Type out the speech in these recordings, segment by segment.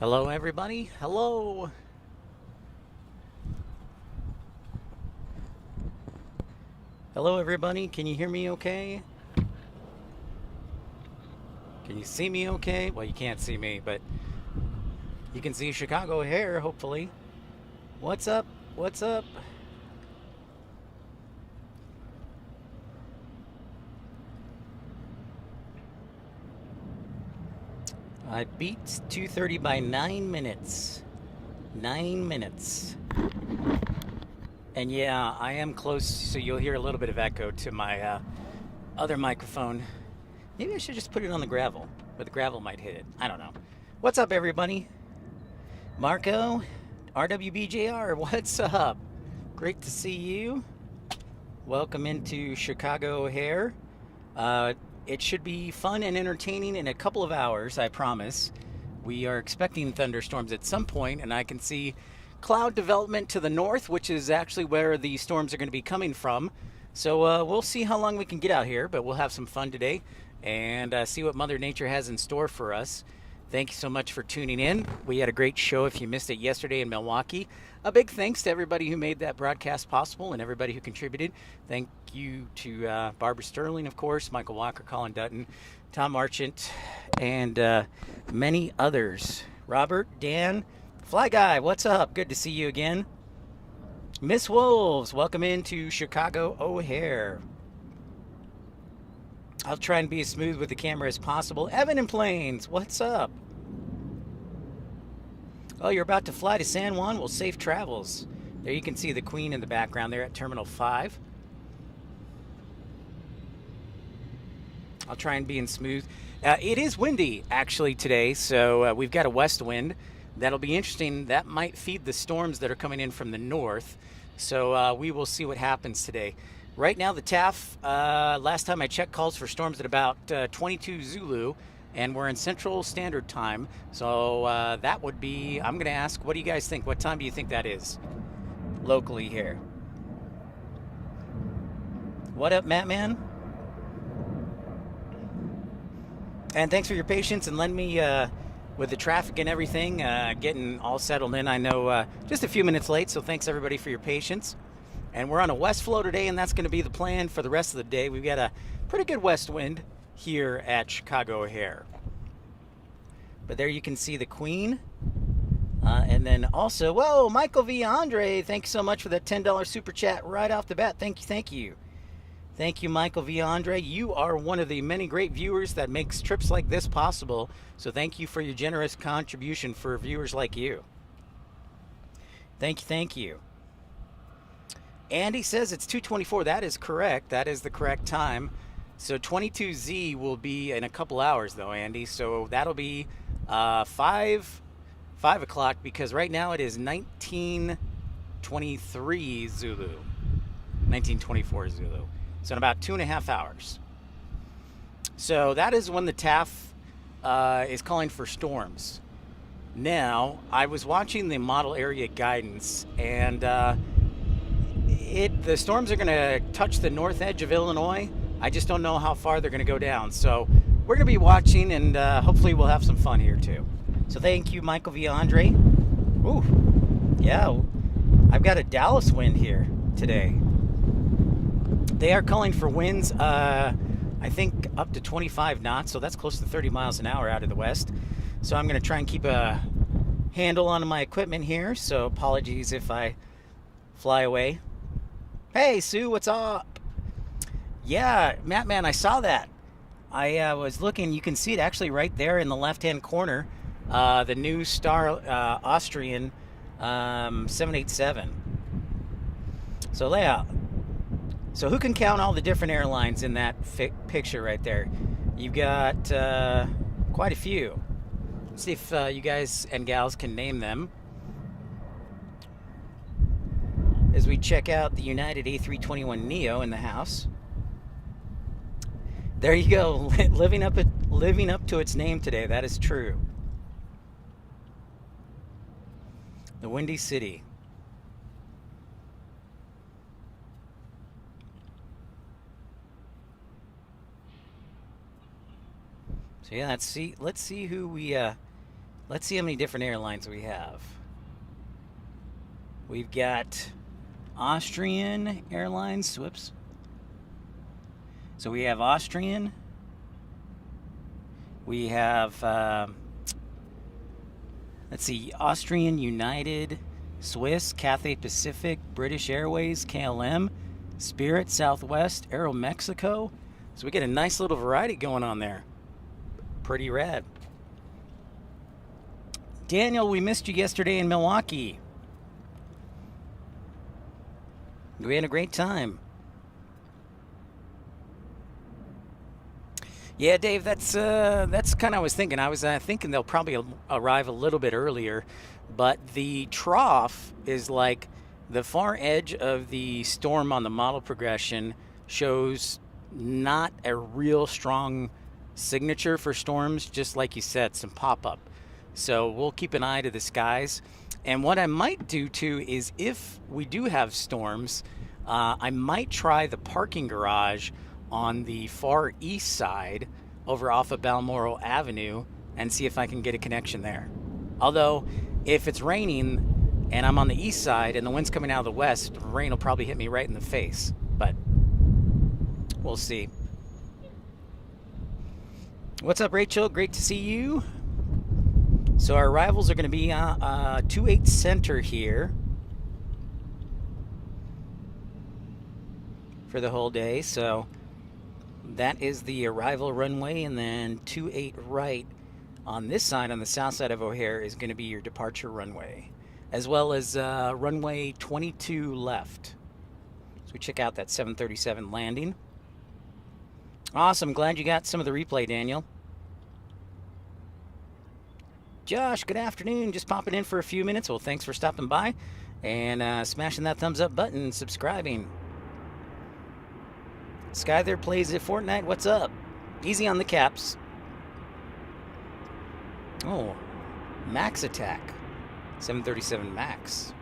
Hello, everybody. Hello. Hello, everybody. Can you hear me okay? Can you see me okay? Well, you can't see me, but you can see Chicago here, hopefully. What's up? What's up? I beat 2:30 by 9 minutes. 9 minutes. And yeah, I am close, so you'll hear a little bit of echo to my other microphone. Maybe I should just put it on the gravel, but the gravel might hit it. I don't know. What's up, everybody? Marco, RWBJR, what's up? Great to see you. Welcome into Chicago O'Hare. It should be fun and entertaining in a couple of hours, I promise. We are expecting thunderstorms at some point, and I can see cloud development to the north, which is actually where the storms are going to be coming from. So we'll see how long we can get out here, but we'll have some fun today and see what Mother Nature has in store for us. Thank you so much for tuning in. We had a great show if you missed it yesterday in Milwaukee. A big thanks to everybody who made that broadcast possible and everybody who contributed. Thank you to Barbara Sterling, of course, Michael Walker, Colin Dutton, Tom Marchant, and many others. Robert, Dan, Fly Guy, what's up? Good to see you again. Miss Wolves, welcome into Chicago O'Hare. I'll try and be as smooth with the camera as possible. Evan and Plains, what's up? Oh, you're about to fly to San Juan? Well, safe travels. There you can see the Queen in the background there at Terminal 5. I'll try and be in smooth. It is windy, actually, today, so we've got a west wind. That'll be interesting. That might feed the storms that are coming in from the north. So we will see what happens today. Right now, the TAF, last time I checked, calls for storms at about 22 Zulu, and we're in Central Standard Time. So that would be, I'm going to ask, what do you guys think? What time do you think that is locally here? What up, Matt Man? And thanks for your patience and lend me with the traffic and everything, getting all settled in. I know just a few minutes late, so thanks everybody for your patience. And we're on a west flow today, and that's going to be the plan for the rest of the day. We've got a pretty good west wind here at Chicago O'Hare. But there you can see the Queen. And then also, whoa, Michael V. Andre, thanks so much for that $10 super chat right off the bat. Thank you, thank you. Thank you, Michael V. Andre. You are one of the many great viewers that makes trips like this possible. So thank you for your generous contribution for viewers like you. Thank you, thank you. Andy says it's 2:24. That is correct. That is the correct time. So 22Z will be in a couple hours, though, Andy. So that'll be 5 o'clock, because right now it is 1923 Zulu. 1924 Zulu. So in about 2.5 hours. So that is when the TAF is calling for storms. Now, I was watching the model area guidance, and the storms are going to touch the north edge of Illinois. I just don't know how far they're going to go down. So we're going to be watching, and hopefully we'll have some fun here too. So thank you, Michael V. Andre. Ooh, yeah, I've got a Dallas wind here today. They are calling for winds, I think, up to 25 knots, so that's close to 30 miles an hour out of the west. So I'm going to try and keep a handle on my equipment here, so apologies if I fly away. Hey, Sue, what's up? Yeah, Matt, man, I saw that. I was looking. You can see it actually right there in the left-hand corner, the new Star Austrian 787. So, yeah. So who can count all the different airlines in that picture right there? You've got quite a few. Let's see if you guys and gals can name them. As we check out the United A321neo in the house. There you go, living up to its name today. That is true. The Windy City. So yeah, let's see who we Let's see how many different airlines we have. We've got Austrian Airlines. Whoops. So we have Austrian. We have, let's see, Austrian, United, Swiss, Cathay Pacific, British Airways, KLM, Spirit, Southwest, Aeromexico. So we get a nice little variety going on there. Pretty rad. Daniel, we missed you yesterday in Milwaukee. We had a great time. Yeah, Dave, that's kind of I was thinking. I was thinking they'll probably arrive a little bit earlier, but the trough is like the far edge of the storm on the model progression shows not a real strong signature for storms, just like you said, some pop-up. So we'll keep an eye to the skies. And what I might do too is if we do have storms, I might try the parking garage on the far east side over off of Balmoral Avenue and see if I can get a connection there. Although if it's raining and I'm on the east side and the wind's coming out of the west, the rain will probably hit me right in the face, but we'll see. What's up, Rachel? Great to see you. So our arrivals are going to be 28 Center here for the whole day. So that is the arrival runway, and then 28 right on this side, on the south side of O'Hare, is going to be your departure runway, as well as runway 22 left. So we check out that 737 landing. Awesome. Glad you got some of the replay, Daniel. Josh, good afternoon. Just popping in for a few minutes. Well, thanks for stopping by and smashing that thumbs up button and subscribing. Sky there plays at Fortnite. What's up? Easy on the caps. Oh, Max attack. 737 Max.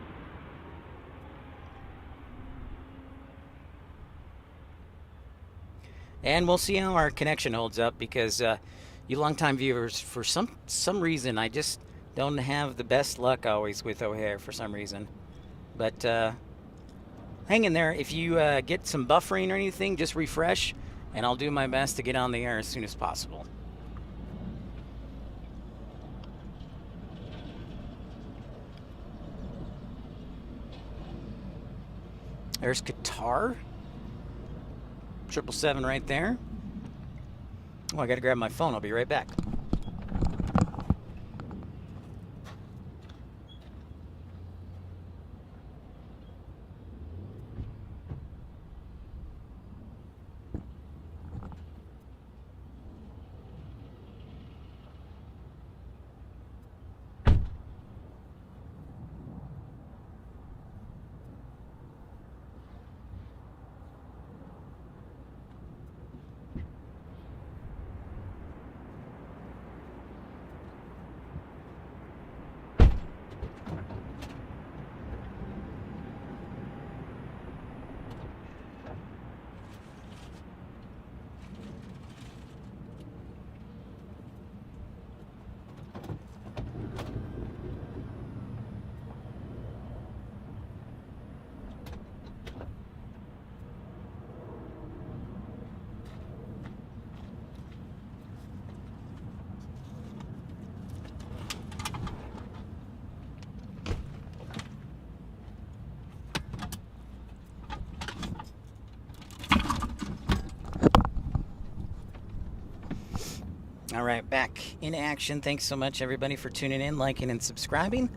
And we'll see how our connection holds up, because you longtime viewers, for some reason, I just don't have the best luck always with O'Hare for some reason. But hang in there. If you get some buffering or anything, just refresh, and I'll do my best to get on the air as soon as possible. There's Qatar. 777 right there. Oh, I gotta grab my phone. I'll be right back. All right, back in action. Thanks so much, everybody, for tuning in, liking, and subscribing.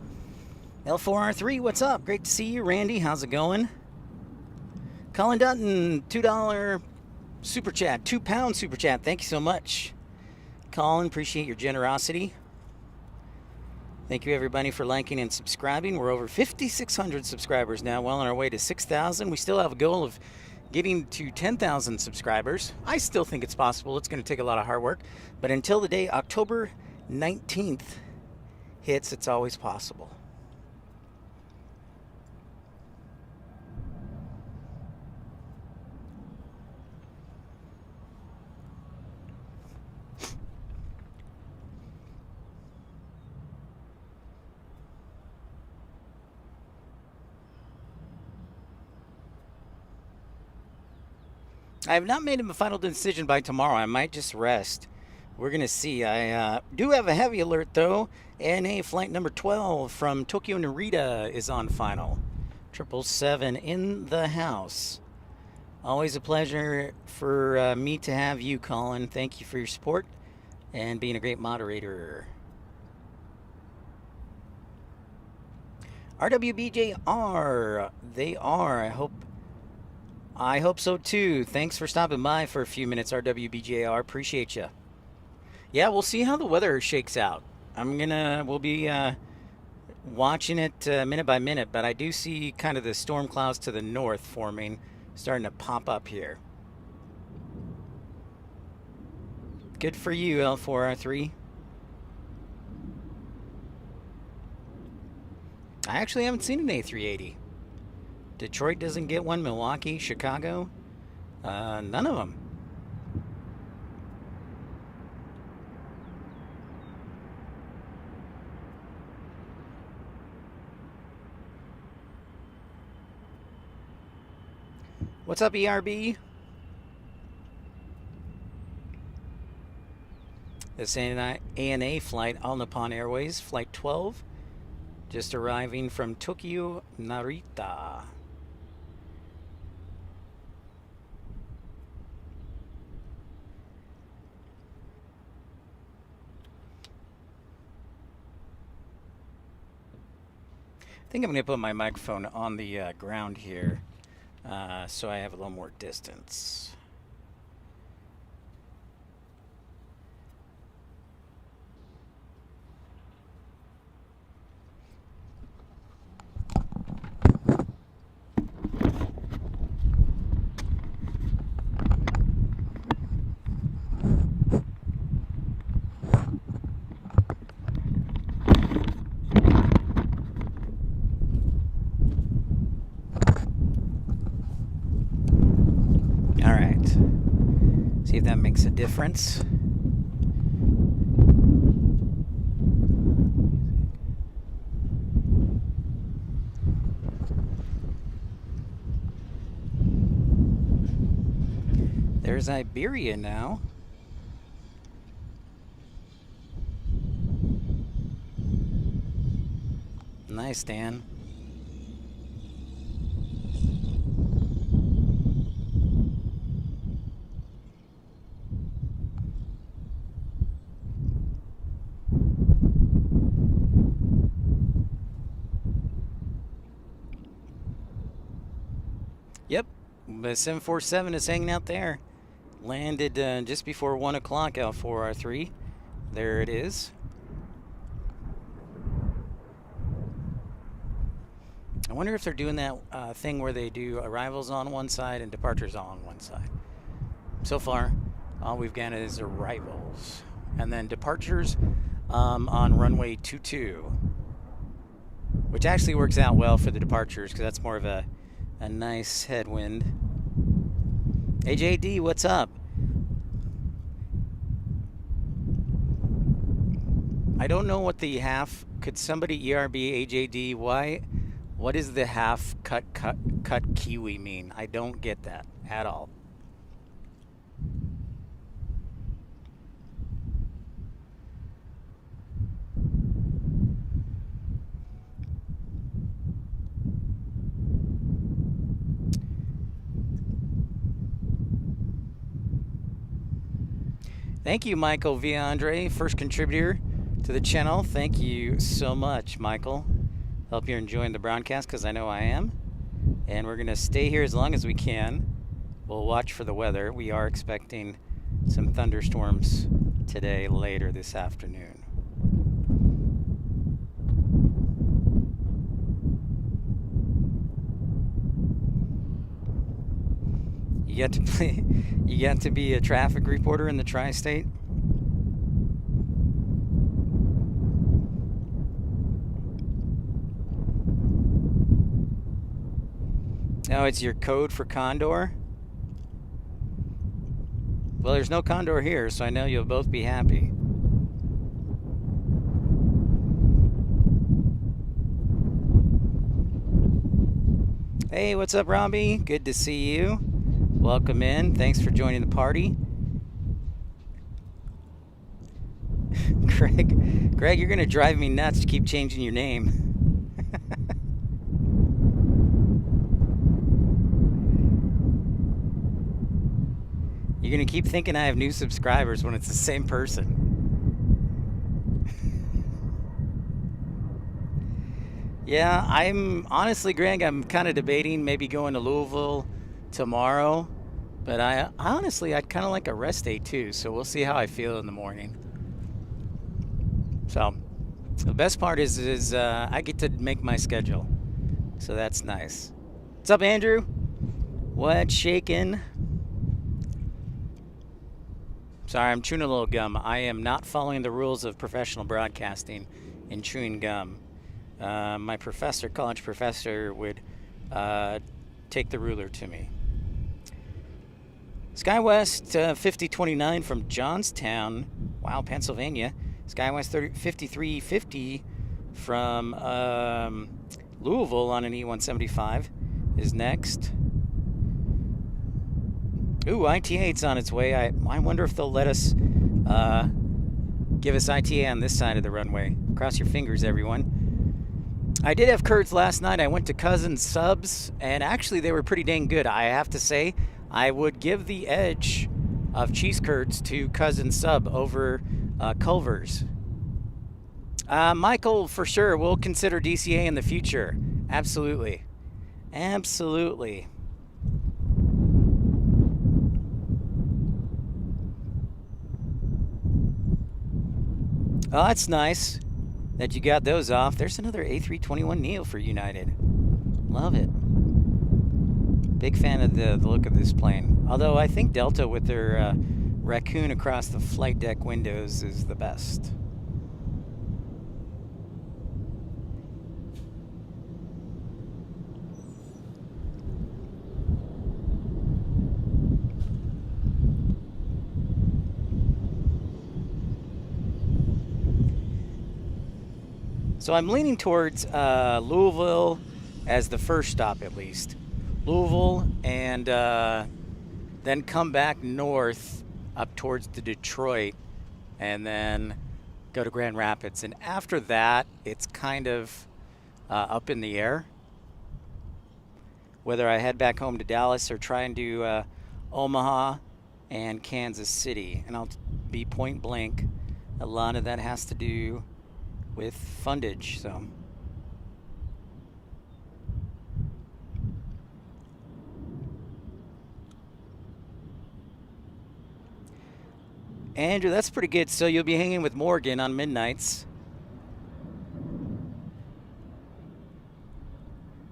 L4R3, what's up? Great to see you. Randy, how's it going? Colin Dutton, $2 super chat, £2 super chat. Thank you so much, Colin. Appreciate your generosity. Thank you, everybody, for liking and subscribing. We're over 5,600 subscribers now, well on our way to 6,000. We still have a goal of getting to 10,000 subscribers. I still think it's possible. It's going to take a lot of hard work. But until the day October 19th hits, it's always possible. I have not made a final decision by tomorrow. I might just rest. We're going to see. I do have a heavy alert, though. ANA flight number 12 from Tokyo Narita is on final. 777 in the house. Always a pleasure for me to have you, Colin. Thank you for your support and being a great moderator. RWBJR, they are. I hope so too. Thanks for stopping by for a few minutes, RWBJR. Appreciate you. Yeah, we'll see how the weather shakes out. We'll be watching it minute by minute, but I do see kind of the storm clouds to the north forming, starting to pop up here. Good for you, L4R3. I actually haven't seen an A380. Detroit doesn't get one. Milwaukee, Chicago, none of them. What's up, ERB? This ANA flight, All Nippon Airways, Flight 12, just arriving from Tokyo Narita. I think I'm going to put my microphone on the ground here so I have a little more distance. See if that makes a difference. There's Iberia now. Nice, Dan. Yep, the 747 is hanging out there. Landed just before 1 o'clock, L4R3. There it is. I wonder if they're doing that thing where they do arrivals on one side and departures on one side. So far, all we've got is arrivals. And then departures on runway 22. Which actually works out well for the departures because that's more of a nice headwind. AJD, what's up? I don't know what the half. Could somebody ERB AJD? What does the half cut kiwi mean? I don't get that at all. Thank you, Michael Viandre, first contributor to the channel. Thank you so much, Michael. Hope you're enjoying the broadcast, because I know I am. And we're going to stay here as long as we can. We'll watch for the weather. We are expecting some thunderstorms today, later this afternoon. You got to be a traffic reporter in the tri-state? Oh, it's your code for Condor? Well, there's no Condor here, so I know you'll both be happy. Hey, what's up, Robbie? Good to see you. Welcome in. Thanks for joining the party. Greg, you're going to drive me nuts to keep changing your name. You're going to keep thinking I have new subscribers when it's the same person. Yeah, honestly, Greg, I'm kind of debating maybe going to Louisville tomorrow. But I'd kind of like a rest day too. So we'll see how I feel in the morning. So the best part is I get to make my schedule. So that's nice. What's up, Andrew? What's shaking? Sorry, I'm chewing a little gum. I am not following the rules of professional broadcasting in chewing gum. My college professor, would take the ruler to me. SkyWest 5029 from Johnstown, wow, Pennsylvania. SkyWest 5350 from Louisville on an E175 is next. Ooh, ITA-8's on its way. I wonder if they'll let us give us ITA on this side of the runway. Cross your fingers, everyone. I did have curds last night. I went to Cousin's Subs, and actually they were pretty dang good. I have to say, I would give the edge of cheese curds to Cousin's Sub over Culver's. Michael, for sure, we'll consider DCA in the future. Absolutely. Absolutely. Oh, that's nice that you got those off. There's another A321neo for United. Love it. Big fan of the look of this plane. Although I think Delta with their raccoon across the flight deck windows is the best. So I'm leaning towards Louisville as the first stop, at least. Louisville, and then come back north up towards the Detroit, and then go to Grand Rapids. And after that, it's kind of up in the air whether I head back home to Dallas or try and do Omaha and Kansas City. And I'll be point blank, a lot of that has to do with fundage. So Andrew, that's pretty good. So you'll be hanging with Morgan on midnights,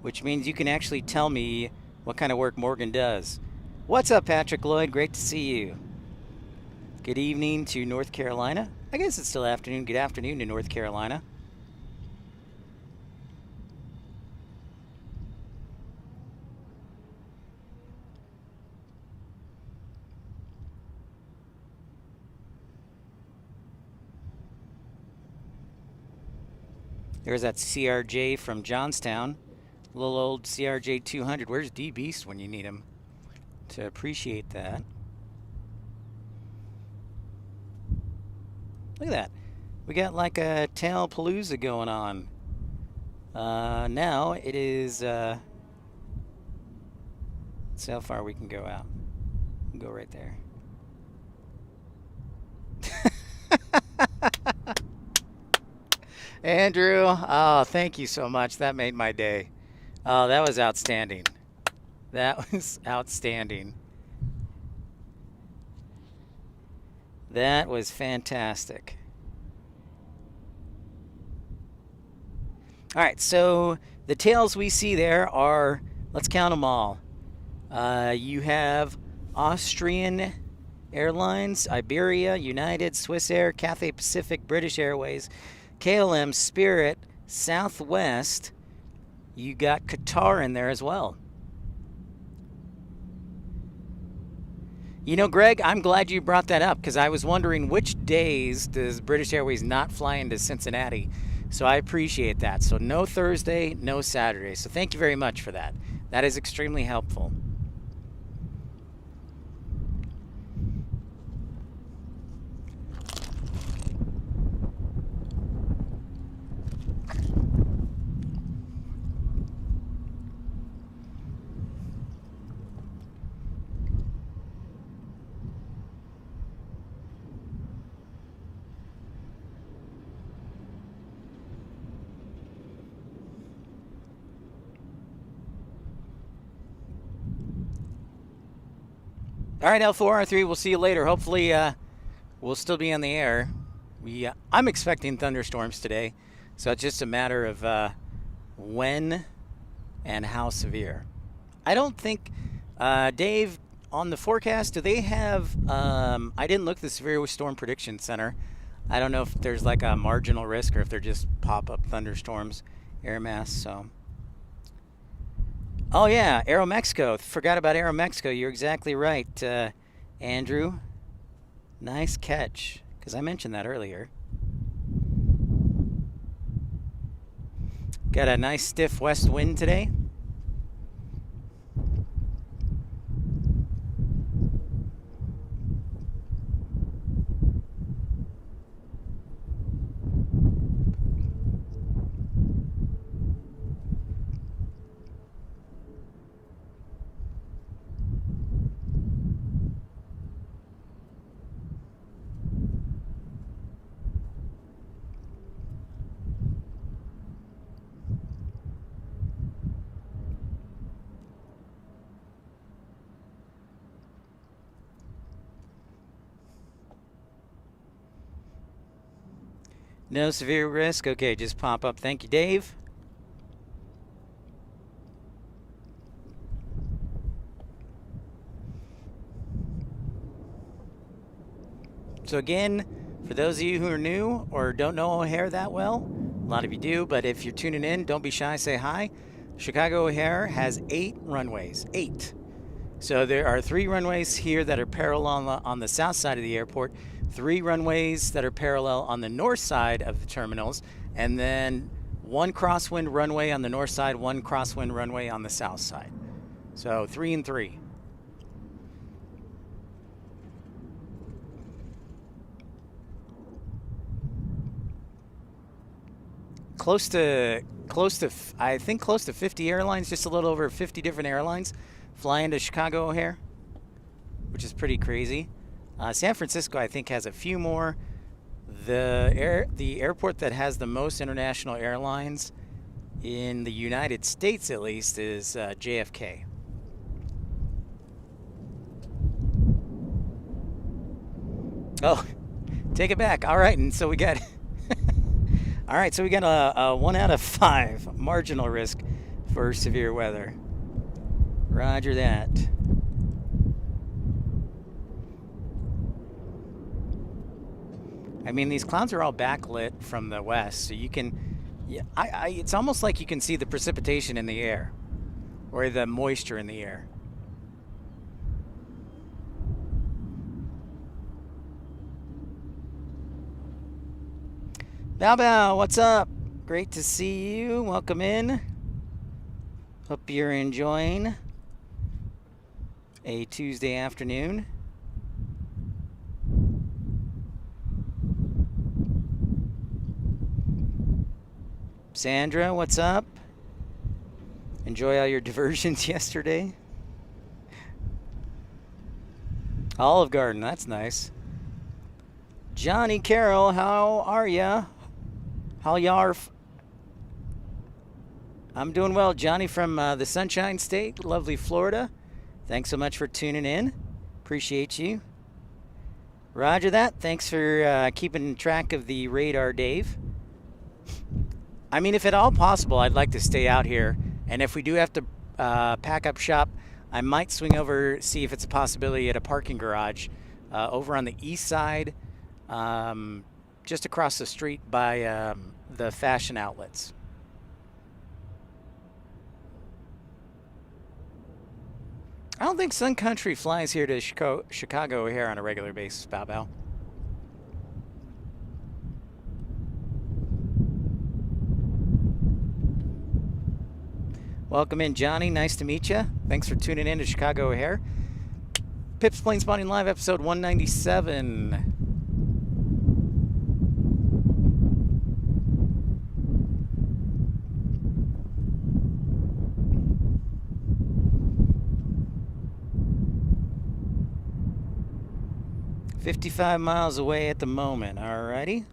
which means you can actually tell me what kind of work Morgan does. What's up, Patrick Lloyd? Great to see you. Good evening to North Carolina. I guess it's still afternoon. Good afternoon to North Carolina. There's that CRJ from Johnstown. Little old CRJ 200. Where's D-Beast when you need him? To appreciate that. Look at that. We got like a Tailpalooza going on. Now it is, let's see how far we can go out. We'll go right there. Andrew, oh, thank you so much. That made my day. Oh, that was outstanding. That was outstanding. That was fantastic. All right, so the tails we see there are, let's count them all. You have Austrian Airlines, Iberia, United, Swiss Air, Cathay Pacific, British Airways, KLM, Spirit, Southwest. You got Qatar in there as well. You know, Greg, I'm glad you brought that up because I was wondering which days does British Airways not fly into Cincinnati. So I appreciate that. So no Thursday, no Saturday. So thank you very much for that. That is extremely helpful. All right, L4R3, we'll see you later. Hopefully, we'll still be on the air. I'm expecting thunderstorms today, so it's just a matter of when and how severe. I don't think, Dave, on the forecast, do they have, I didn't look at the Severe Storm Prediction Center. I don't know if there's like a marginal risk or if they're just pop-up thunderstorms, air mass, so. Oh yeah, Aeromexico. Forgot about Aeromexico. You're exactly right, Andrew. Nice catch, because I mentioned that earlier. Got a nice stiff west wind today. No severe risk? Okay, just pop up. Thank you, Dave. So again, for those of you who are new or don't know O'Hare that well, a lot of you do, but if you're tuning in, don't be shy, say hi. Chicago O'Hare has 8 runways. 8. So there are 3 runways here that are parallel on the south side of the airport, 3 runways that are parallel on the north side of the terminals, and then 1 crosswind runway on the north side, 1 crosswind runway on the south side. So 3 and 3. Close to I think close to 50 airlines, just a little over 50 different airlines fly into Chicago O'Hare, which is pretty crazy. San Francisco, I think, has a few more. The airport that has the most international airlines in the United States, at least, is JFK. Oh, take it back. All right, and so we got all right, so we got a 1 out of 5 marginal risk for severe weather. Roger that. I mean, these clouds are all backlit from the west, so you can, yeah, it's almost like you can see the precipitation in the air, or the moisture in the air. Bow Bow, what's up? Great to see you. Welcome in. Hope you're enjoying a Tuesday afternoon. Sandra, what's up? Enjoy all your diversions yesterday? Olive Garden, that's nice. Johnny Carroll, how are ya? How yarf? I'm doing well, Johnny, from the Sunshine State, lovely Florida. Thanks so much for tuning in. Appreciate you. Roger that. Thanks for keeping track of the radar, Dave. I mean, if at all possible, I'd like to stay out here. And if we do have to pack up shop, I might swing over, see if it's a possibility at a parking garage over on the east side, just across the street by the fashion outlets. I don't think Sun Country flies here to Chicago O'Hare on a regular basis, Bow Bow. Welcome in, Johnny. Nice to meet you. Thanks for tuning in to Chicago O'Hare. Pip's Planespotting Live, episode 197. $55 miles away at the moment. Alrighty.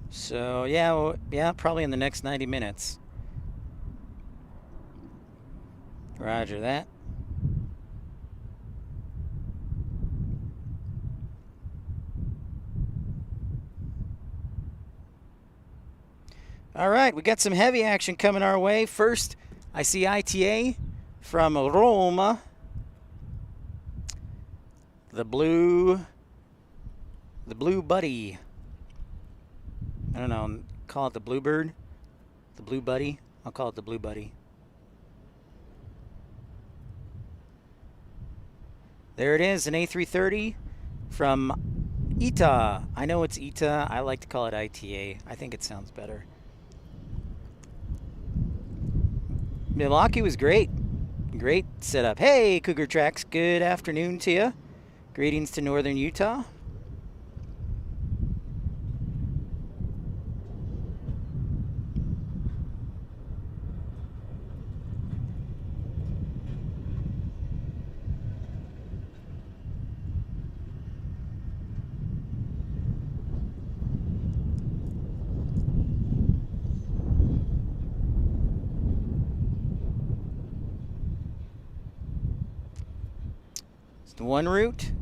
So yeah, probably in the next 90 minutes. Roger that. All right, we got some heavy action coming our way. First, I see ITA from Roma. The blue buddy. I don't know, call it the bluebird, the blue buddy. I'll call it the blue buddy. There it is, an A330 from ITA. I know it's ITA. I like to call it ITA. I think it sounds better. Milwaukee was great. Great setup. Hey, Cougar Tracks. Good afternoon to you. Greetings to northern Utah. The one route.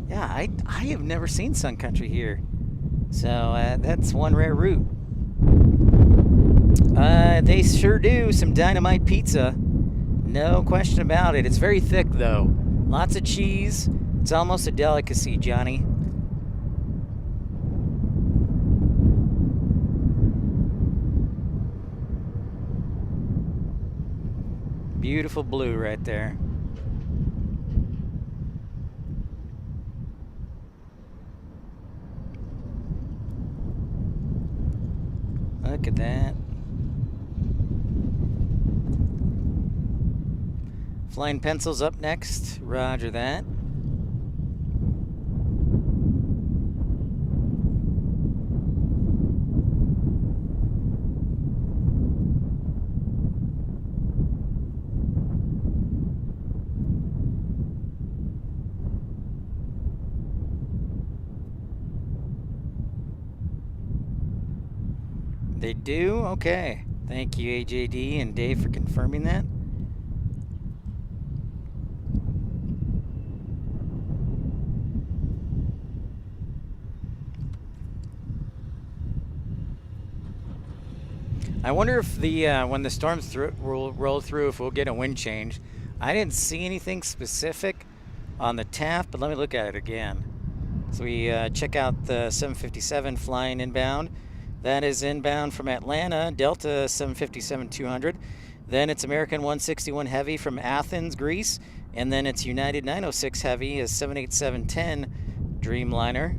Yeah, I have never seen Sun Country here, so that's one rare route. They sure do some dynamite pizza, no question about it. It's very thick though, lots of cheese. It's almost a delicacy, Johnny. Beautiful blue right there. Look at that. Flying pencils up next. Roger that. They do? Okay. Thank you, AJD and Dave, for confirming that. I wonder if the when the storms roll through, if we'll get a wind change. I didn't see anything specific on the Taft, but let me look at it again. So we check out the 757 flying inbound. That is inbound from Atlanta, Delta 757-200. Then it's American 161 Heavy from Athens, Greece. And then it's United 906 Heavy is 787-10 Dreamliner.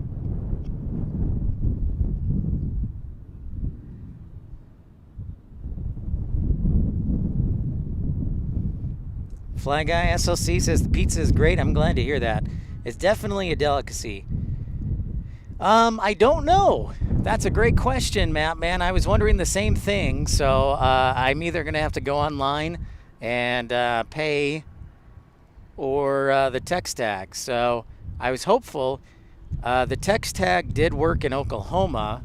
Fly Guy SLC says the pizza is great. I'm glad to hear that. It's definitely a delicacy. I don't know. That's a great question, Matt, man. I was wondering the same thing. So I'm either going to have to go online and pay or the text tag. So I was hopeful. The text tag did work in Oklahoma,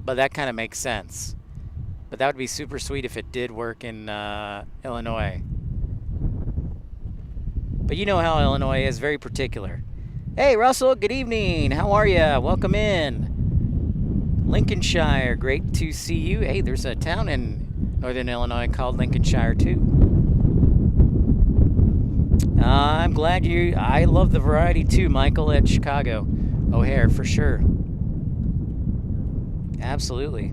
but that kind of makes sense. But that would be super sweet if it did work in Illinois. But you know how Illinois is, very particular. Hey, Russell, good evening. How are you? Welcome in. Lincolnshire, great to see you. Hey, there's a town in northern Illinois called Lincolnshire, too. I'm glad I love the variety, too, Michael, at Chicago. O'Hare, for sure. Absolutely.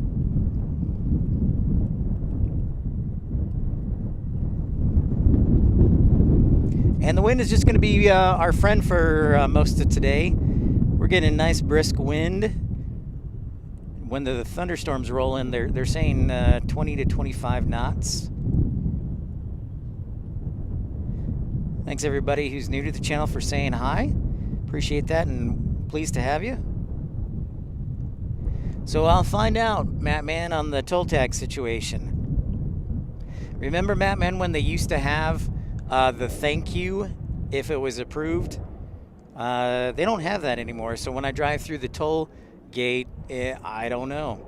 And the wind is just going to be our friend for most of today. We're getting a nice brisk wind. When the thunderstorms roll in, they're saying 20 to 25 knots. Thanks everybody who's new to the channel for saying hi. Appreciate that and pleased to have you. So I'll find out, Matt Man, on the toll tag situation. Remember, Matt Man, when they used to have the thank you if it was approved? They don't have that anymore. So when I drive through the toll gate, I don't know.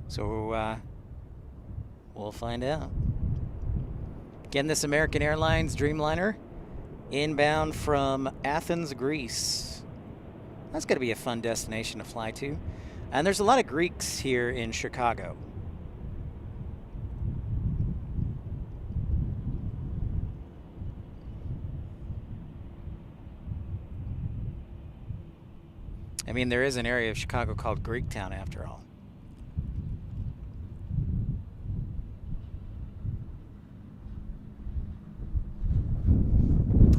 So we'll find out. Again, this American Airlines Dreamliner inbound from Athens, Greece. That's going to be a fun destination to fly to. And there's a lot of Greeks here in Chicago. I mean, there is an area of Chicago called Greektown, after all.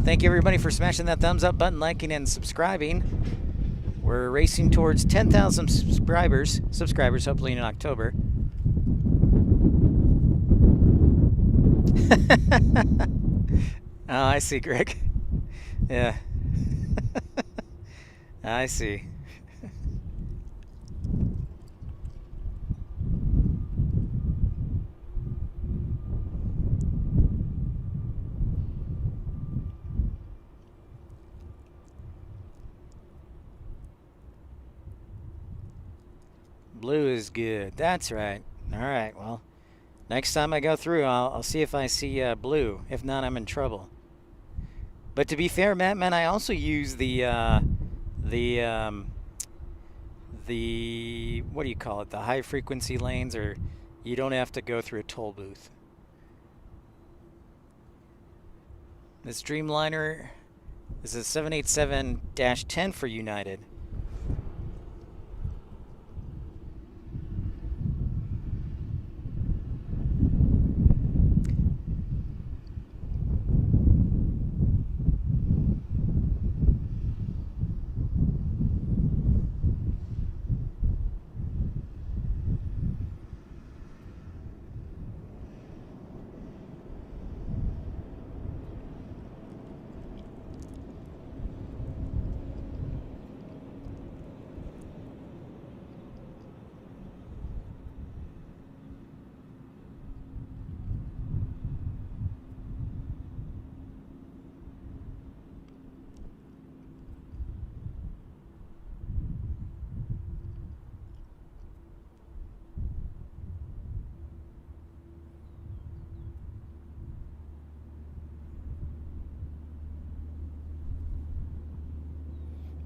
Thank you, everybody, for smashing that thumbs up button, liking, and subscribing. We're racing towards 10,000 subscribers, hopefully in October. Oh, I see, Greg. Yeah. I see. Blue is good. That's right. All right. Well, next time I go through, I'll see if I see blue. If not, I'm in trouble. But to be fair, Matt, man, I also use the what do you call it? The high frequency lanes, or you don't have to go through a toll booth. This Dreamliner is a 787-10 for United.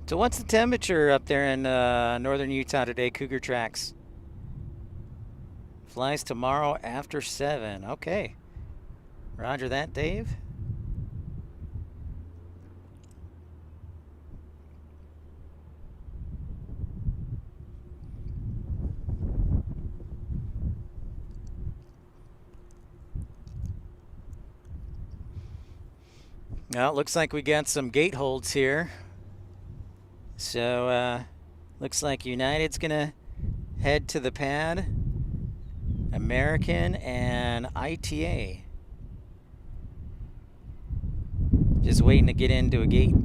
So what's the temperature up there in northern Utah today, Cougar Tracks? Flies tomorrow after 7. Okay. Roger that, Dave. Well, it looks like we got some gate holds here. So, looks like United's gonna head to the pad. American and ITA. Just waiting to get into a gate.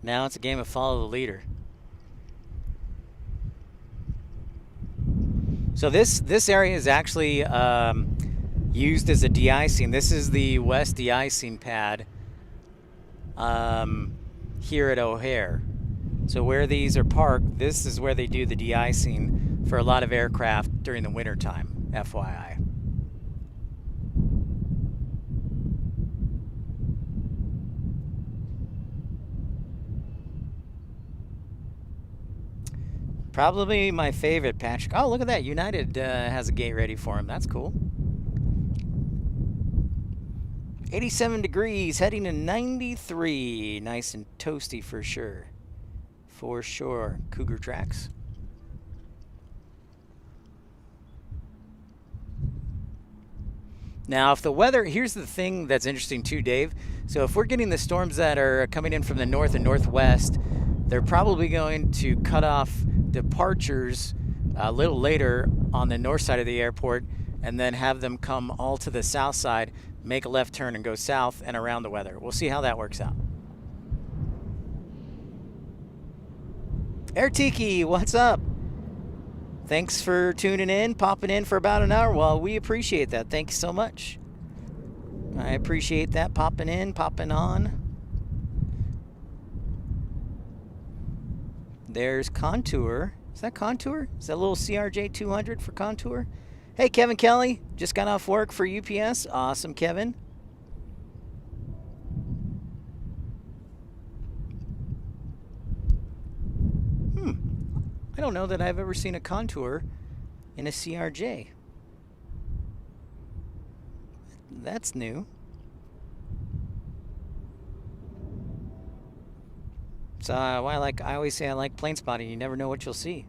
Now it's a game of follow the leader. So this area is actually used as a de-icing. This is the West de-icing pad here at O'Hare. So where these are parked, this is where they do the de-icing for a lot of aircraft during the winter time, FYI. Probably my favorite, Patrick. Oh, look at that. United has a gate ready for him. That's cool. 87 degrees, heading to 93. Nice and toasty for sure. For sure. Cougar Tracks. Now, if the weather, here's the thing that's interesting too, Dave. So if we're getting the storms that are coming in from the north and northwest, they're probably going to cut off departures a little later on the north side of the airport and then have them come all to the south side, make a left turn and go south and around the weather. We'll see how that works out. Air Tiki, what's up? Thanks for tuning in, popping in for about an hour. Well, we appreciate that. Thank you so much. I appreciate that, popping in, popping on. There's Contour. Is that Contour? Is that a little CRJ 200 for Contour? Hey, Kevin Kelly. Just got off work for UPS. Awesome, Kevin. I don't know that I've ever seen a Contour in a CRJ. That's new. So I always say I like plane spotting. You never know what you'll see.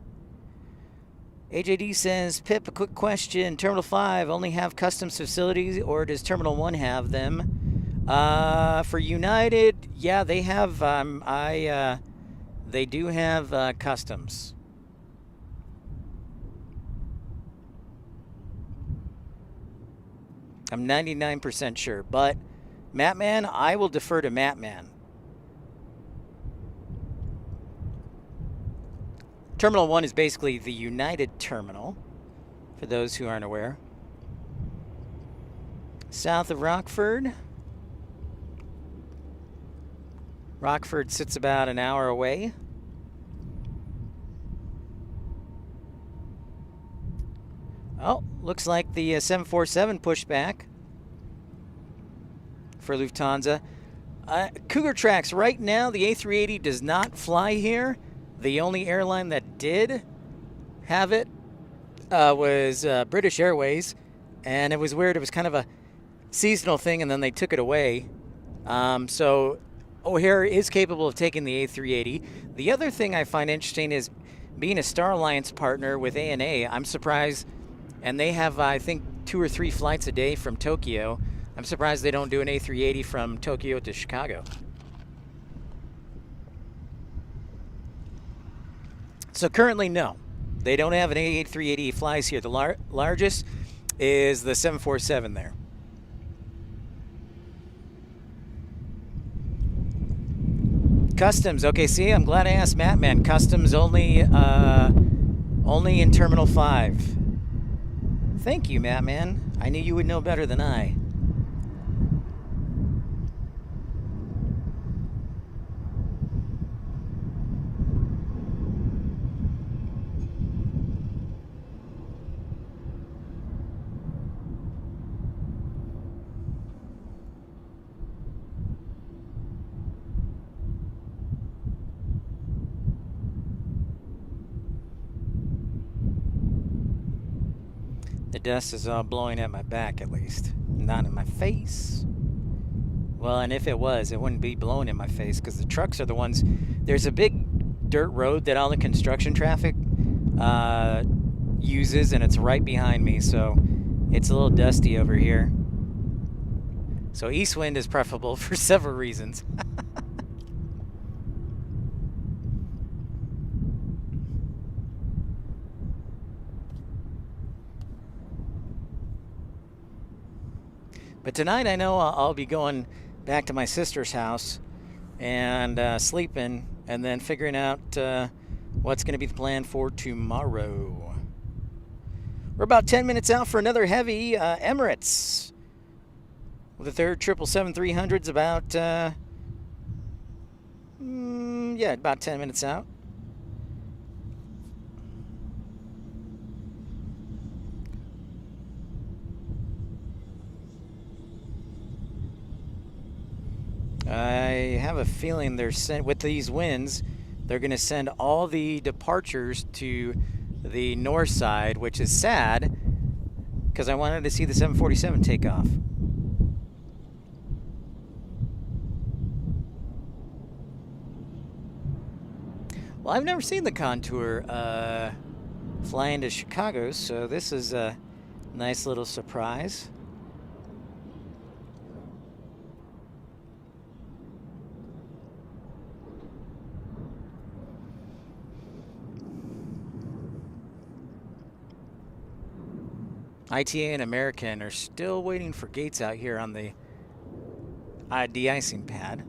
AJD says, Pip, a quick question. Terminal 5 only have customs facilities, or does Terminal 1 have them? For United, yeah, they have. They do have customs. I'm 99% sure, but Mattman, I will defer to Mattman. Terminal 1 is basically the United terminal, for those who aren't aware. South of Rockford. Rockford sits about an hour away. Oh, looks like the 747 pushed back for Lufthansa. Cougar Tracks, right now the A380 does not fly here. The only airline that did have it was British Airways, and it was weird. It was kind of a seasonal thing, and then they took it away. So O'Hare is capable of taking the A380. The other thing I find interesting is being a Star Alliance partner with ANA, I'm surprised, and they have, I think, 2 or 3 flights a day from Tokyo. I'm surprised they don't do an A380 from Tokyo to Chicago. So currently, no. They don't have an A380 flies here. The largest is the 747 there. Customs. Okay, see, I'm glad I asked Mattman. Customs only in Terminal 5. Thank you, Mattman. I knew you would know better than I. The dust is all blowing at my back, at least. Not in my face. Well, and if it was, it wouldn't be blowing in my face, because the trucks are the ones... There's a big dirt road that all the construction traffic uses, and it's right behind me, so it's a little dusty over here. So east wind is preferable for several reasons. But tonight I know I'll be going back to my sister's house and sleeping, and then figuring out what's going to be the plan for tomorrow. We're about 10 minutes out for another heavy Emirates. With the third 777-300's about, about 10 minutes out. I have a feeling with these winds, they're going to send all the departures to the north side, which is sad because I wanted to see the 747 take off. Well, I've never seen the Contour fly into Chicago, so this is a nice little surprise. ITA and American are still waiting for gates out here on the de-icing pad,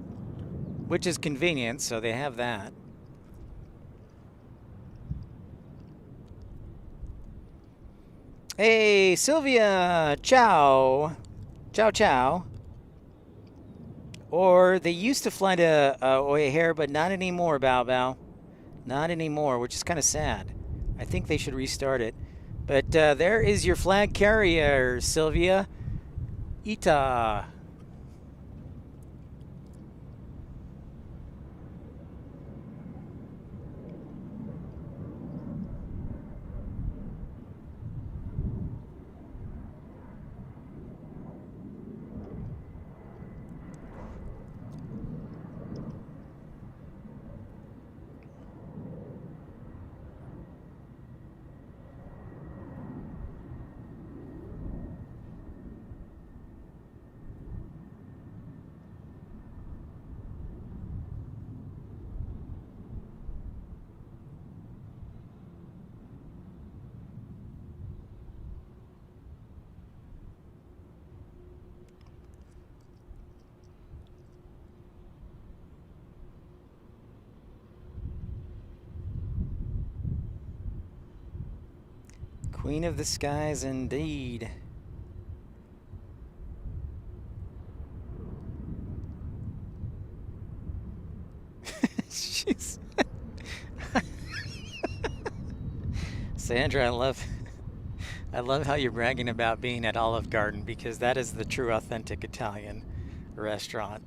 which is convenient, so they have that. Hey, Sylvia! Ciao! Ciao, ciao. Or they used to fly to O'Hare, but not anymore, Bao Bao. Not anymore, which is kind of sad. I think they should restart it. But there is your flag carrier, Sylvia. Ita. Queen of the skies, indeed. Jeez. Sandra, I love how you're bragging about being at Olive Garden, because that is the true authentic Italian restaurant.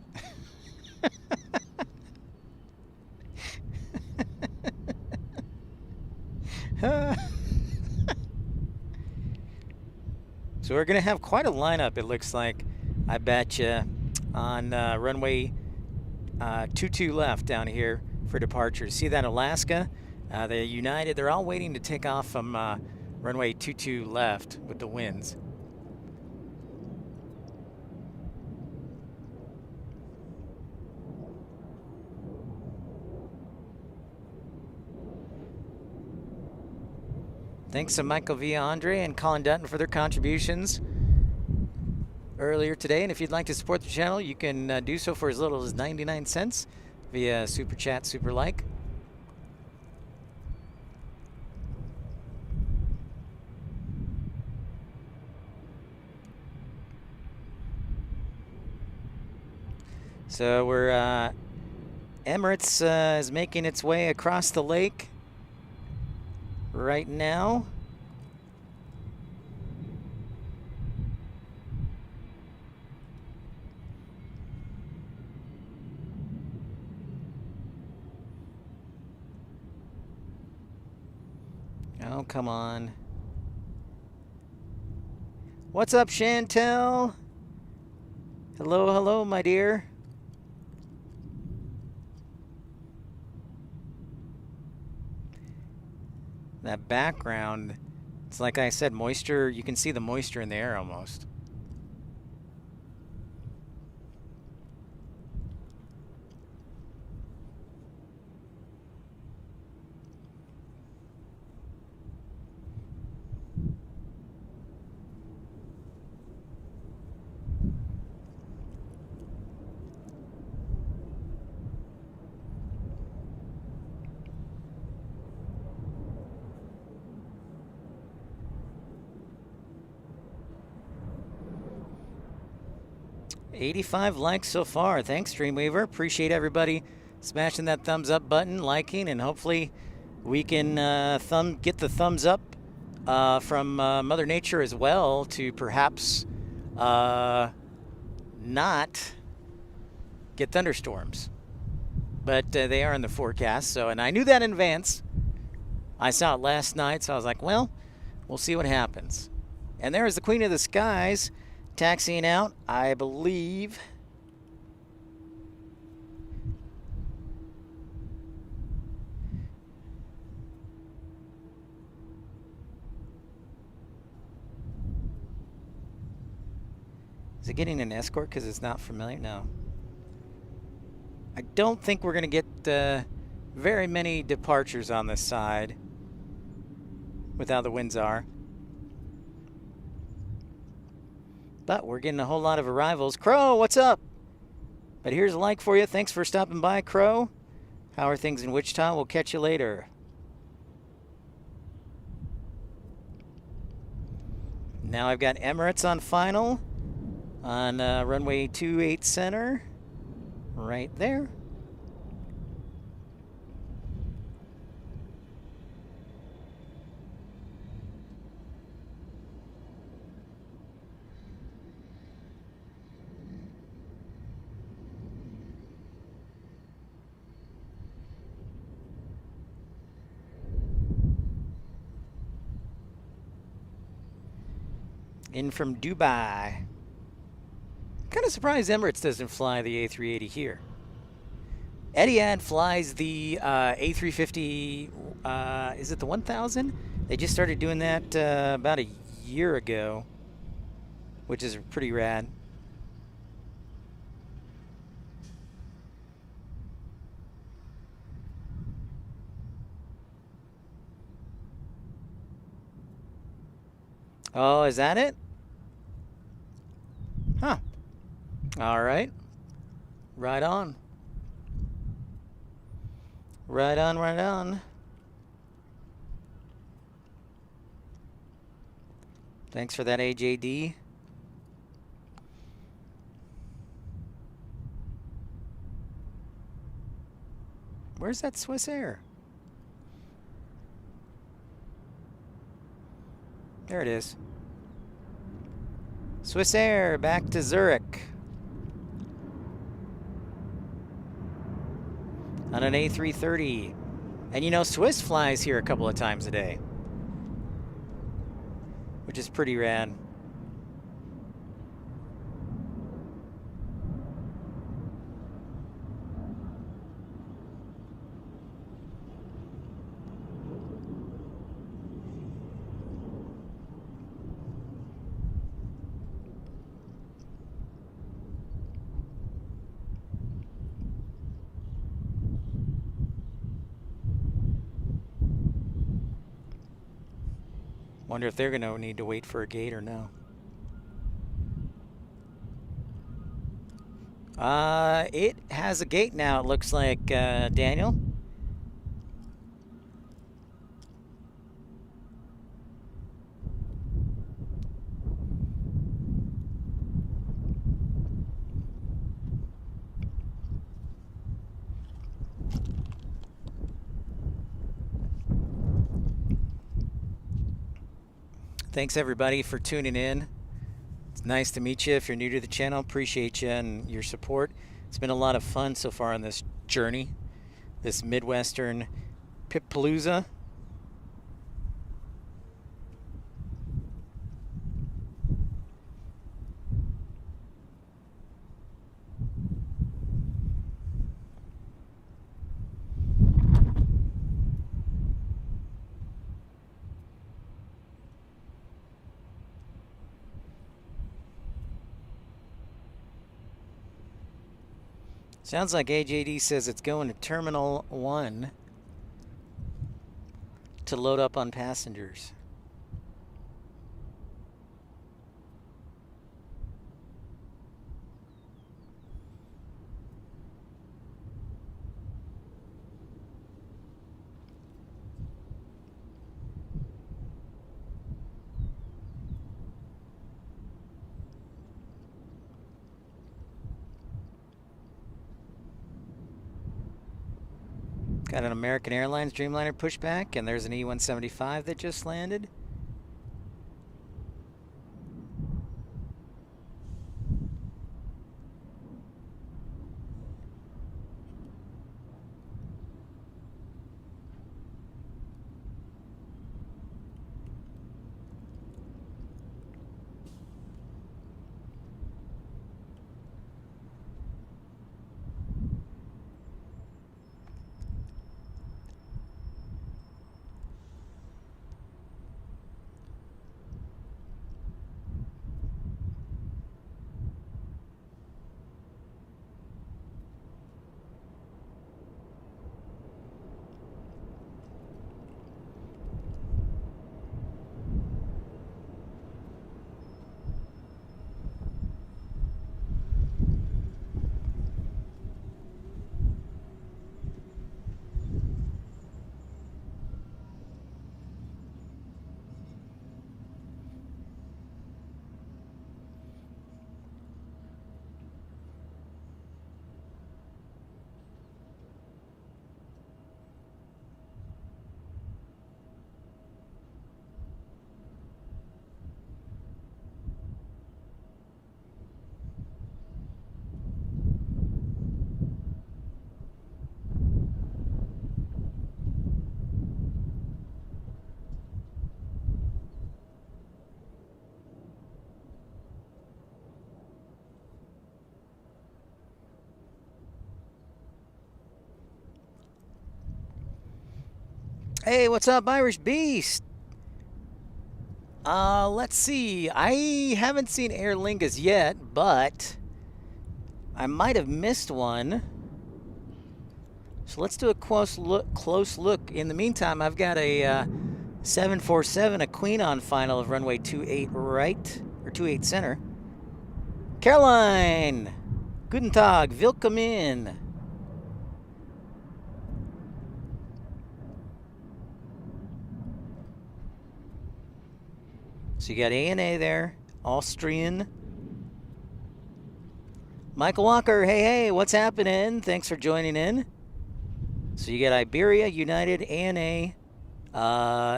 So we're going to have quite a lineup, it looks like, I bet you, on runway 22 left down here for departures. See that Alaska? The United, they're all waiting to take off from runway 22 left with the winds. Thanks to Michael Villa Andre and Colin Dutton for their contributions earlier today. And if you'd like to support the channel, you can do so for as little as 99 cents via Super Chat, Super Like. So we're Emirates is making its way across the lake right now. Oh, come on. What's up, Chantel? Hello, hello, my dear. That background, it's like I said, moisture. You can see the moisture in the air almost. $85 likes so far. Thanks, Dreamweaver. Appreciate everybody smashing that thumbs up button, liking, and hopefully we can get the thumbs up from Mother Nature as well to perhaps not get thunderstorms. But they are in the forecast, so, and I knew that in advance. I saw it last night, so I was like, well, we'll see what happens. And there is the Queen of the Skies taxiing out, I believe. Is it getting an escort because it's not familiar? No. I don't think we're going to get very many departures on this side with how the winds are. But we're getting a whole lot of arrivals. Crow, what's up? But here's a like for you. Thanks for stopping by, Crow. How are things in Wichita? We'll catch you later. Now I've got Emirates on final on runway 28 center, right there. In from Dubai. Kind of surprised Emirates doesn't fly the A380 here. Etihad flies the A350, is it the 1000? They just started doing that about a year ago, which is pretty rad. Oh, is that it? Huh. All right. Right on. Right on, right on. Thanks for that, AJD. Where's that Swiss Air? There it is. Swiss Air back to Zurich on an A330. And you know, Swiss flies here a couple of times a day, which is pretty rad. Wonder if they're going to need to wait for a gate or no. It has a gate now, it looks like, Daniel. Thanks everybody for tuning in. It's nice to meet you. If you're new to the channel, appreciate you and your support. It's been a lot of fun so far on this journey, this Midwestern Pippalooza. Sounds like AJD says it's going to Terminal 1 to load up on passengers. Got an American Airlines Dreamliner pushback, and there's an E-175 that just landed. Hey, what's up, Irish Beast? Let's see. I haven't seen Aer Lingus yet, but I might have missed one. So let's do a close look. In the meantime, I've got a 747, a Queen on final of runway 28 right, or 28 center. Caroline! Guten Tag, willkommen. So you got ANA there, Austrian. Michael Walker, hey, what's happening? Thanks for joining in. So you got Iberia, United, ANA,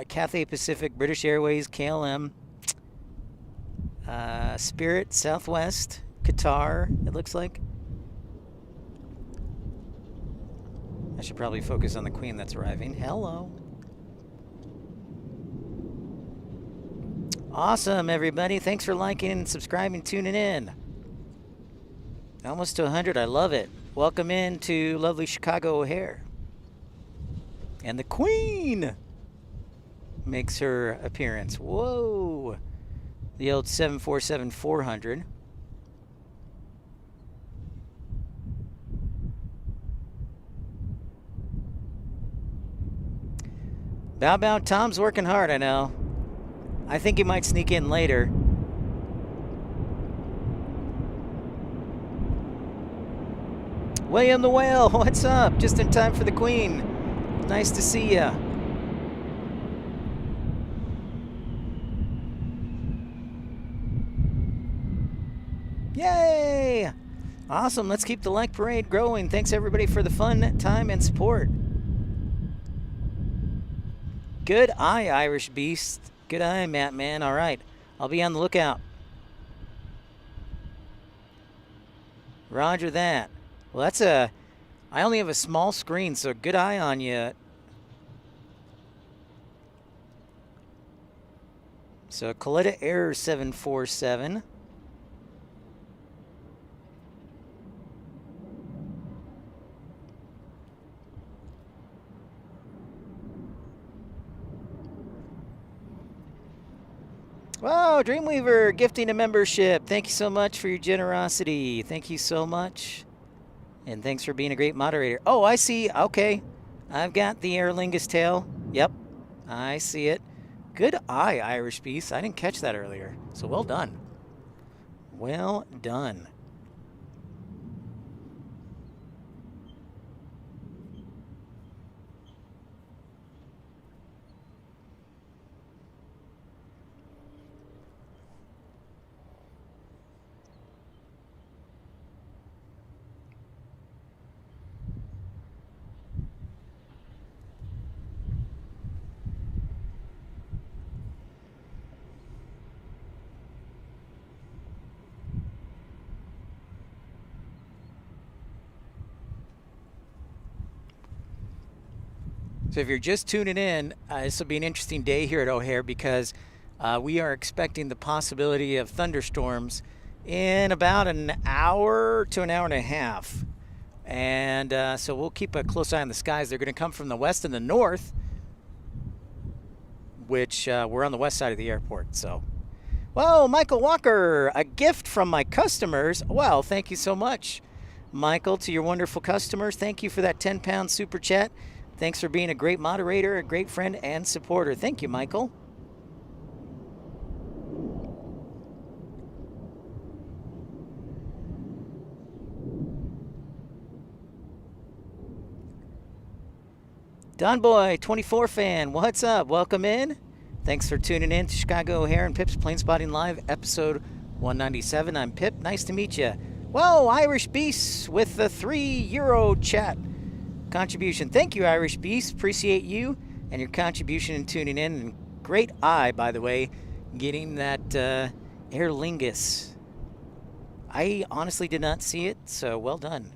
Cathay Pacific, British Airways, KLM, Spirit, Southwest, Qatar, it looks like. I should probably focus on the Queen that's arriving. Hello. Awesome, everybody. Thanks for liking and subscribing, tuning in. Almost to 100. I love it. Welcome in to lovely Chicago O'Hare. And the Queen makes her appearance. Whoa. The old 747-400. Bow, Tom's working hard, I know. I think he might sneak in later. William the Whale, what's up? Just in time for the Queen. Nice to see ya. Yay! Awesome, let's keep the like parade growing. Thanks everybody for the fun, time, and support. Good eye, Irish Beast. Good eye, Matt, man. All right, I'll be on the lookout. Roger that. Well, that's I only have a small screen, so good eye on you. So, Coletta Error 747. Wow, Dreamweaver gifting a membership. Thank you so much for your generosity. Thank you so much. And thanks for being a great moderator. Oh, I see. Okay. I've got the Aer Lingus tail. Yep. I see it. Good eye, Irish Beast. I didn't catch that earlier. So well done. Well done. So if you're just tuning in, this will be an interesting day here at O'Hare because we are expecting the possibility of thunderstorms in about an hour to an hour and a half. And so we'll keep a close eye on the skies. They're going to come from the west and the north, which we're on the west side of the airport. So, whoa, Michael Walker, a gift from my customers. Well, thank you so much, Michael, to your wonderful customers. Thank you for that 10-pound super chat. Thanks for being a great moderator, a great friend, and supporter. Thank you, Michael. Don Boy, 24 fan, what's up? Welcome in. Thanks for tuning in to Chicago O'Hare and Pip's Planespotting Live, episode 197. I'm Pip. Nice to meet you. Whoa, Irish Beast with the €3 chat contribution. Thank you, Irish Beast. Appreciate you and your contribution and tuning in. And great eye, by the way, getting that Aer Lingus. I honestly did not see it, so well done.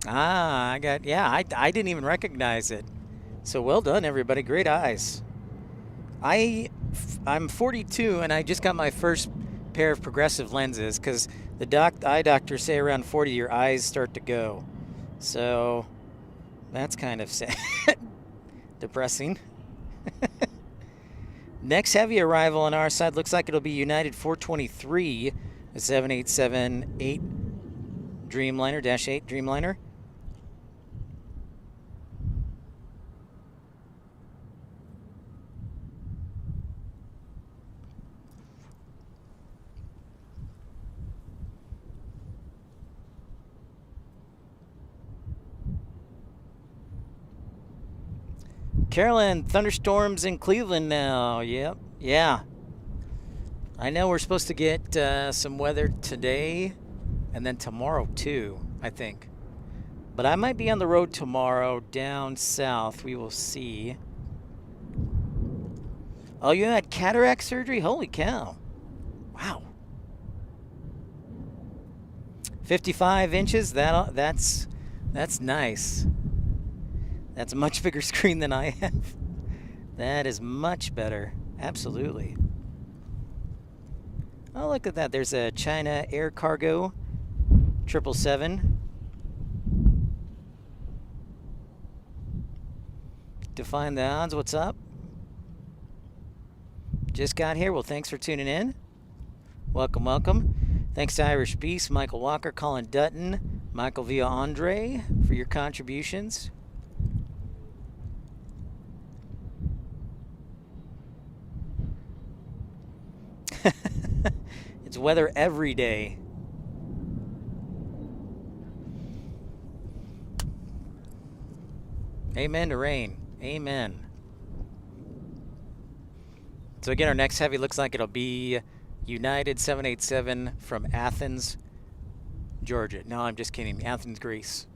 Ah, I didn't even recognize it. So well done, everybody. Great eyes. I'm 42 and I just got my first pair of progressive lenses because the eye doctors say around 40 your eyes start to go. So that's kind of sad. Depressing. Next heavy arrival on our side looks like it'll be United 423, a 787-8 Dreamliner, -8 Dreamliner. Carolyn, thunderstorms in Cleveland now. Yep. Yeah. I know we're supposed to get some weather today and then tomorrow too, I think. But I might be on the road tomorrow down south. We will see. Oh, you had cataract surgery? Holy cow. Wow. 55 inches? That's nice. That's a much bigger screen than I have. That is much better. Absolutely. Oh, look at that. There's a China Air Cargo 777. Define the odds. What's up? Just got here. Well, thanks for tuning in. Welcome, welcome. Thanks to Irish Beast, Michael Walker, Colin Dutton, Michael Villa Andre for your contributions. It's weather every day. Amen to rain. Amen. So again, our next heavy looks like it'll be United 787 from Athens, Georgia. No, I'm just kidding. Athens, Greece.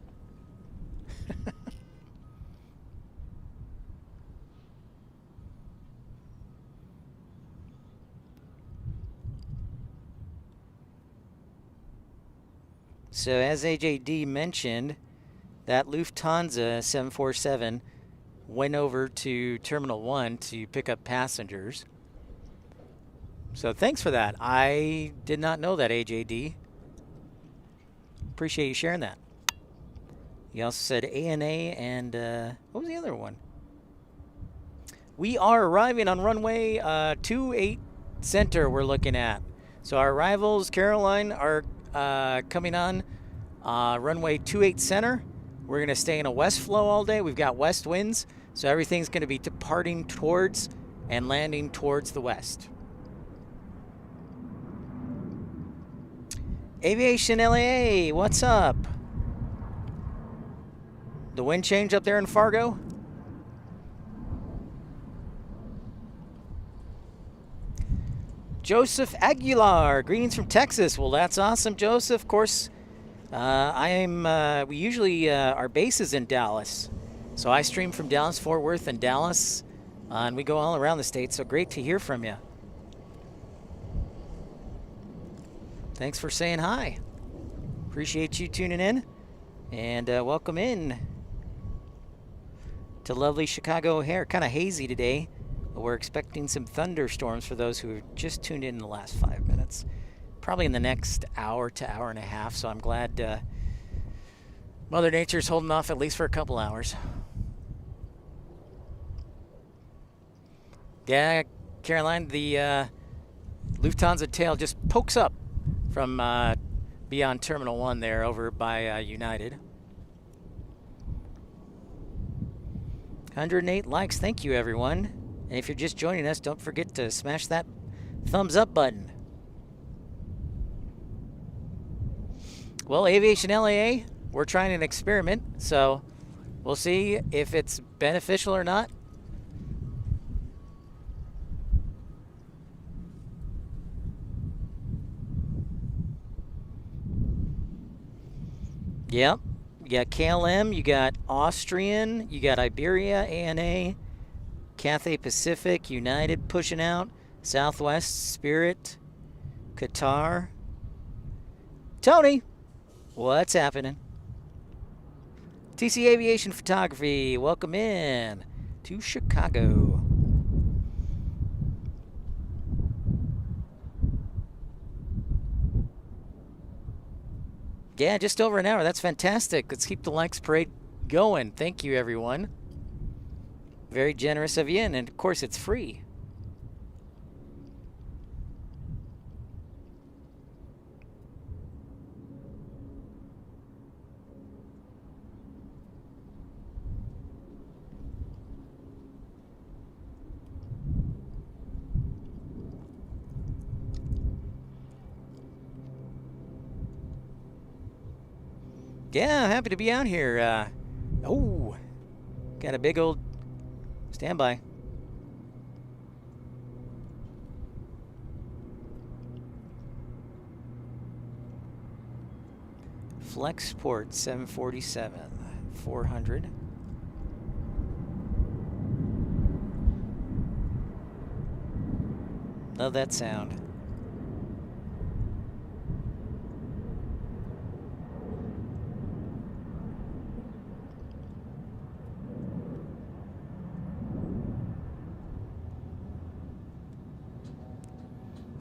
So as AJD mentioned, that Lufthansa 747 went over to Terminal 1 to pick up passengers. So thanks for that. I did not know that, AJD. Appreciate you sharing that. You also said ANA and what was the other one? We are arriving on runway 28 center we're looking at. So our arrivals, Caroline, are coming on runway 28 center. We're going to stay in a west flow all day. We've got west winds, so everything's going to be departing towards and landing towards the west. Aviation LAA, what's up? The wind change up there in Fargo? Joseph Aguilar, greetings from Texas. Well, that's awesome, Joseph. Of course, we usually, our base is in Dallas. So I stream from Dallas, Fort Worth, and Dallas, and we go all around the state. So great to hear from you. Thanks for saying hi. Appreciate you tuning in, and welcome in to lovely Chicago O'Hare. Kind of hazy today. We're expecting some thunderstorms for those who have just tuned in the last 5 minutes. Probably in the next hour to hour and a half, so I'm glad Mother Nature's holding off at least for a couple hours. Yeah, Caroline, the Lufthansa tail just pokes up from beyond Terminal 1 there over by United. 108 likes. Thank you, everyone. And if you're just joining us, don't forget to smash that thumbs up button. Well, Aviation LAA, we're trying an experiment, so we'll see if it's beneficial or not. Yep. You got KLM, you got Austrian, you got Iberia, ANA, Cathay Pacific, United pushing out, Southwest, Spirit, Qatar. Tony, what's happening? TC Aviation Photography, welcome in to Chicago. Yeah, just over an hour. That's fantastic. Let's keep the likes parade going. Thank you, everyone. Very generous of you, and of course, it's free. Yeah, happy to be out here. Oh, got a big old standby. Flexport 747, 400. Love that sound.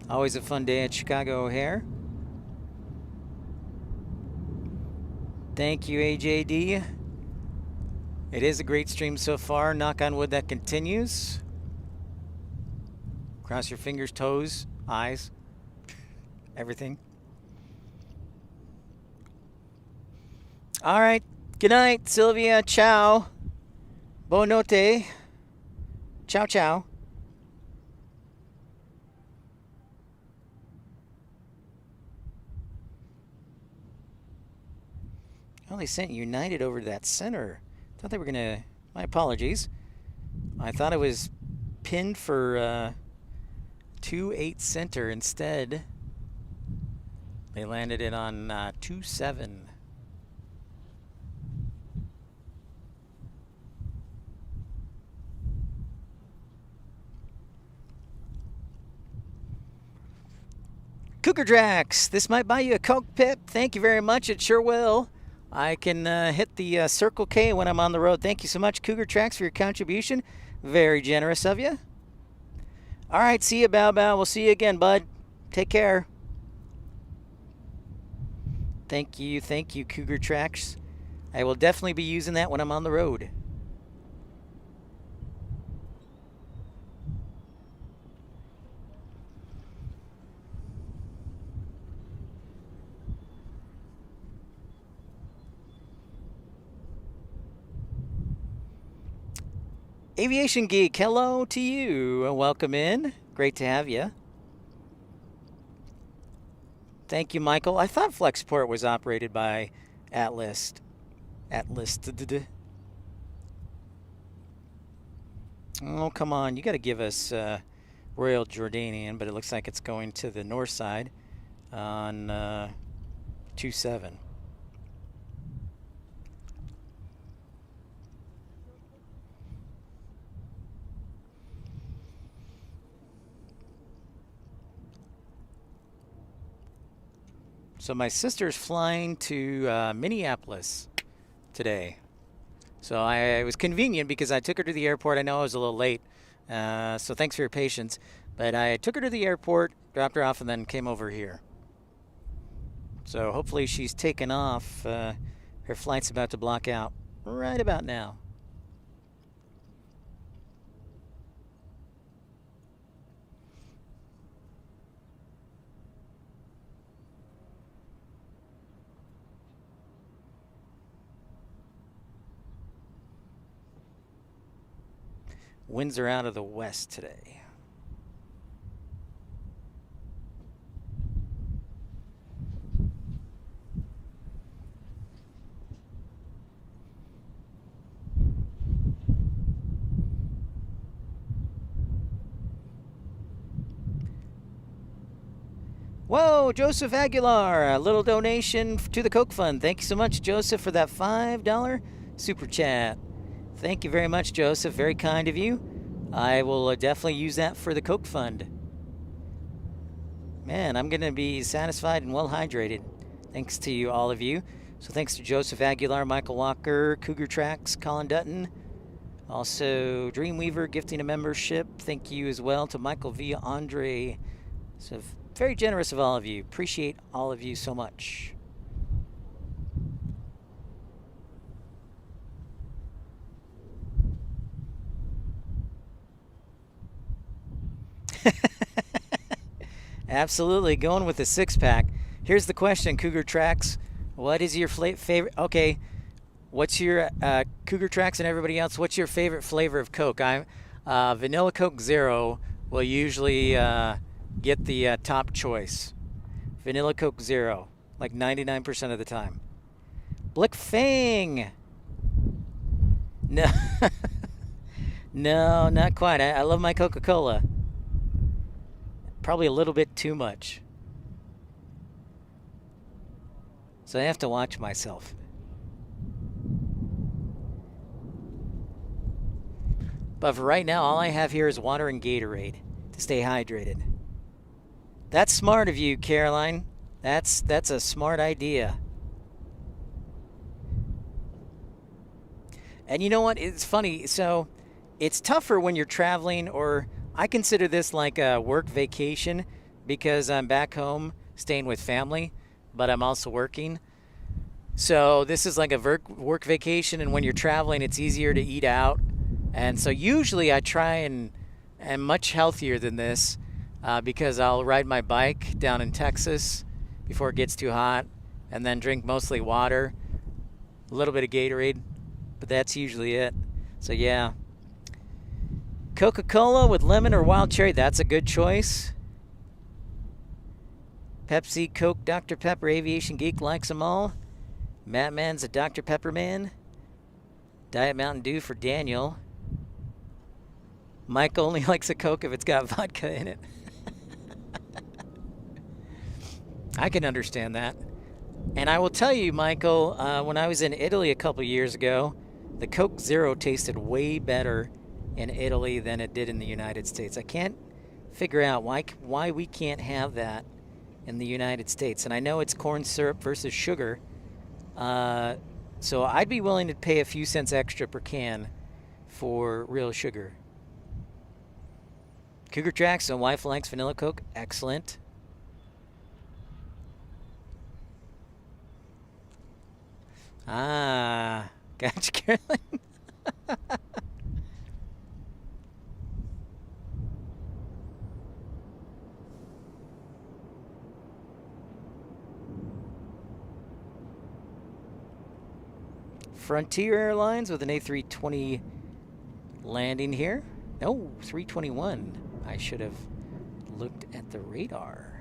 Always a fun day at Chicago O'Hare. Thank you, AJD. It is a great stream so far. Knock on wood that continues. Cross your fingers, toes, eyes, everything. All right. Good night, Sylvia. Ciao. Buonanotte. Ciao, ciao. Oh, they sent United over to that center. Thought they were gonna. My apologies. I thought it was pinned for 2-8 center. Instead, they landed it on 2-7. Cougar Drax, this might buy you a Coke Pip. Thank you very much. It sure will. I can hit the Circle K when I'm on the road. Thank you so much, Cougar Tracks, for your contribution. Very generous of you. All right, see you, Bow Bow. We'll see you again, bud. Take care. Thank you, Cougar Tracks. I will definitely be using that when I'm on the road. Aviation Geek, hello to you. Welcome in. Great to have you. Thank you, Michael. I thought Flexport was operated by Atlas. Oh, come on. You got to give us Royal Jordanian, but it looks like it's going to the north side on 2-7. So my sister's flying to Minneapolis today. So it was convenient because I took her to the airport. I know I was a little late, so thanks for your patience. But I took her to the airport, dropped her off, and then came over here. So hopefully she's taken off. Her flight's about to block out right about now. Winds are out of the west today. Whoa, Joseph Aguilar, a little donation to the Coke Fund. Thank you so much, Joseph, for that $5 super chat. Thank you very much, Joseph. Very kind of you. I will definitely use that for the Coke Fund. Man, I'm going to be satisfied and well hydrated. Thanks to you, all of you. So thanks to Joseph Aguilar, Michael Walker, Cougar Tracks, Colin Dutton. Also, Dreamweaver gifting a membership. Thank you as well to Michael V. Andre. So very generous of all of you. Appreciate all of you so much. Absolutely, going with the 6-pack. Here's the question, Cougar Tracks. What is your favorite? Okay, what's your Cougar Tracks and everybody else? What's your favorite flavor of Coke? I'm Vanilla Coke Zero will usually get the top choice. Vanilla Coke Zero, like 99% of the time. Blick Fang. No, no, not quite. I love my Coca-Cola. Probably a little bit too much. So I have to watch myself. But for right now, all I have here is water and Gatorade to stay hydrated. That's smart of you, Caroline. That's a smart idea. And you know what? It's funny. So it's tougher when you're traveling, or I consider this like a work vacation because I'm back home staying with family, but I'm also working. So this is like a work vacation, and when you're traveling, it's easier to eat out. And so usually I try and am much healthier than this because I'll ride my bike down in Texas before it gets too hot, and then drink mostly water, a little bit of Gatorade, but that's usually it. So yeah. Coca-Cola with lemon or wild cherry, that's a good choice. Pepsi, Coke, Dr. Pepper, Aviation Geek likes them all. Matt Man's a Dr. Pepper man. Diet Mountain Dew for Daniel. Mike only likes a Coke if it's got vodka in it. I can understand that. And I will tell you, Michael, when I was in Italy a couple years ago, the Coke Zero tasted way better in Italy than it did in the United States. I can't figure out why we can't have that in the United States. And I know it's corn syrup versus sugar, so I'd be willing to pay a few cents extra per can for real sugar. Cougar Tracks and wife likes vanilla Coke. Excellent. Ah, gotcha, Caroline. Frontier Airlines with an A320 landing here. No, 321. I should have looked at the radar.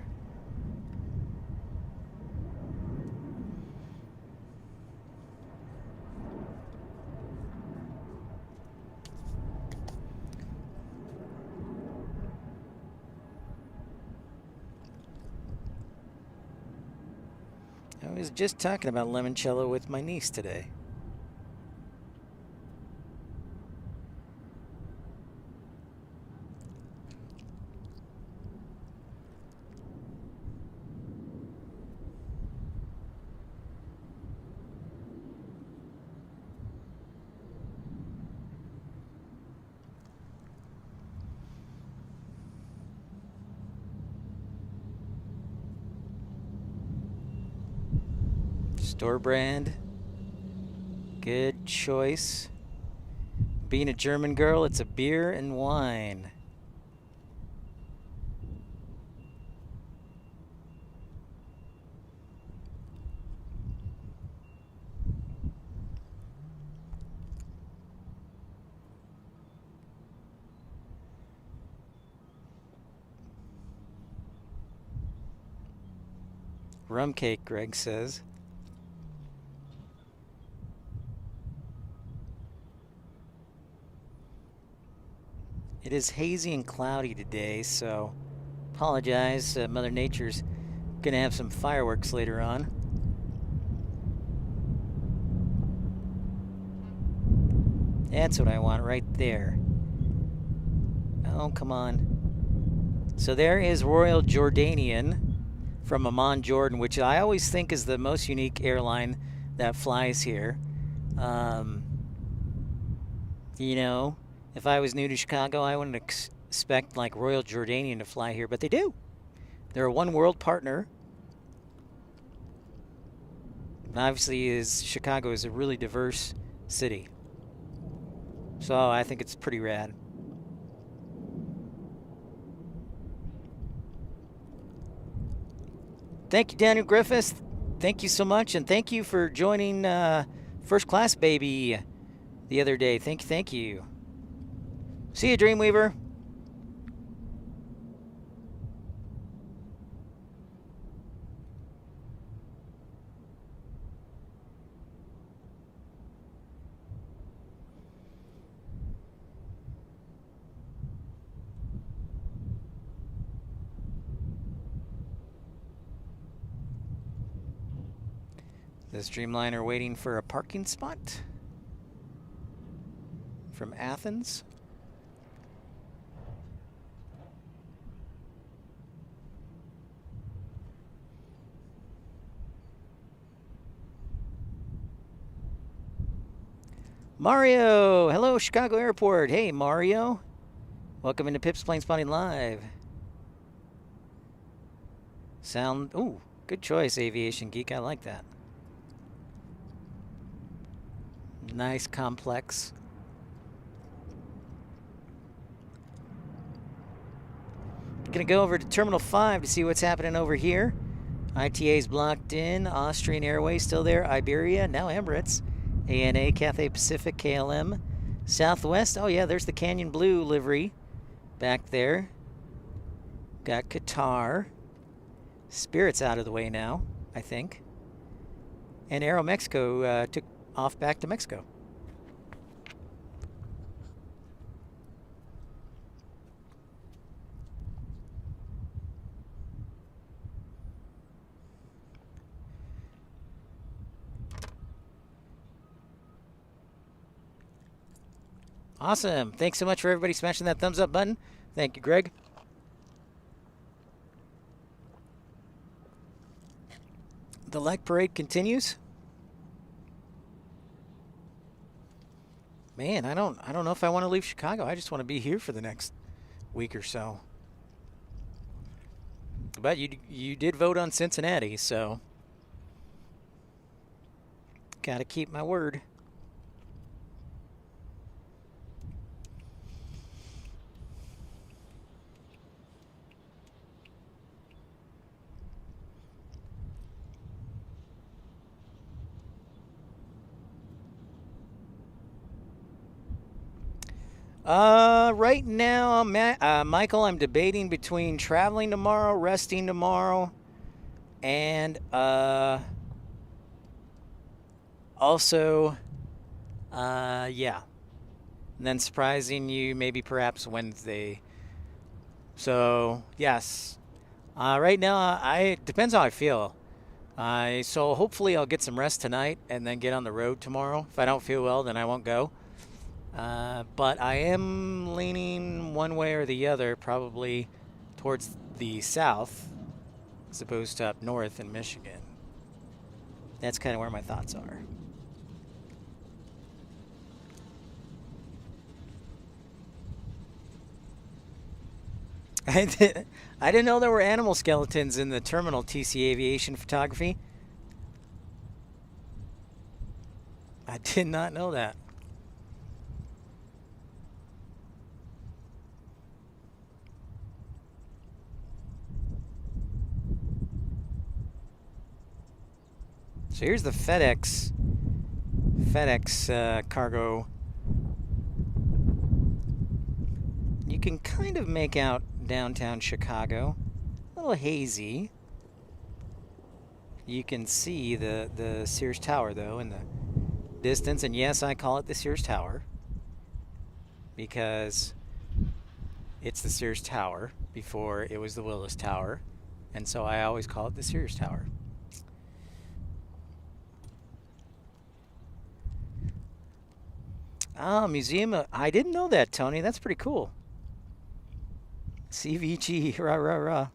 I was just talking about limoncello with my niece today. Store brand. Good choice. Being a German girl, it's a beer and wine. Rum cake, Greg says. It is hazy and cloudy today, so apologize. Mother Nature's going to have some fireworks later on. That's what I want right there. Oh, come on. So there is Royal Jordanian from Amman, Jordan, which I always think is the most unique airline that flies here. You know, if I was new to Chicago, I wouldn't expect like Royal Jordanian to fly here, but they do. They're a One World partner. And obviously, Chicago is a really diverse city. So I think it's pretty rad. Thank you, Daniel Griffiths. Thank you so much, and thank you for joining First Class Baby the other day. Thank you. See you, Dreamweaver. The Streamliner waiting for a parking spot from Athens. Mario! Hello, Chicago Airport. Hey, Mario. Welcome into Pip's Planespotting Live. Sound... Ooh, good choice, Aviation Geek. I like that. Nice, complex. Gonna go over to Terminal 5 to see what's happening over here. ITA's blocked in. Austrian Airways still there. Iberia, now Emirates. ANA, Cathay Pacific, KLM. Southwest, oh yeah, there's the Canyon Blue livery back there. Got Qatar. Spirit's out of the way now, I think. And Aero Mexico took off back to Mexico. Awesome. Thanks so much for everybody smashing that thumbs up button. Thank you, Greg. The like parade continues. Man, I don't know if I want to leave Chicago. I just want to be here for the next week or so. But you did vote on Cincinnati, so got to keep my word. Right now, Michael, I'm debating between traveling tomorrow, resting tomorrow, and also, yeah. And then surprising you maybe perhaps Wednesday. So, yes. Right now, it depends how I feel. So hopefully I'll get some rest tonight and then get on the road tomorrow. If I don't feel well, then I won't go. But I am leaning one way or the other, probably towards the south, as opposed to up north in Michigan. That's kind of where my thoughts are. I didn't know there were animal skeletons in the terminal, TC Aviation Photography. I did not know that. So here's the FedEx cargo. You can kind of make out downtown Chicago. A little hazy. You can see the Sears Tower, though, in the distance. And yes, I call it the Sears Tower because it's the Sears Tower before it was the Willis Tower. And so I always call it the Sears Tower. Oh, museum. I didn't know that, Tony. That's pretty cool. CVG, rah, rah, rah.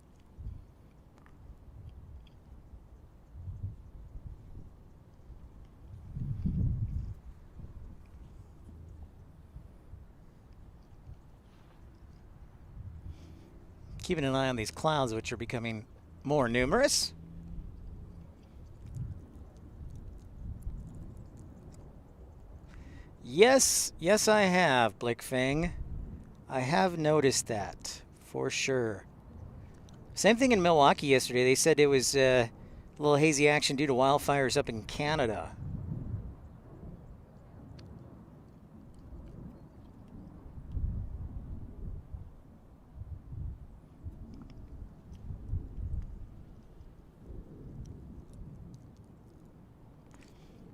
Keeping an eye on these clouds, which are becoming more numerous. Yes, yes I have, Blickfang. I have noticed that, for sure. Same thing in Milwaukee yesterday. They said it was a little hazy action due to wildfires up in Canada.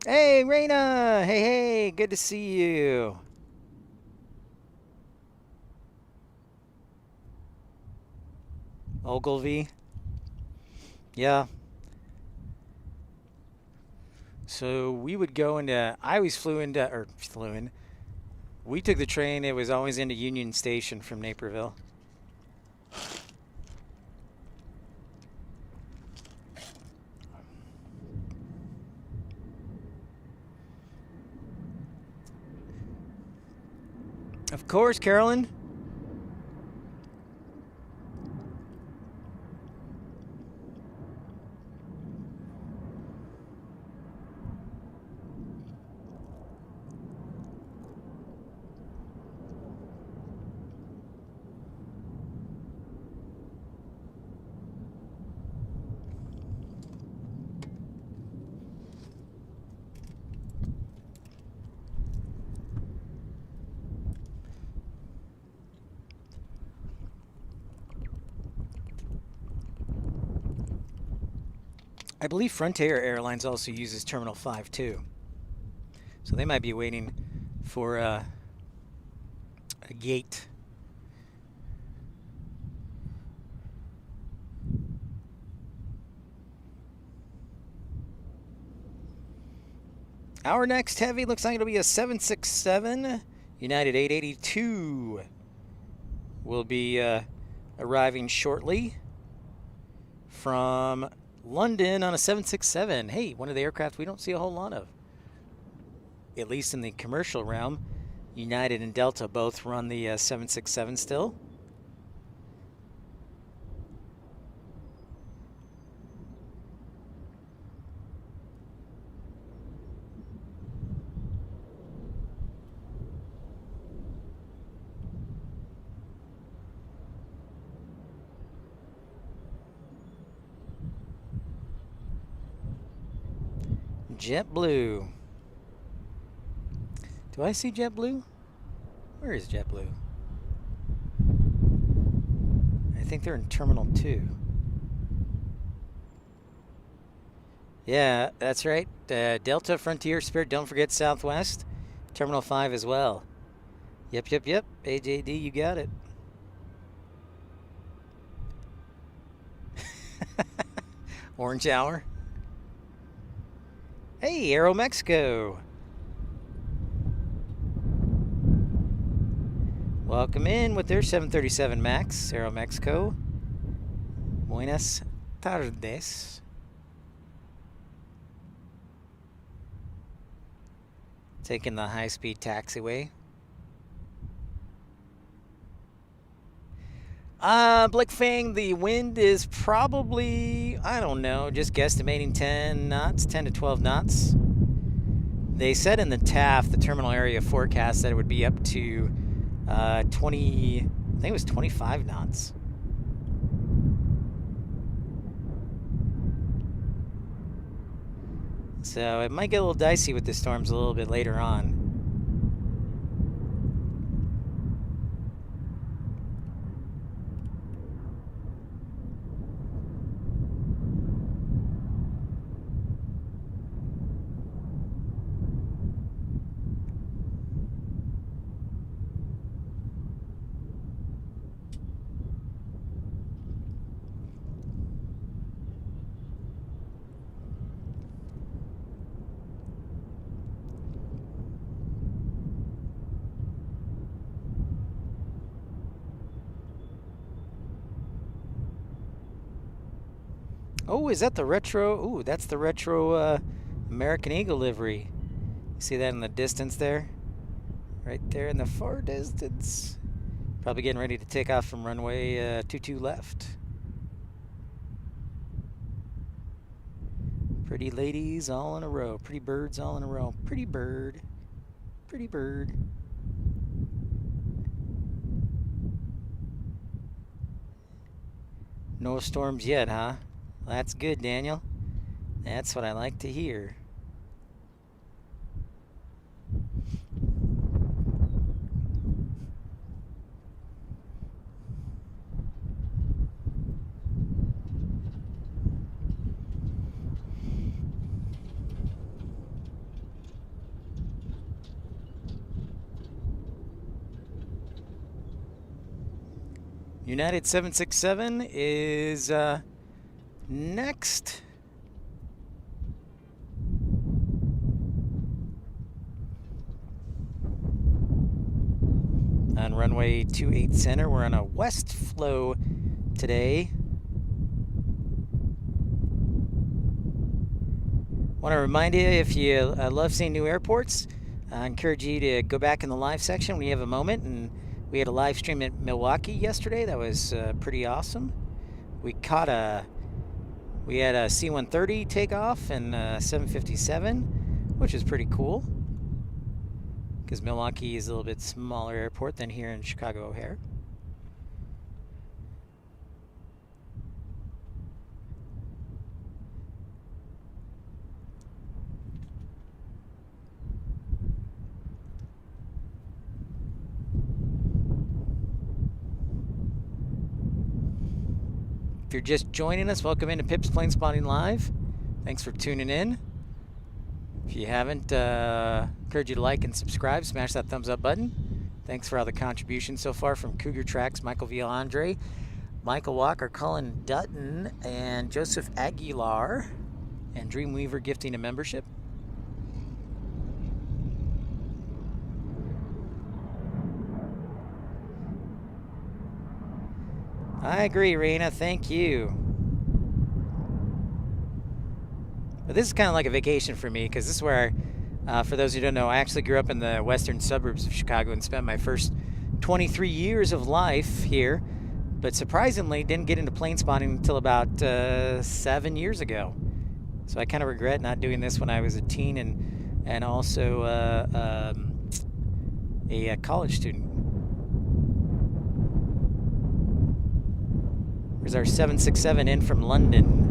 Hey, Raina! Hey, hey, good to see you. Ogilvy. Yeah. So we would go into, I always flew in. We took the train, it was always into Union Station from Naperville. Of course, Carolyn. I believe Frontier Airlines also uses Terminal 5 too. So they might be waiting for a gate. Our next heavy looks like it'll be a 767. United 882 will be arriving shortly from London on a 767. Hey, one of the aircraft we don't see a whole lot of, at least in the commercial realm. United and Delta both run the 767 still. JetBlue. Do I see JetBlue? Where is JetBlue? I think they're in Terminal 2. Yeah, that's right. Delta, Frontier, Spirit, don't forget Southwest. Terminal 5 as well. Yep. AJD, you got it. Orange Hour. Hey, Aeromexico. Welcome in with their 737 MAX, Aeromexico. Buenas tardes. Taking the high-speed taxiway. Blickfang, the wind is probably, I don't know, just guesstimating 10 knots, 10 to 12 knots. They said in the TAF, the terminal area forecast, that it would be up to 20, I think it was 25 knots. So it might get a little dicey with the storms a little bit later on. Oh, is that the retro? Ooh, that's the retro American Eagle livery. You see that in the distance there? Right there in the far distance. Probably getting ready to take off from runway 22 left. Pretty ladies all in a row. Pretty birds all in a row. Pretty bird. Pretty bird. No storms yet, huh? That's good, Daniel. That's what I like to hear. United 767 is next. On runway 28 center, we're on a west flow today. Want to remind you, if you love seeing new airports, I encourage you to go back in the live section when you have a moment. And we had a live stream at Milwaukee yesterday. That was pretty awesome. We had a C-130 takeoff and 757, which is pretty cool, because Milwaukee is a little bit smaller airport than here in Chicago O'Hare. If you're just joining us, welcome into Pip's Planespotting Live. Thanks for tuning in. If you haven't, encourage you to like and subscribe. Smash that thumbs up button. Thanks for all the contributions so far from Cougar Tracks, Michael Villandre, Michael Walker, Colin Dutton, and Joseph Aguilar, and Dreamweaver gifting a membership. I agree, Raina. Thank you. But this is kind of like a vacation for me, because this is where, for those who don't know, I actually grew up in the western suburbs of Chicago and spent my first 23 years of life here. But surprisingly, didn't get into plane spotting until about 7 years ago. So I kind of regret not doing this when I was a teen and also a college student. Here's our 767 in from London.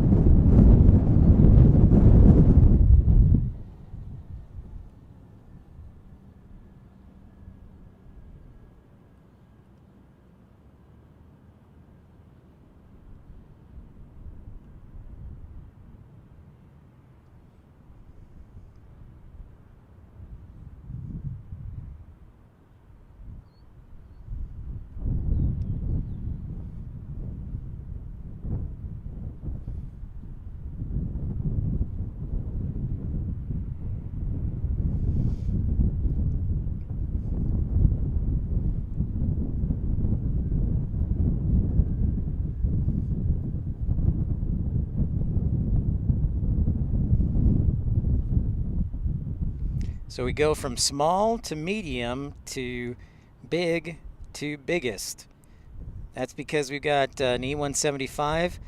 So we go from small to medium to big to biggest. That's because we've got an E-175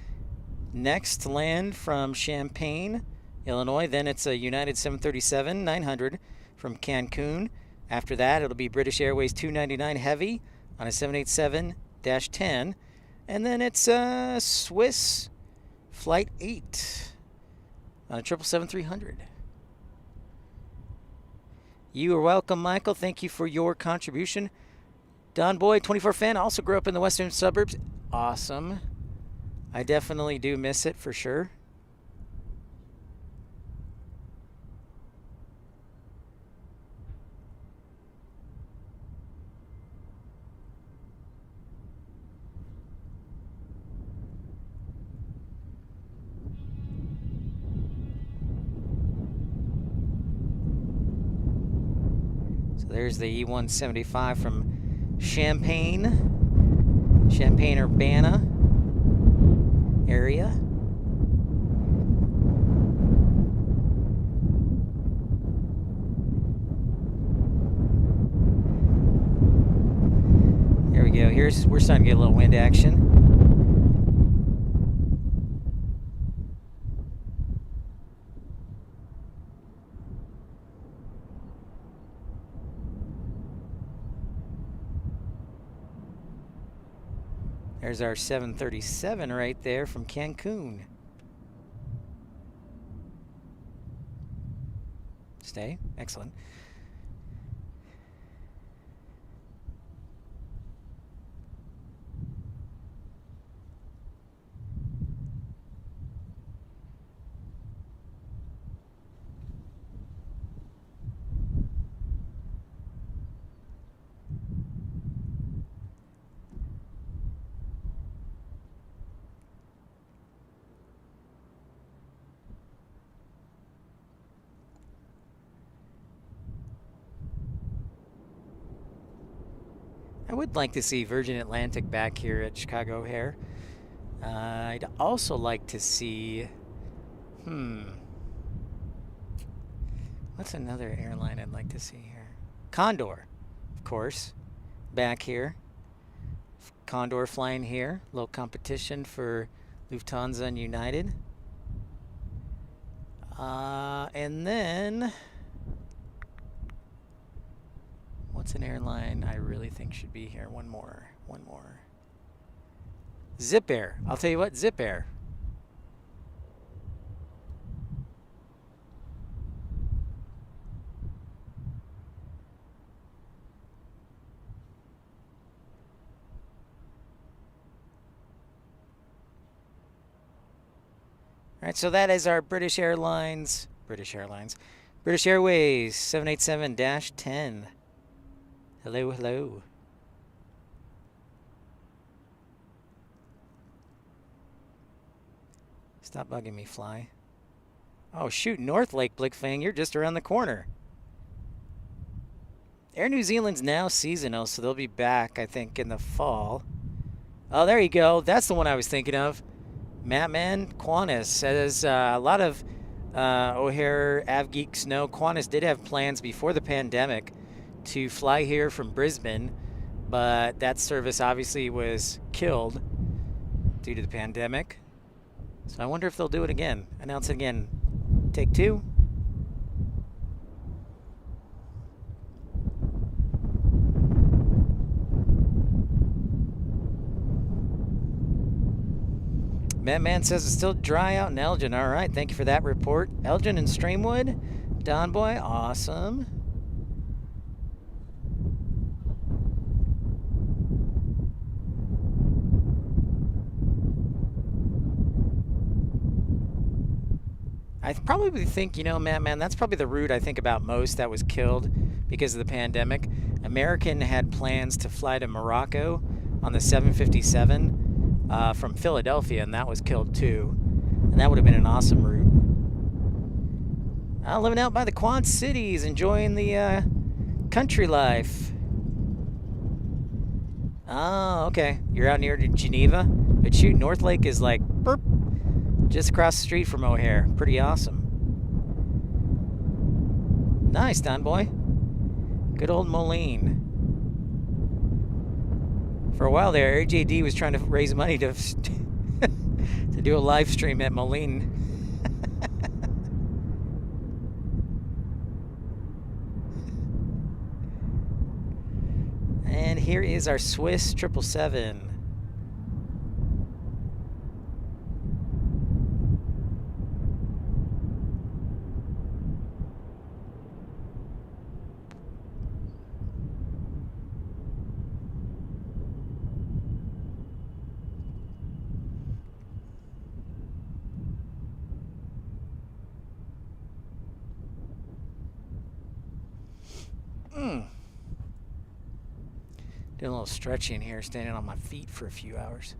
next to land from Champaign, Illinois. Then it's a United 737-900 from Cancun. After that, it'll be British Airways 299 Heavy on a 787-10. And then it's Swiss Flight 8 on a 777-300. You are welcome, Michael. Thank you for your contribution. Don Boy, 24 fan, also grew up in the western suburbs. Awesome. I definitely do miss it for sure. There's the E-175 from Champaign-Urbana area. Here we go. Here we're starting to get a little wind action. There's our 737 right there from Cancun. Stay. Excellent. I would like to see Virgin Atlantic back here at Chicago O'Hare. I'd also like to see, what's another airline I'd like to see here? Condor, of course, back here. Condor flying here. Low competition for Lufthansa and United. And then, what's an airline I really think should be here? One more. Zip Air. I'll tell you what, Zip Air. All right, so that is our British Airways 787-10. Hello, hello. Stop bugging me, fly. Oh, shoot, North Lake Blickfang, you're just around the corner. Air New Zealand's now seasonal, so they'll be back, I think, in the fall. Oh, there you go. That's the one I was thinking of. Mattman, Qantas says a lot of O'Hare AvGeeks know Qantas did have plans before the pandemic to fly here from Brisbane, but that service obviously was killed due to the pandemic. So I wonder if they'll do it again. Announce it again. Take two. Man says it's still dry out in Elgin. All right, thank you for that report. Elgin and Streamwood. Don Boy, awesome. I probably think, you know, man, that's probably the route I think about most that was killed because of the pandemic. American had plans to fly to Morocco on the 757 from Philadelphia, and that was killed too. And that would have been an awesome route. Living out by the Quad Cities, enjoying the country life. Oh, okay. You're out near Geneva? But shoot, North Lake is like, burp, just across the street from O'Hare. Pretty awesome. Nice, Don Boy. Good old Moline. For a while there, AJD was trying to raise money to to do a live stream at Moline. And here is our Swiss 777. Doing a little stretching here, standing on my feet for a few hours.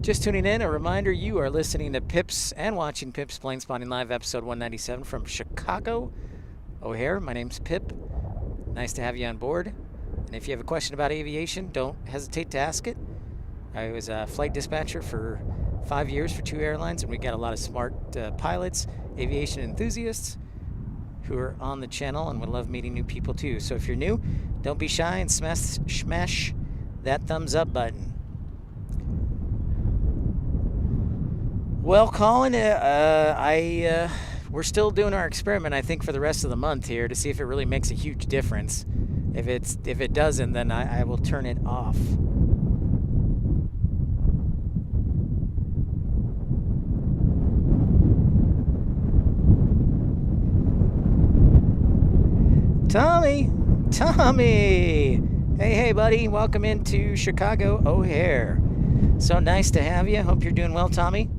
Just tuning in, a reminder, you are listening to Pips and watching Pips Planespotting Live, episode 197 from Chicago O'Hare. My name's Pip. Nice to have you on board. And if you have a question about aviation, don't hesitate to ask it. I was a flight dispatcher for 5 years for 2 airlines, and we got a lot of smart pilots, aviation enthusiasts. who are on the channel and would love meeting new people too. So if you're new, don't be shy and smash that thumbs up button. Well, Colin, we're still doing our experiment, I think, for the rest of the month here to see if it really makes a huge difference. If it doesn't, then I will turn it off. Tommy! Hey, buddy. Welcome into Chicago O'Hare. So nice to have you. Hope you're doing well, Tommy.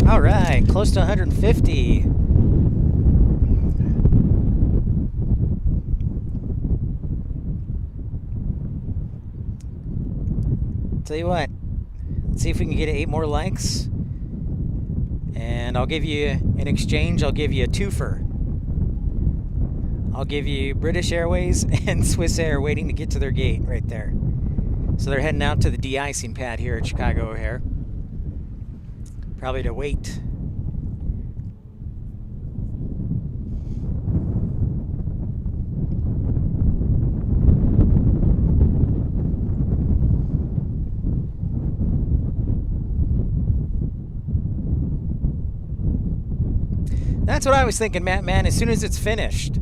All right, close to 150. Tell you what, let's see if we can get 8 more likes. And I'll give you, in exchange, I'll give you a twofer. I'll give you British Airways and Swiss Air waiting to get to their gate right there. So they're heading out to the de-icing pad here at Chicago O'Hare. Probably to wait. That's what I was thinking, Matt, man, as soon as it's finished.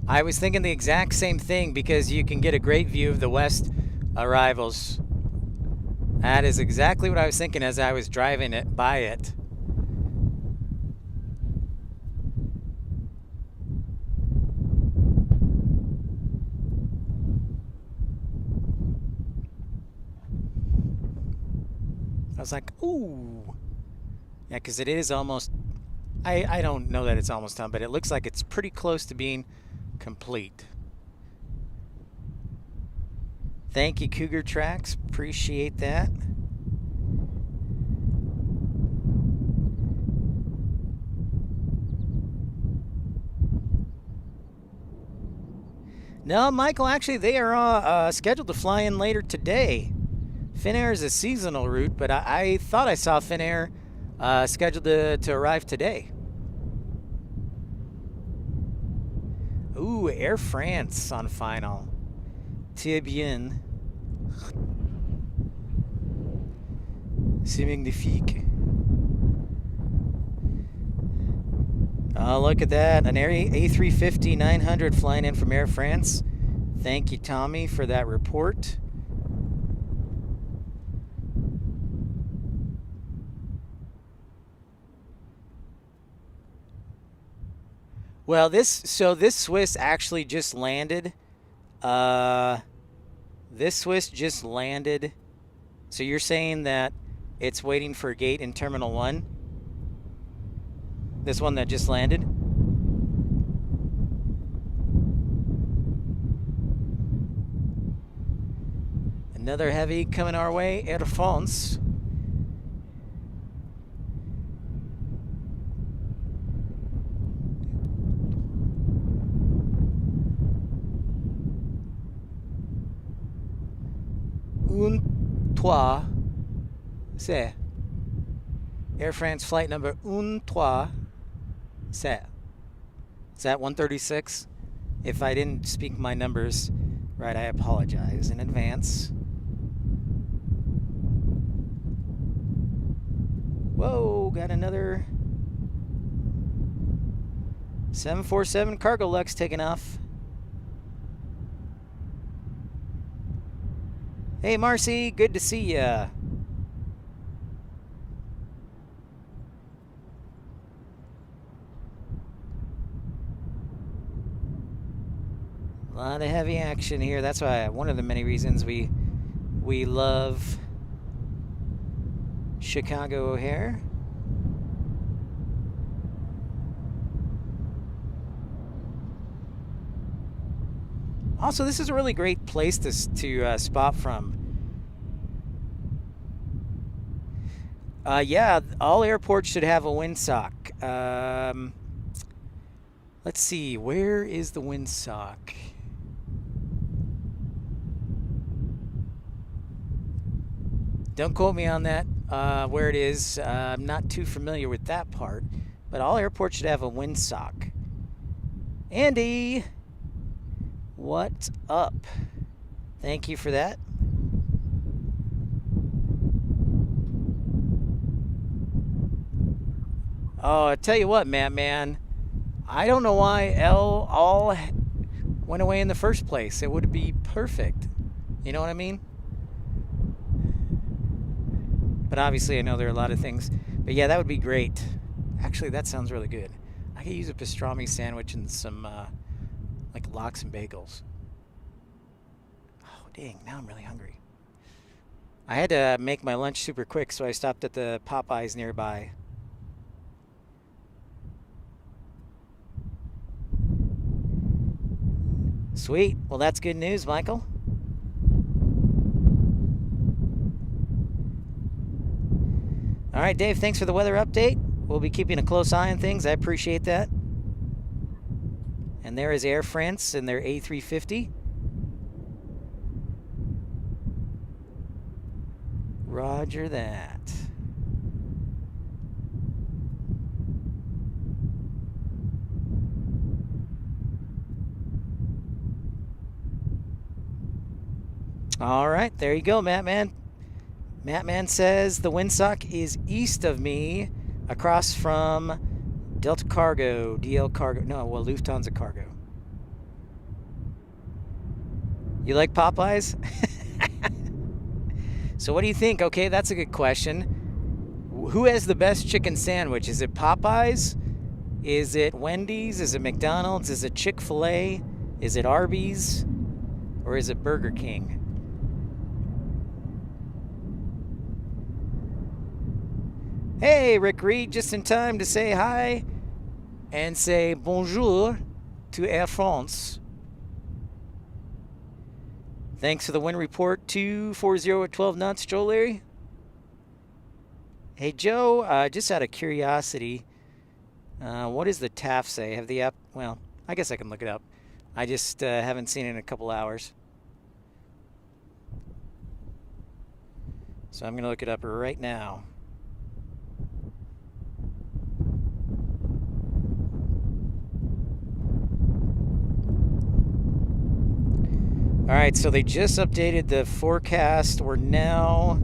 I was thinking the exact same thing because you can get a great view of the west arrivals. That is exactly what I was thinking as I was driving it by it. I was like, ooh. Yeah, because it is almost... I don't know that it's almost done, but it looks like it's pretty close to being complete. Thank you, Cougar Tracks. Appreciate that. No, Michael, actually, they are scheduled to fly in later today. Finnair is a seasonal route, but I thought I saw Finnair scheduled to arrive today. Ooh, Air France on final. Très bien. C'est magnifique. Oh, look at that. An A350-900 flying in from Air France. Thank you, Tommy, for that report. Well, this Swiss actually just landed. This Swiss just landed. So you're saying that it's waiting for a gate in Terminal 1? This one that just landed? Another heavy coming our way, Air France. Un, trois, c'est. Air France flight number un, trois, c'est. Is that 136? If I didn't speak my numbers right, I apologize in advance. Whoa, got another 747 cargo lux taking off. Hey, Marcy, good to see ya. A lot of heavy action here. That's why one of the many reasons we love Chicago O'Hare. Also, this is a really great place to spot from. Yeah, all airports should have a windsock. Let's see, where is the windsock? Don't quote me on that, where it is. I'm not too familiar with that part, but all airports should have a windsock. Andy, what's up? Thank you for that. Oh, I tell you what, man. I don't know why L all went away in the first place. It would be perfect. You know what I mean? But obviously, I know there are a lot of things. But yeah, that would be great. Actually, that sounds really good. I could use a pastrami sandwich and some like lox and bagels. Oh, dang. Now I'm really hungry. I had to make my lunch super quick, so I stopped at the Popeyes nearby. Sweet. Well, that's good news, Michael. All right, Dave, thanks for the weather update. We'll be keeping a close eye on things. I appreciate that. And there is Air France and their A350. Roger that. All right, there you go, Mattman. Mattman says the windsock is east of me, across from Delta Cargo, DL Cargo. No, well, Lufthansa Cargo. You like Popeyes? So what do you think? Okay, that's a good question. Who has the best chicken sandwich? Is it Popeyes? Is it Wendy's? Is it McDonald's? Is it Chick-fil-A? Is it Arby's? Or is it Burger King? Hey, Rick Reed, just in time to say hi and say bonjour to Air France. Thanks for the wind report, 240 at 12 knots, Joe Larry. Hey, Joe, just out of curiosity, what does the TAF say? Have the app? Well, I guess I can look it up. I just haven't seen it in a couple hours. So I'm going to look it up right now. All right, so they just updated the forecast. We're now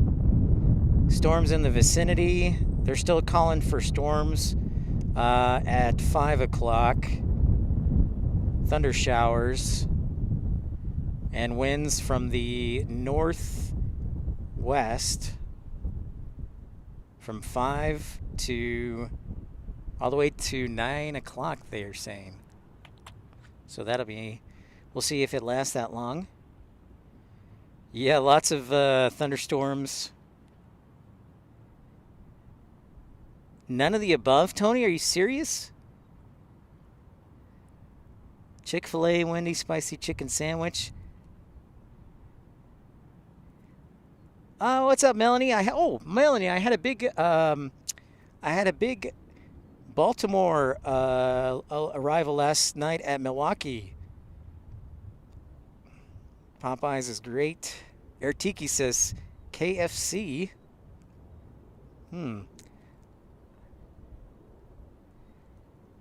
storms in the vicinity. They're still calling for storms at 5 o'clock. Thunder showers and winds from the northwest from 5 to all the way to 9 o'clock, they are saying. So that'll be, we'll see if it lasts that long. Yeah, lots of thunderstorms. None of the above, Tony? Are you serious? Chick-fil-A, Wendy's spicy chicken sandwich. What's up, Melanie? Melanie, I had a big Baltimore arrival last night at Milwaukee. Popeyes is great. Air Tiki says KFC.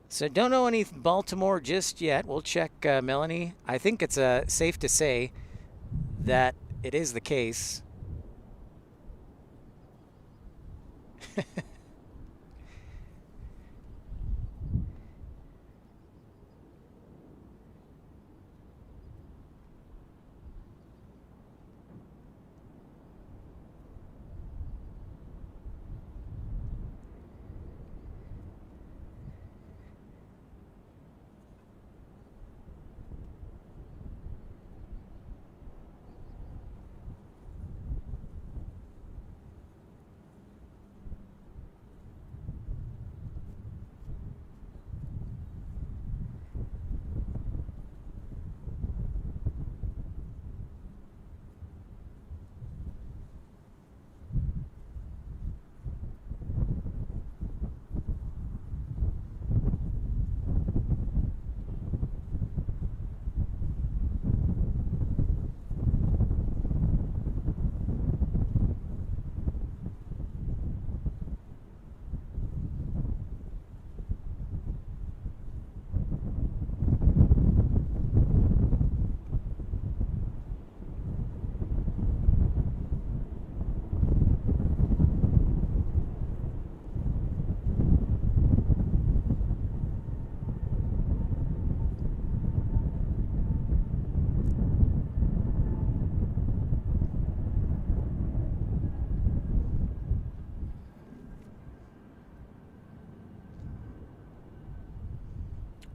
So don't know any Baltimore just yet. We'll check, Melanie. I think it's safe to say that it is the case.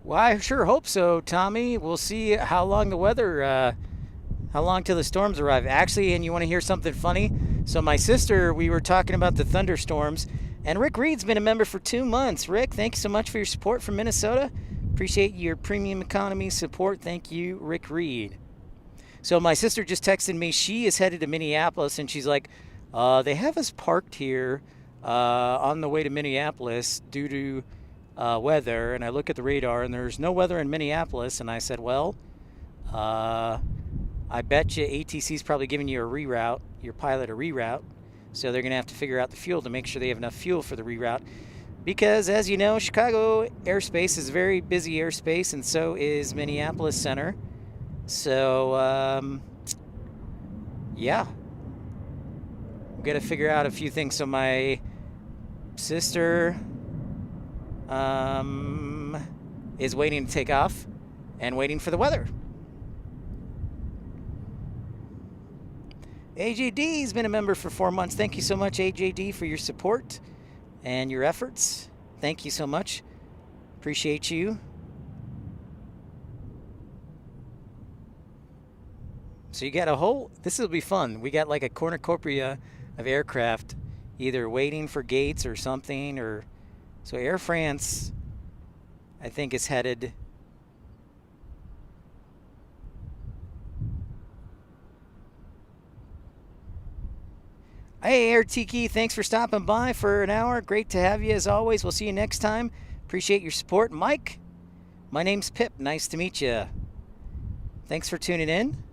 Well, I sure hope so, Tommy. We'll see how long the weather, how long till the storms arrive. Actually, and you want to hear something funny? So my sister, we were talking about the thunderstorms, and Rick Reed's been a member for 2 months. Rick, thank you so much for your support from Minnesota. Appreciate your premium economy support. Thank you, Rick Reed. So my sister just texted me. She is headed to Minneapolis, and she's like, they have us parked here on the way to Minneapolis due to weather. And I look at the radar, and there's no weather in Minneapolis. And I said, well, I bet you ATC's probably giving you a reroute, your pilot a reroute. So they're going to have to figure out the fuel to make sure they have enough fuel for the reroute. Because, as you know, Chicago airspace is very busy airspace, and so is Minneapolis Center. So, yeah. We've got to figure out a few things. So my sister is waiting to take off and waiting for the weather. AJD's been a member for 4 months. Thank you so much, AJD, for your support and your efforts. Thank you so much. Appreciate you. So you got a whole, this will be fun. We got like a cornucopia of aircraft either waiting for gates or something, or so Air France, I think, is headed. Hey, Air Tiki, thanks for stopping by for an hour. Great to have you as always. We'll see you next time. Appreciate your support. Mike, my name's Pip. Nice to meet you. Thanks for tuning in.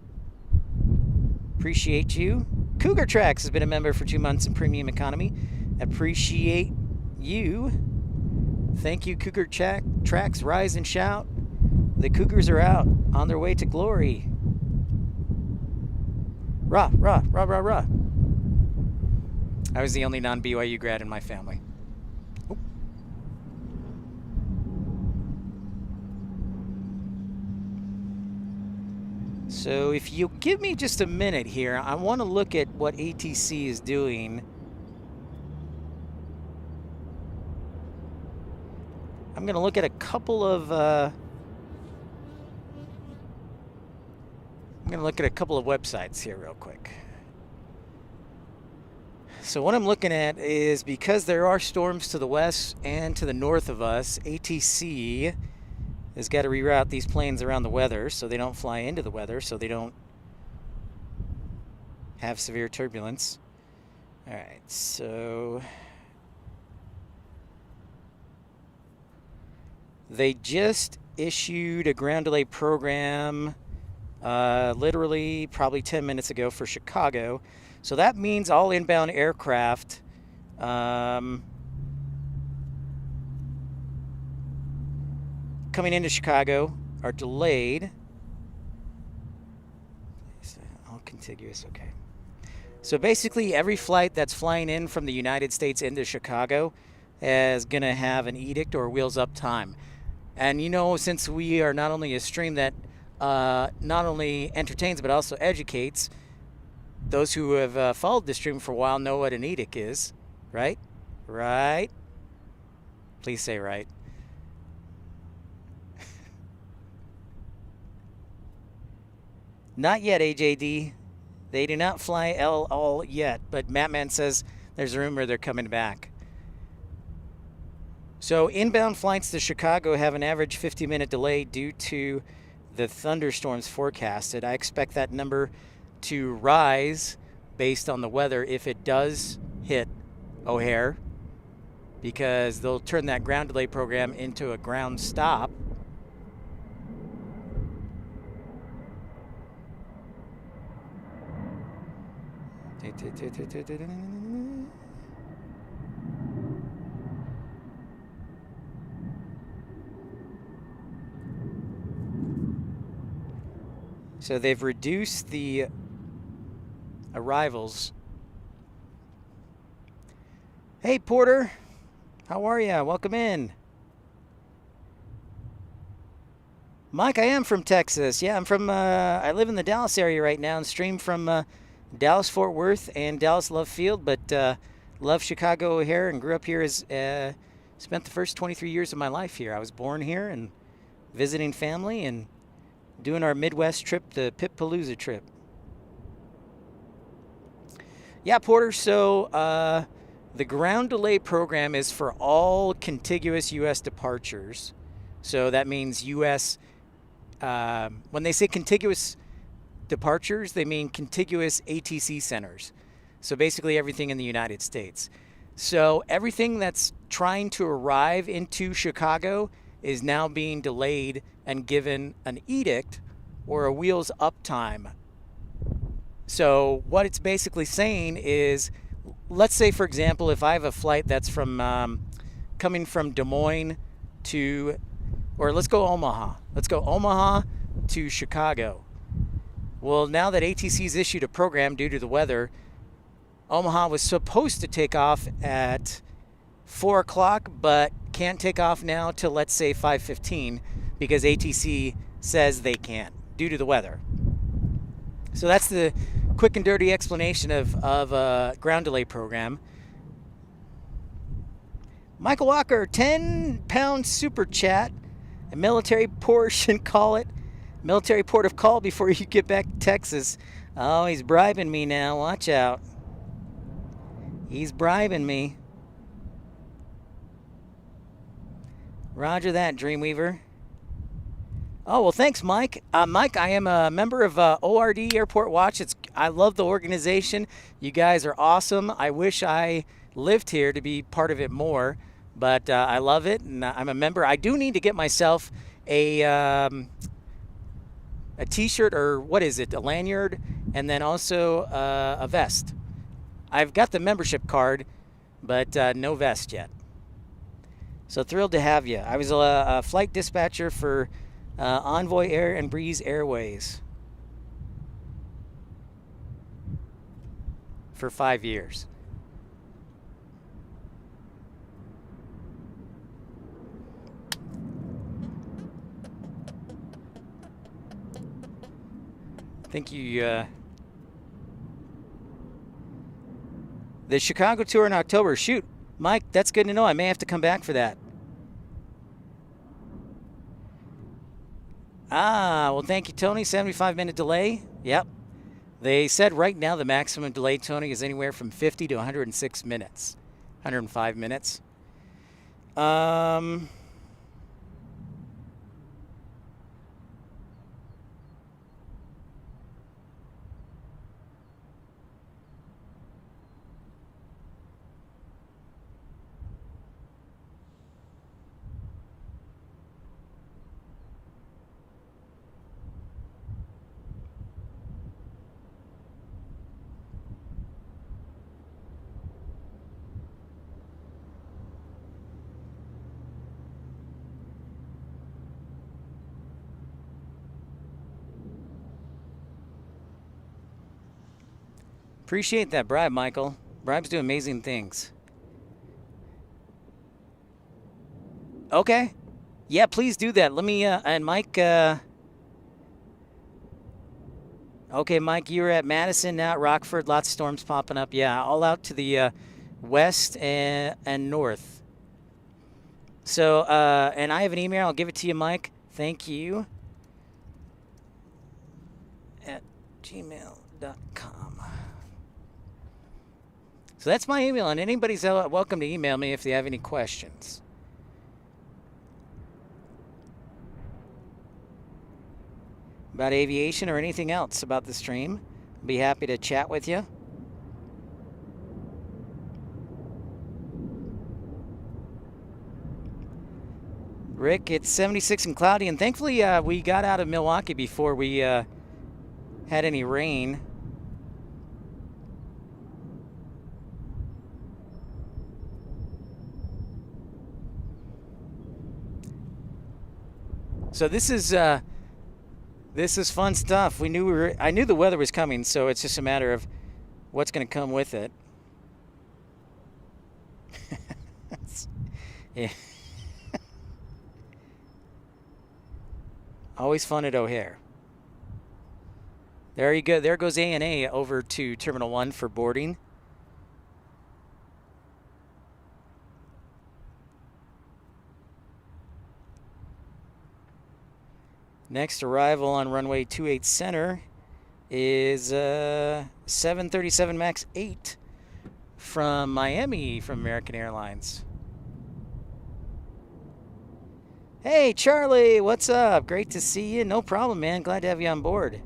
Appreciate you. Cougar Tracks has been a member for 2 months in Premium Economy. Appreciate you. Thank you, Cougar Tracks. Rise and shout. The Cougars are out on their way to glory. Rah, rah, rah, rah, rah. I was the only non-BYU grad in my family. Oh. So if you give me just a minute here, I want to look at what ATC is doing. I'm going to look at a couple of websites here real quick. So what I'm looking at is, because there are storms to the west and to the north of us, ATC has got to reroute these planes around the weather so they don't fly into the weather, so they don't have severe turbulence. All right, so they just issued a ground delay program literally probably 10 minutes ago for Chicago. So that means all inbound aircraft coming into Chicago are delayed. All contiguous, okay. So basically every flight that's flying in from the United States into Chicago is going to have an edict or wheels up time. And you know, since we are not only a stream that not only entertains but also educates, those who have followed the stream for a while know what an edict is, right? Right? Please say right. Not yet, AJD. They do not fly all yet, but Mattman says there's a rumor they're coming back. So inbound flights to Chicago have an average 50-minute delay due to the thunderstorms forecasted. I expect that number to rise based on the weather if it does hit O'Hare, because they'll turn that ground delay program into a ground stop. So they've reduced the arrivals. Hey, Porter. How are you? Welcome in. Mike, I am from Texas. Yeah, I'm from, I live in the Dallas area right now and stream from Dallas, Fort Worth, and Dallas Love Field, but love Chicago O'Hare and grew up here. Spent the first 23 years of my life here. I was born here and visiting family and doing our Midwest trip, the Pip-Palooza trip. Yeah, Porter, so the ground delay program is for all contiguous U.S. departures. So that means U.S., when they say contiguous departures, they mean contiguous ATC centers. So basically everything in the United States. So everything that's trying to arrive into Chicago is now being delayed and given an edict or a wheels up time. So what it's basically saying is, let's say, for example, if I have a flight that's from coming from Des Moines to, or let's go Omaha. Let's go Omaha to Chicago. Well, now that ATC's issued a program due to the weather, Omaha was supposed to take off at 4 o'clock, but can't take off now till, let's say, 5:15 because ATC says they can't due to the weather. So that's the quick and dirty explanation of a ground delay program. Michael Walker, 10-pound super chat, a military portion, call it. Military port of call before you get back to Texas. Oh, he's bribing me now. Watch out. He's bribing me. Roger that, Dreamweaver. Oh, well, thanks, Mike. Mike, I am a member of ORD Airport Watch. I love the organization. You guys are awesome. I wish I lived here to be part of it more, but I love it, and I'm a member. I do need to get myself a T-shirt, or what is it, a lanyard, and then also a vest. I've got the membership card, but no vest yet. So thrilled to have you. I was a flight dispatcher for Envoy Air and Breeze Airways for 5 years. I think you the Chicago tour in October. Shoot, Mike, that's good to know. I may have to come back for that. Well, thank you, Tony. 75-minute delay. Yep. They said right now the maximum delay, Tony, is anywhere from 50 to 106 minutes. 105 minutes. Appreciate that bribe, Michael. Bribes do amazing things. Okay. Yeah, please do that. Let me, and Mike, okay, Mike, you're at Madison now, at Rockford. Lots of storms popping up. Yeah, all out to the west and north. So, and I have an email. I'll give it to you, Mike. Thank you. At gmail.com. So that's my email, and anybody's welcome to email me if they have any questions. About aviation or anything else about the stream. I'll be happy to chat with you. Rick, it's 76 and cloudy, and thankfully we got out of Milwaukee before we had any rain. So this is fun stuff. I knew the weather was coming, so it's just a matter of what's going to come with it. Yeah. Always fun at O'Hare. There you go. There goes ANA over to Terminal 1 for boarding. Next arrival on runway 28 center is 737 MAX 8 from Miami from American Airlines. Hey, Charlie, what's up? Great to see you. No problem, man. Glad to have you on board.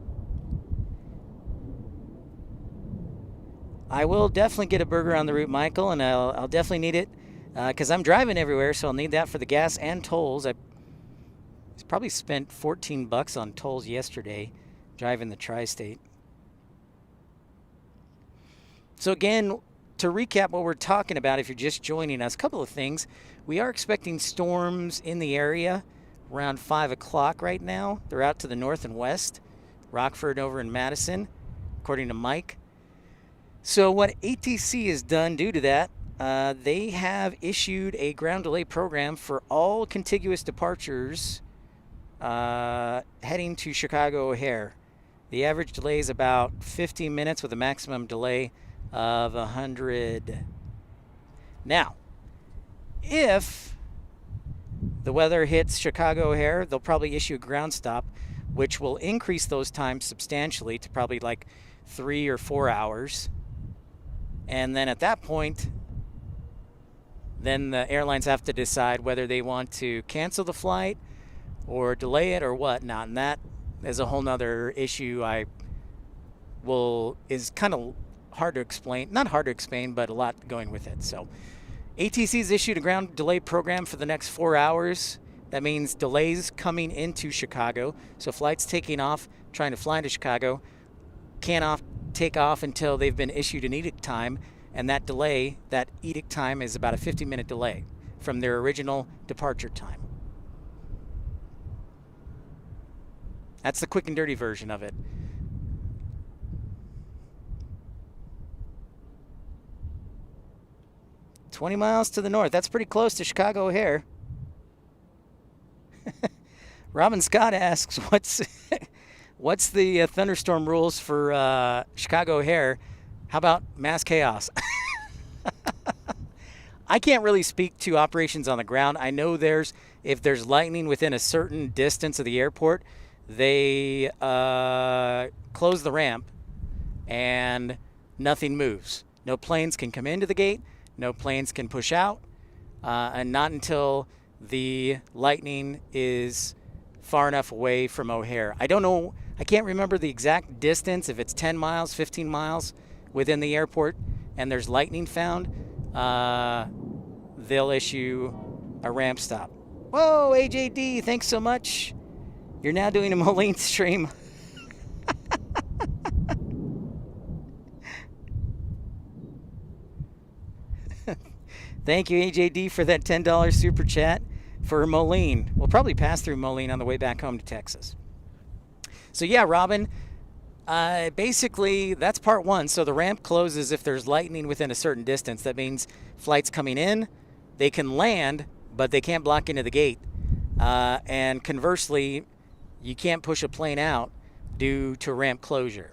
I will definitely get a burger on the route, Michael, and I'll definitely need it because I'm driving everywhere, so I'll need that for the gas and tolls. I probably spent $14 on tolls yesterday driving the tri-state. So again, to recap what we're talking about, if you're just joining us, a couple of things. We are expecting storms in the area around 5 o'clock right now. They're out to the north and west, Rockford over in Madison, according to Mike. So what ATC has done due to that, they have issued a ground delay program for all contiguous departures heading to Chicago O'Hare. The average delay is about 15 minutes with a maximum delay of 100. Now, if the weather hits Chicago O'Hare, they'll probably issue a ground stop, which will increase those times substantially to probably like 3 or 4 hours. And then at that point, then the airlines have to decide whether they want to cancel the flight or delay it or whatnot. And that is a whole nother issue is kind of hard to explain. Not hard to explain, but a lot going with it. So ATC's issued a ground delay program for the next 4 hours. That means delays coming into Chicago. So flights taking off, trying to fly into Chicago, can't take off until they've been issued an edict time. And that delay, that edict time, is about a 50-minute delay from their original departure time. That's the quick and dirty version of it. "20 miles to the north." That's pretty close to Chicago O'Hare. Robin Scott asks, what's the thunderstorm rules for Chicago O'Hare? How about mass chaos? I can't really speak to operations on the ground. I know if there's lightning within a certain distance of the airport, they close the ramp and nothing moves. No planes can come into the gate. No planes can push out. And not until the lightning is far enough away from O'Hare. I don't know. I can't remember the exact distance, if it's 10 miles, 15 miles within the airport and there's lightning found, they'll issue a ramp stop. Whoa, AJD, thanks so much. You're now doing a Moline stream. Thank you, AJD, for that $10 super chat for Moline. We'll probably pass through Moline on the way back home to Texas. So yeah, Robin, basically that's part one. So the ramp closes if there's lightning within a certain distance. That means flights coming in, they can land, but they can't block into the gate. And conversely, you can't push a plane out due to ramp closure.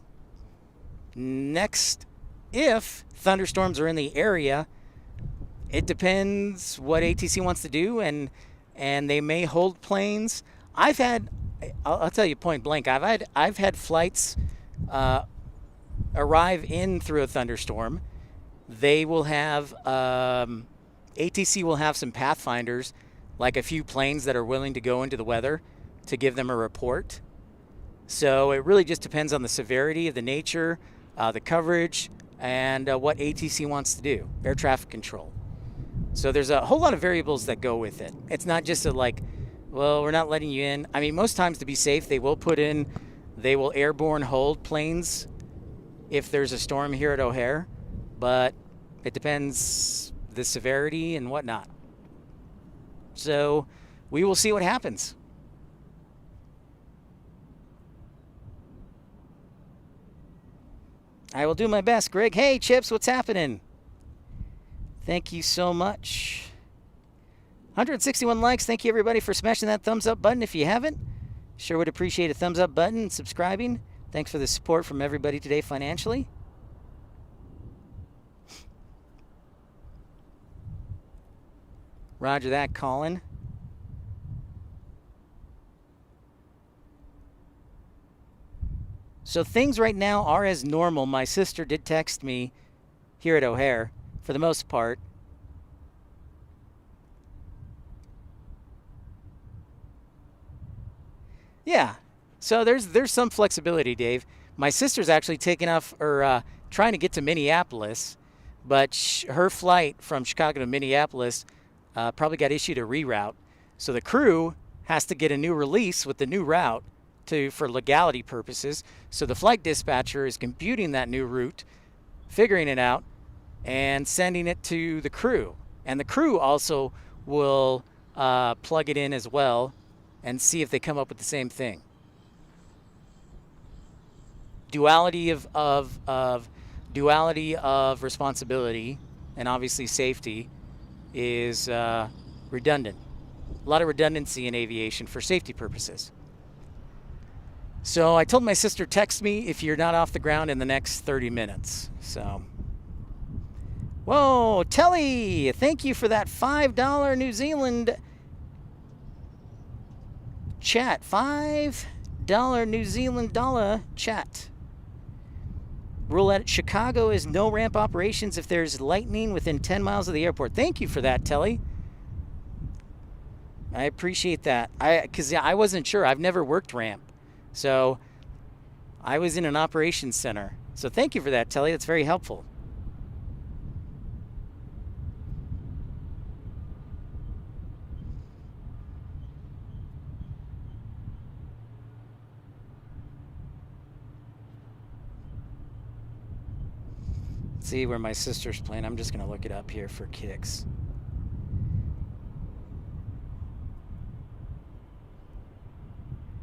Next, if thunderstorms are in the area, it depends what ATC wants to do, and they may hold planes. I'll tell you point blank, I've had flights arrive in through a thunderstorm. They will have ATC will have some pathfinders, like a few planes that are willing to go into the weather to give them a report. So it really just depends on the severity, the nature, the coverage, and what ATC wants to do, air traffic control. So there's a whole lot of variables that go with it. It's not just well, we're not letting you in. I mean, most times to be safe, they will airborne hold planes if there's a storm here at O'Hare, but it depends the severity and whatnot. So we will see what happens. I will do my best, Greg. Hey, Chips, what's happening? Thank you so much. 161 likes. Thank you, everybody, for smashing that thumbs up button. If you haven't, sure would appreciate a thumbs up button and subscribing. Thanks for the support from everybody today financially. Roger that, Colin. So things right now are as normal. My sister did text me here at O'Hare for the most part. Yeah. So there's some flexibility, Dave. My sister's actually taking off or trying to get to Minneapolis, but her flight from Chicago to Minneapolis probably got issued a reroute. So the crew has to get a new release with the new route for legality purposes. So the flight dispatcher is computing that new route, figuring it out, and sending it to the crew. And the crew also will plug it in as well and see if they come up with the same thing. Duality of responsibility and obviously safety is redundant. A lot of redundancy in aviation for safety purposes. So I told my sister, text me if you're not off the ground in the next 30 minutes. So, whoa, Telly, thank you for that $5 New Zealand chat. $5 New Zealand dollar chat. Rule at Chicago is no ramp operations if there's lightning within 10 miles of the airport. Thank you for that, Telly. I appreciate that. Because I wasn't sure. I've never worked ramp. So I was in an operations center. So thank you for that, Telly. That's very helpful. Let's see where my sister's playing. I'm just going to look it up here for kicks.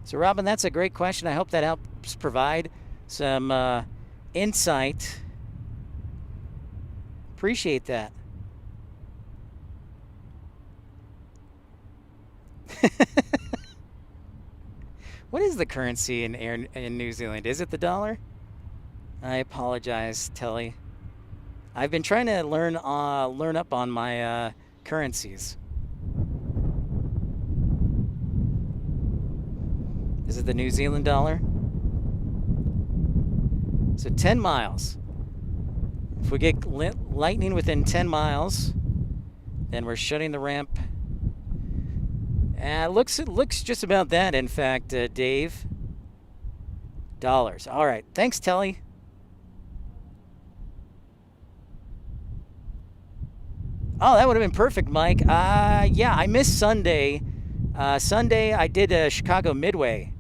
So, Robin, that's a great question. I hope that helps provide some insight. Appreciate that. What is the currency in New Zealand? Is it the dollar? I apologize, Telly. I've been trying to learn up on my currencies. Is it the New Zealand dollar? So 10 miles. If we get lightning within 10 miles, then we're shutting the ramp. It looks just about that, in fact, Dave. Dollars. All right. Thanks, Telly. Oh, that would have been perfect, Mike. Yeah, I missed Sunday. Sunday, I did a Chicago Midway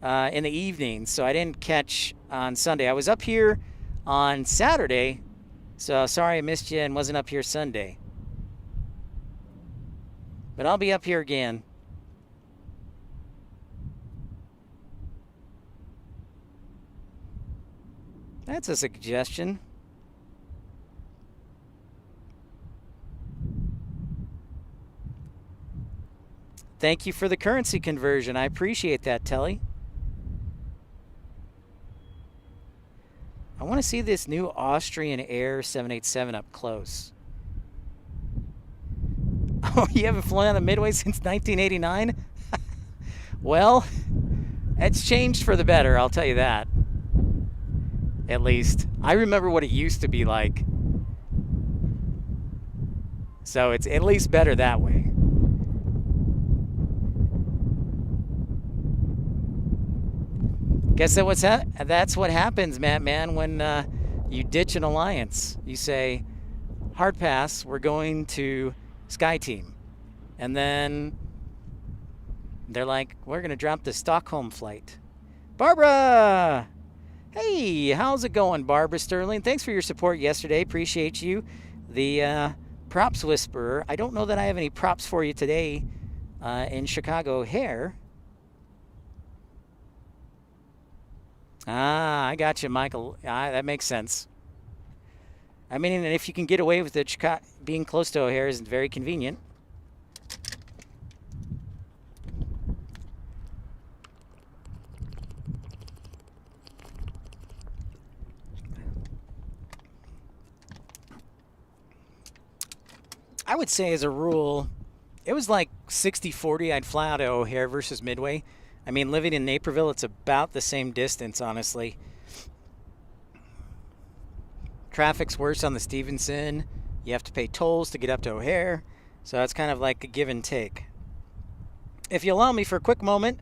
in the evening, so I didn't catch on Sunday. I was up here on Saturday, so sorry I missed you and wasn't up here Sunday. But I'll be up here again. That's a suggestion. Thank you for the currency conversion. I appreciate that, Telly. I want to see this new Austrian Air 787 up close. Oh, you haven't flown on a Midway since 1989? Well, it's changed for the better, I'll tell you that. At least. I remember what it used to be like. So it's at least better that way. Guess that's what happens, man, when you ditch an alliance. You say, hard pass, we're going to Sky Team. And then they're like, we're going to drop the Stockholm flight. Barbara! Hey, how's it going, Barbara Sterling? Thanks for your support yesterday. Appreciate you. The props whisperer. I don't know that I have any props for you today in Chicago O'Hare. I got you, Michael. That makes sense. I mean, if you can get away with it, being close to O'Hare is very convenient. I would say as a rule, it was like 60-40. I'd fly out of O'Hare versus Midway. I mean, living in Naperville, it's about the same distance, honestly. Traffic's worse on the Stevenson. You have to pay tolls to get up to O'Hare. So it's kind of like a give and take. If you allow me for a quick moment,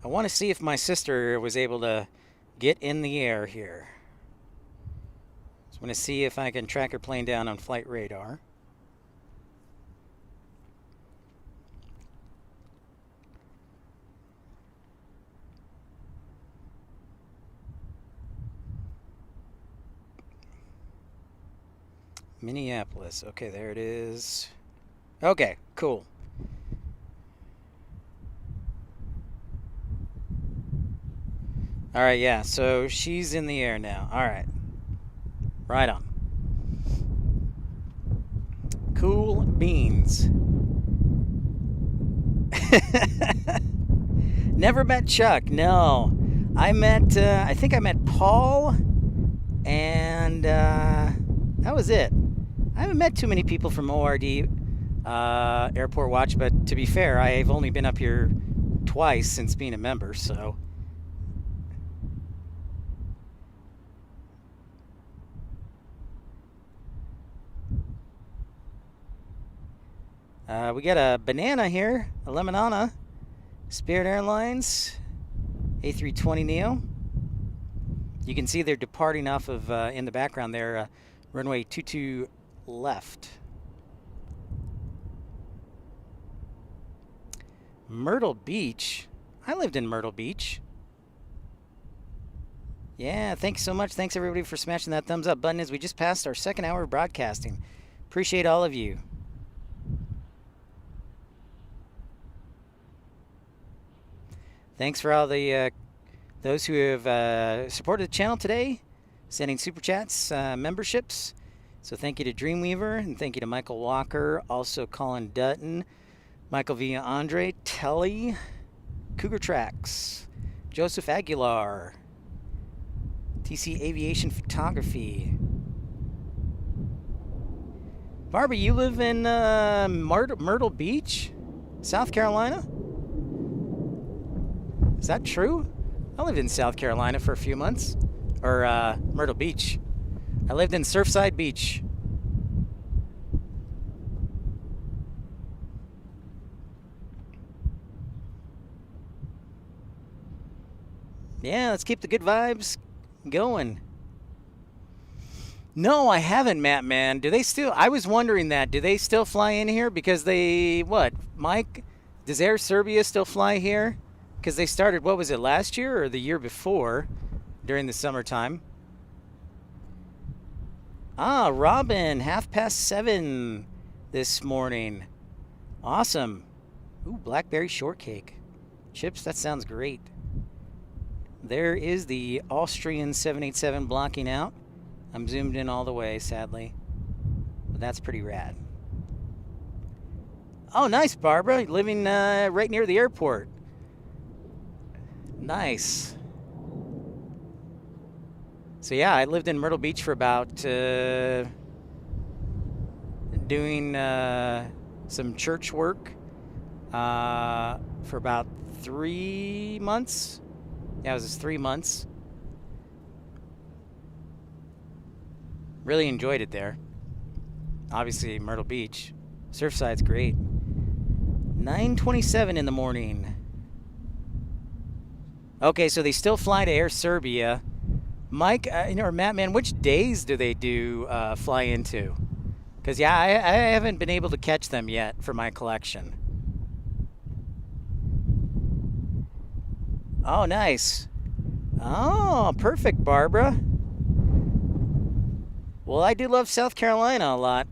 I want to see if my sister was able to get in the air here. So I'm going to see if I can track her plane down on flight radar. Minneapolis. Okay, there it is. Okay, cool. All right, yeah, so she's in the air now. All right. Right on. Cool beans. Never met Chuck, no. I think I met Paul, and that was it. I haven't met too many people from ORD Airport Watch, but to be fair, I've only been up here twice since being a member, so. We got a banana here, a lemonana. Spirit Airlines, A320neo. You can see they're departing off of, in the background there, runway 22 left. Myrtle Beach. I lived in Myrtle Beach. Yeah, thanks so much. Thanks everybody for smashing that thumbs up button as we just passed our second hour of broadcasting. Appreciate all of you. Thanks for all the those who have supported the channel today, sending super chats, memberships. So thank you to Dreamweaver, and thank you to Michael Walker, also Colin Dutton, Michael Villa Andre, Telly, Cougar Tracks, Joseph Aguilar, TC Aviation Photography. Barbie, you live in Myrtle Beach, South Carolina? Is that true? I lived in South Carolina for a few months. Or Myrtle Beach. I lived in Surfside Beach. Yeah, let's keep the good vibes going. No, I haven't, Matt, man. Do they still... I was wondering that. Do they still fly in here? Because they... What? Mike? Does Air Serbia still fly here? Because they started, what was it, last year or the year before, during the summertime? Ah, Robin, 7:30 this morning. Awesome. Ooh, blackberry shortcake. Chips, that sounds great. There is the Austrian 787 blocking out. I'm zoomed in all the way, sadly. But that's pretty rad. Oh, nice, Barbara. Living right near the airport. Nice. So yeah, I lived in Myrtle Beach for about doing some church work for about 3 months. Yeah, it was 3 months. Really enjoyed it there. Obviously, Myrtle Beach. Surfside's great. 9:27 in the morning. Okay, so they still fly to Air Serbia. Mike, or Matt, man, which days do they do fly into? Because, yeah, I haven't been able to catch them yet for my collection. Oh, nice. Oh, perfect, Barbara. Well, I do love South Carolina a lot.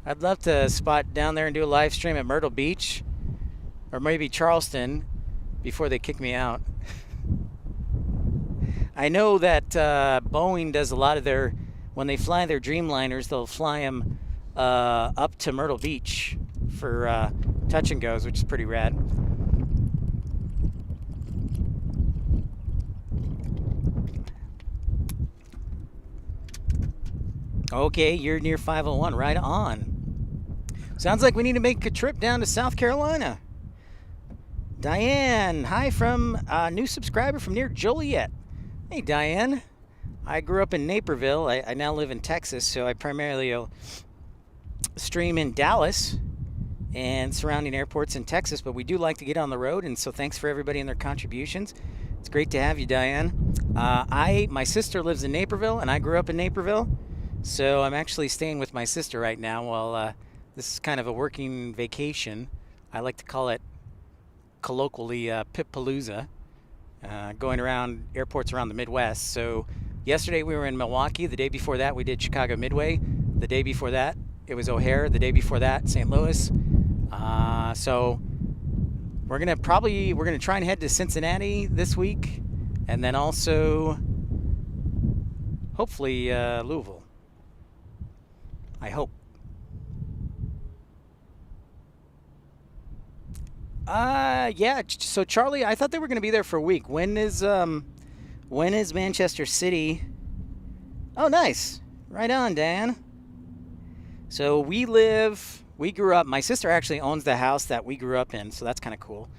I'd love to spot down there and do a live stream at Myrtle Beach. Or maybe Charleston before they kick me out. I know that Boeing does a lot of their, when they fly their Dreamliners, they'll fly them up to Myrtle Beach for touch and goes, which is pretty rad. Okay, you're near 501, right on. Sounds like we need to make a trip down to South Carolina. Diane, hi from a new subscriber from near Joliet. Hey, Diane. I grew up in Naperville. I now live in Texas, so I primarily stream in Dallas and surrounding airports in Texas, but we do like to get on the road, and so thanks for everybody and their contributions. It's great to have you, Diane. My sister lives in Naperville, and I grew up in Naperville, so I'm actually staying with my sister right now while this is kind of a working vacation. I like to call it colloquially Pip-Palooza, going around airports around the Midwest. So yesterday we were in Milwaukee. The day before that we did Chicago Midway. The day before that it was O'Hare. The day before that St. Louis. So we're gonna try and head to Cincinnati this week, and then also hopefully Louisville. I hope. Yeah. So Charlie, I thought they were gonna be there for a week. When is Manchester City? Oh, nice. Right on, Dan. So we grew up, my sister actually owns the house that we grew up in, so that's kind of cool.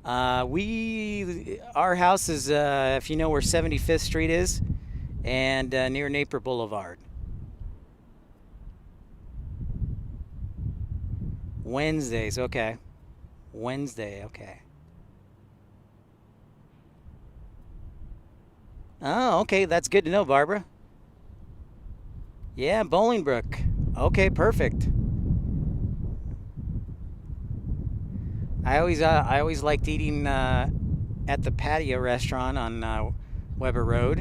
Our house is, if you know where 75th Street is, and near Napier Boulevard. Wednesdays, okay. Wednesday, okay. Oh, okay, that's good to know, Barbara. Yeah, Bolingbrook. Okay, perfect. I always liked eating at the patio restaurant on Weber Road.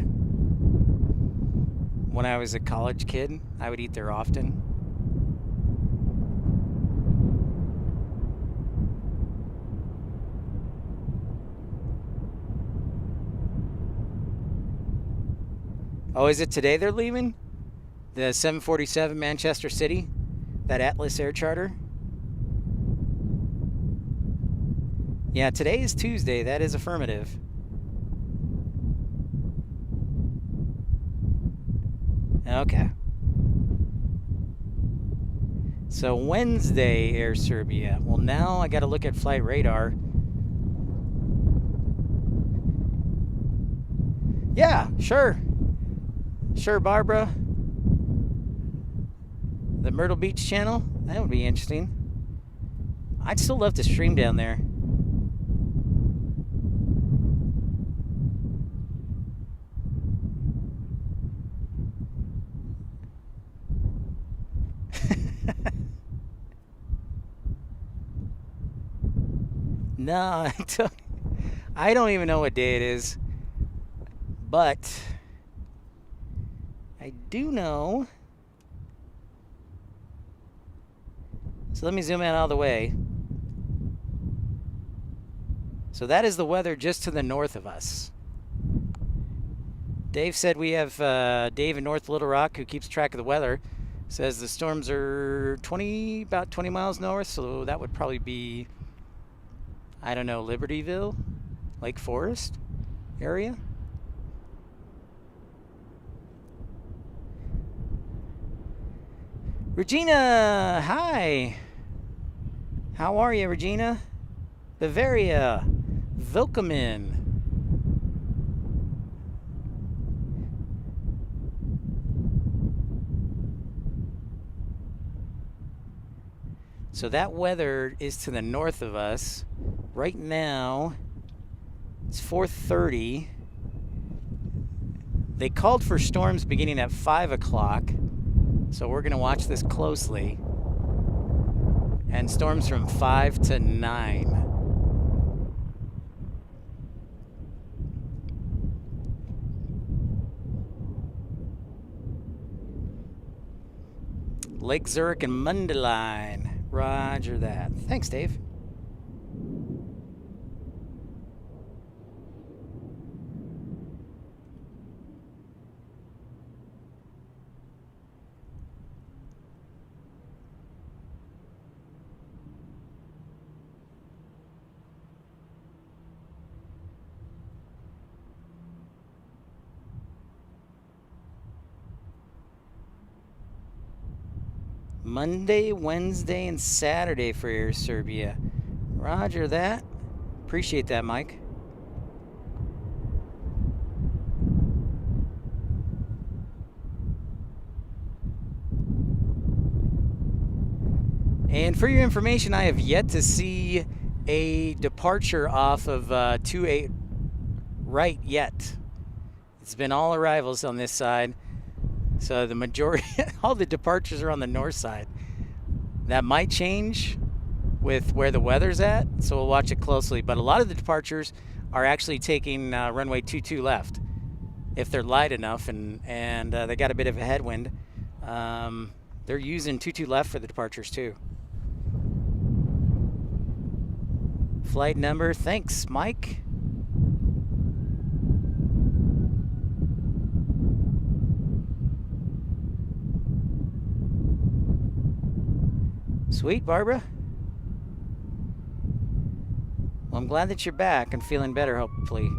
When I was a college kid, I would eat there often. Oh, is it today they're leaving? The 747 Manchester City? That Atlas Air Charter? Yeah, today is Tuesday. That is affirmative. Okay. So Wednesday, Air Serbia. Well, now I got to look at flight radar. Yeah, sure. Sure, Barbara. The Myrtle Beach channel? That would be interesting. I'd still love to stream down there. No, I don't even know what day it is. But I do know. So let me zoom in all the way. So that is the weather just to the north of us. Dave said we have Dave in North Little Rock who keeps track of the weather. Says the storms are about 20 miles north, so that would probably be, I don't know, Libertyville, Lake Forest area. Regina, hi. How are you, Regina? Bavaria, willkommen. So that weather is to the north of us. Right now, it's 4:30. They called for storms beginning at 5 o'clock. So we're going to watch this closely. And storms from 5 to 9. Lake Zurich and Mundelein. Roger that. Thanks, Dave. Monday, Wednesday, and Saturday for Air Serbia. Roger that. Appreciate that, Mike. And for your information, I have yet to see a departure off of 28 right yet. It's been all arrivals on this side. So the majority, all the departures are on the north side. That might change with where the weather's at, so we'll watch it closely. But a lot of the departures are actually taking runway 22 left, if they're light enough and they got a bit of a headwind. They're using 22 left for the departures too. Flight number, thanks, Mike. Sweet, Barbara. Well, I'm glad that you're back and feeling better, hopefully.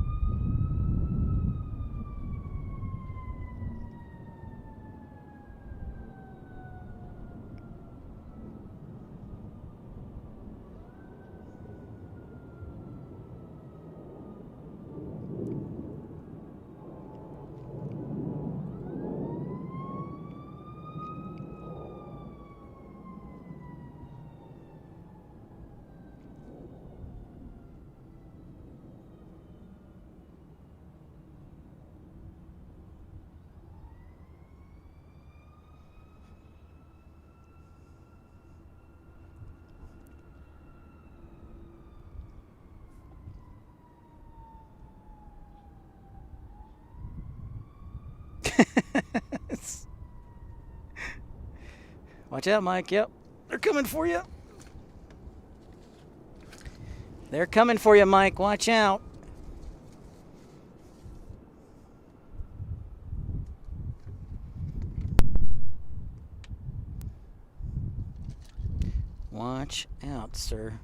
Watch out, Mike. Yep. They're coming for you. They're coming for you, Mike. Watch out. Watch out, sir.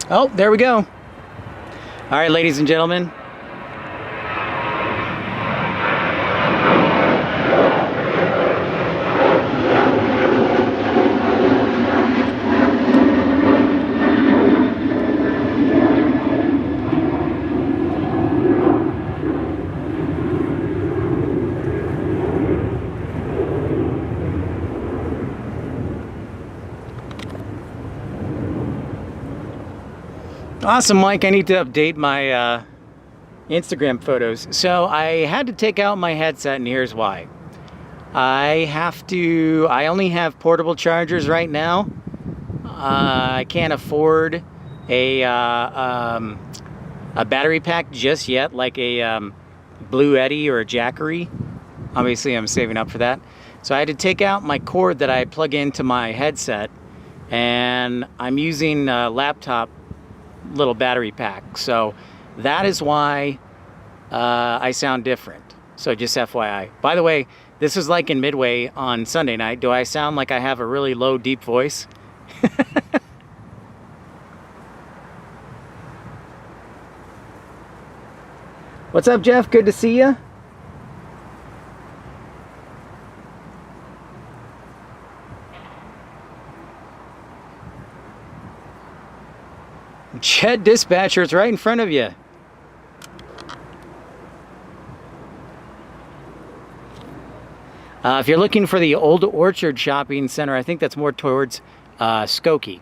Oh, there we go. All right, ladies and gentlemen. Awesome, Mike. I need to update my Instagram photos. So I had to take out my headset, and here's why. I only have portable chargers right now. I can't afford a battery pack just yet, like a Blue Eddy or a Jackery. Obviously, I'm saving up for that. So I had to take out my cord that I plug into my headset, and I'm using a laptop little battery pack. So that is why I sound different. So just FYI. By the way, this is like in Midway on Sunday night. Do I sound like I have a really low, deep voice? What's up, Jeff? Good to see you. Jet Dispatcher, it's right in front of you. If you're looking for the Old Orchard Shopping Center, I think that's more towards Skokie.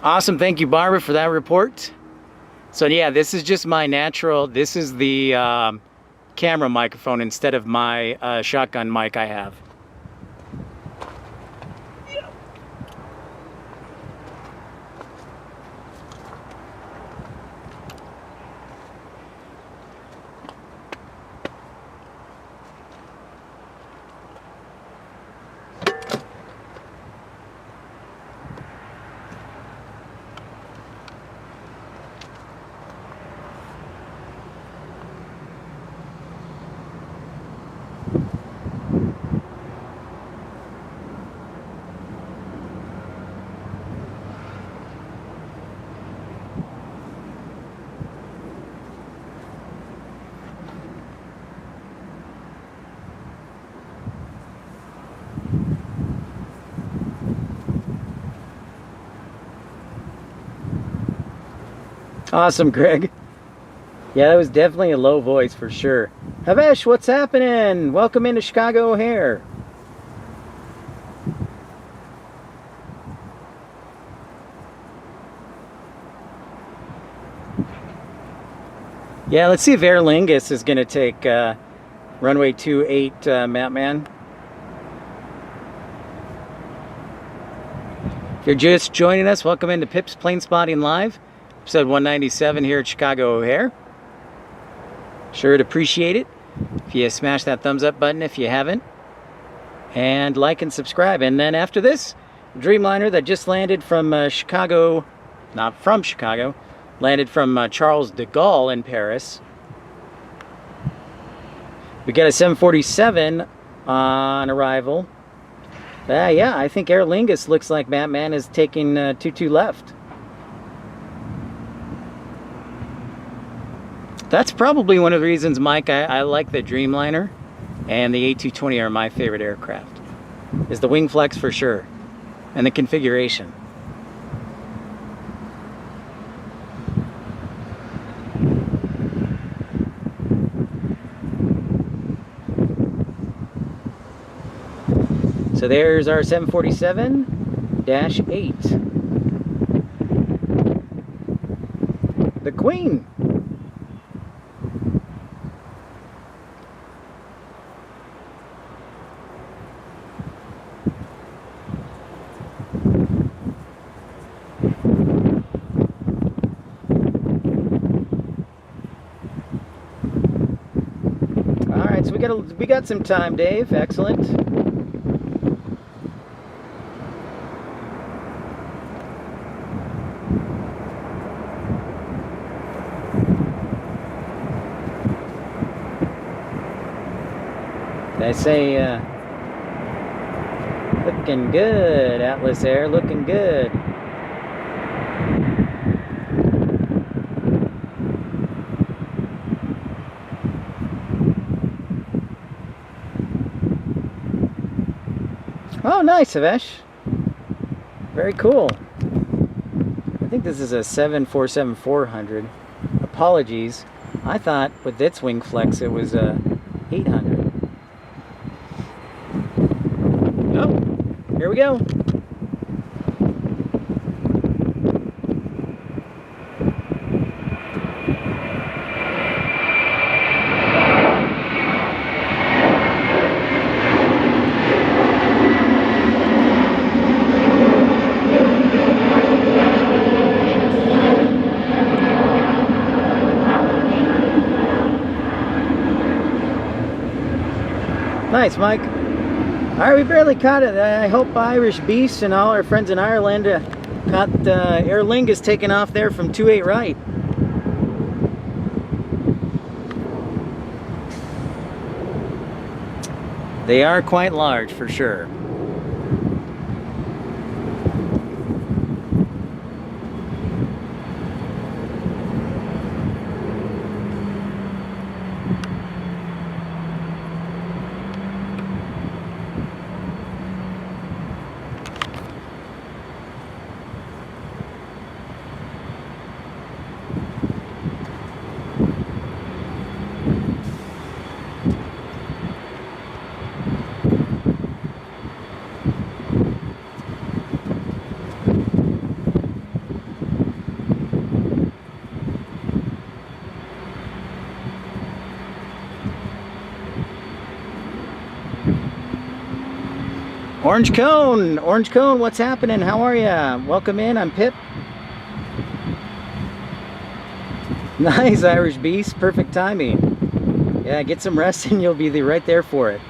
Awesome. Thank you, Barbara, for that report. So yeah, this is just my natural, this is the camera microphone instead of my shotgun mic I have. Awesome, Greg. Yeah, that was definitely a low voice for sure. Havesh, what's happening? Welcome into Chicago O'Hare. Yeah, let's see if Aer Lingus is going to take runway 28, Mapman. If you're just joining us, welcome into Pip's Planespotting Live, episode 197 here at Chicago O'Hare. Sure to appreciate it if you smash that thumbs up button if you haven't, and like and subscribe. And then after this, Dreamliner that just landed from Chicago, not from Chicago, landed from Charles de Gaulle in Paris. We got a 747 on arrival. Yeah, I think Aer Lingus looks like Batman is taking 22 left. That's probably one of the reasons, Mike, I like the Dreamliner and the A220 are my favorite aircraft. Is the wing flex for sure, and the configuration. So there's our 747-8. The Queen. All right, so we got some time, Dave. Excellent. I say, looking good, Atlas Air, looking good. Oh, nice, Havesh. Very cool. I think this is a 747-400. Apologies. I thought with its wing flex it was a 800. Oh, here we go. Nice, Mike. All right, we barely caught it. I hope Irish Beast and all our friends in Ireland caught Aer Lingus taking off there from 28 right. They are quite large for sure. Orange Cone, what's happening? How are ya? Welcome in, I'm Pip. Nice, Irish Beast, perfect timing. Yeah, get some rest and you'll be right there for it.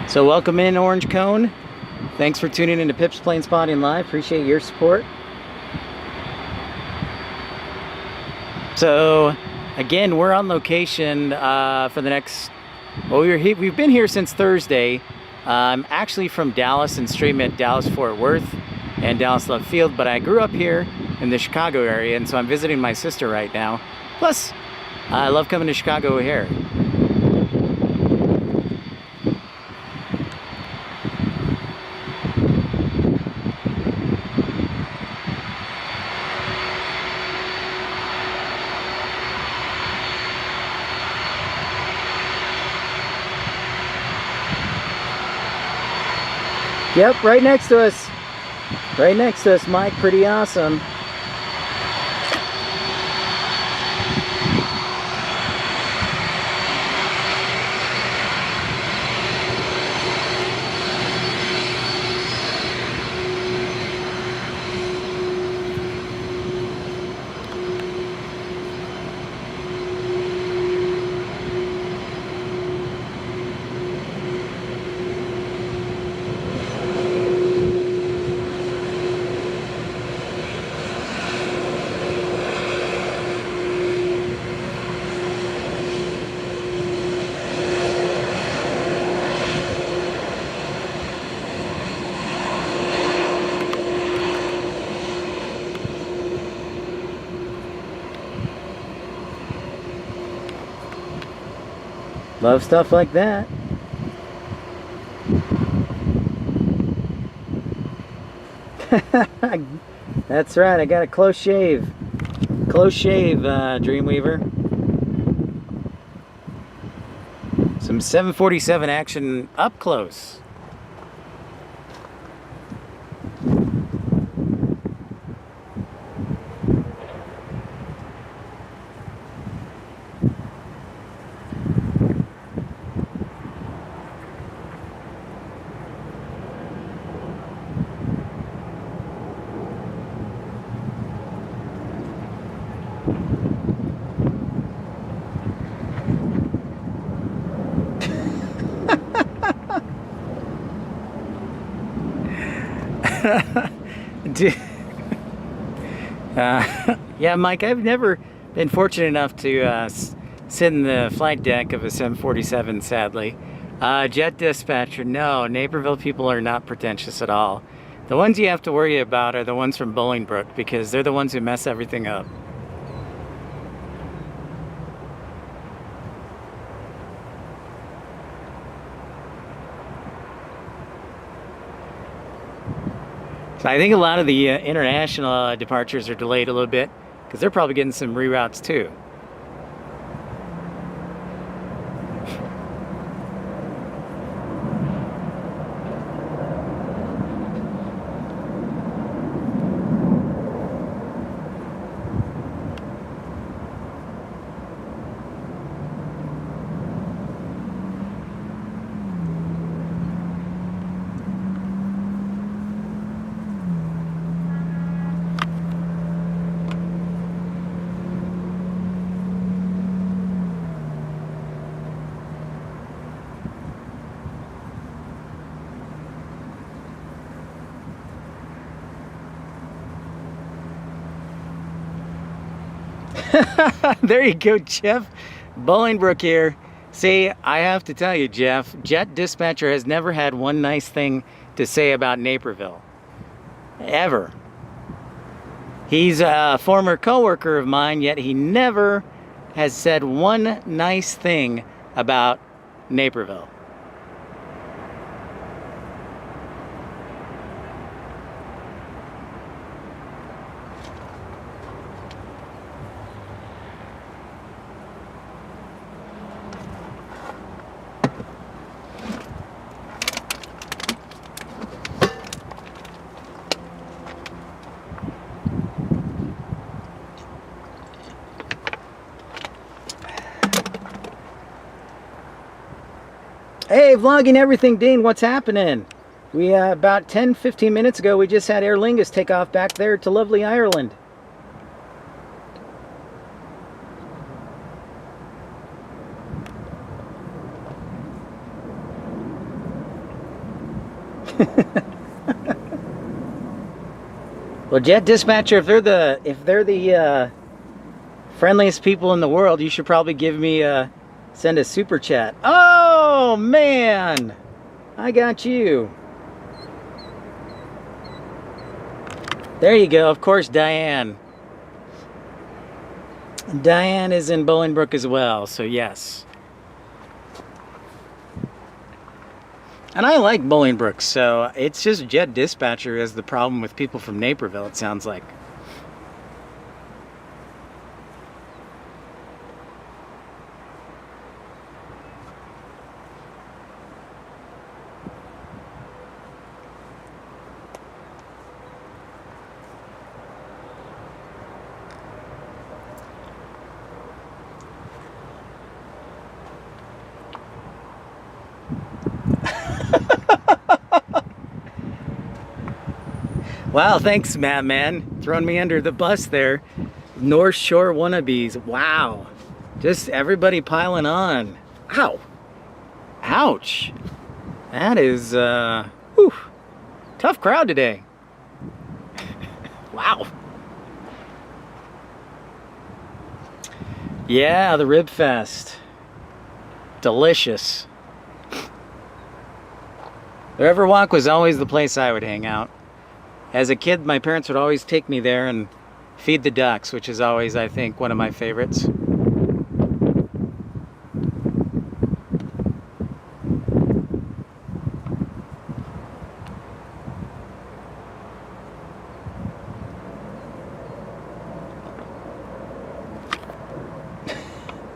So welcome in, Orange Cone. Thanks for tuning into Pip's Planespotting Live. Appreciate your support. So, again, we're on location for the next... Well, we've been here since Thursday. I'm actually from Dallas and straight met Dallas-Fort Worth and Dallas Love Field, but I grew up here in the Chicago area, and so I'm visiting my sister right now. Plus, I love coming to Chicago here. Yep, right next to us. Right next to us, Mike. Pretty awesome. Love stuff like that. That's right, I got a close shave. Close shave, Dreamweaver. Some 747 action up close. Yeah, Mike, I've never been fortunate enough to sit in the flight deck of a 747, sadly. Jet dispatcher, no, Naperville people are not pretentious at all. The ones you have to worry about are the ones from Bolingbrook, because they're the ones who mess everything up. So I think a lot of the international departures are delayed a little bit because they're probably getting some reroutes too. There you go, Jeff. Bolingbrook here. See, I have to tell you, Jeff, Jet Dispatcher has never had one nice thing to say about Naperville. Ever. He's a former coworker of mine, yet he never has said one nice thing about Naperville. Hey, vlogging everything, Dean. What's happening? We about 10-15 minutes ago, we just had Aer Lingus take off back there to lovely Ireland. Well, Jet Dispatcher, if they're the friendliest people in the world, you should probably give me send a super chat. Oh man, I got you. There you go. Of course, Diane. Diane is in Bolingbrook as well, so yes. And I like Bolingbrook, so it's just Jet Dispatcher is the problem with people from Naperville, it sounds like. Wow, thanks, Matt, man. Throwing me under the bus there. North Shore wannabes. Wow. Just everybody piling on. Ow. Ouch. That is, whew, tough crowd today. Wow. Yeah, the Rib Fest. Delicious. The Riverwalk was always the place I would hang out. As a kid, my parents would always take me there and feed the ducks, which is always, I think, one of my favorites.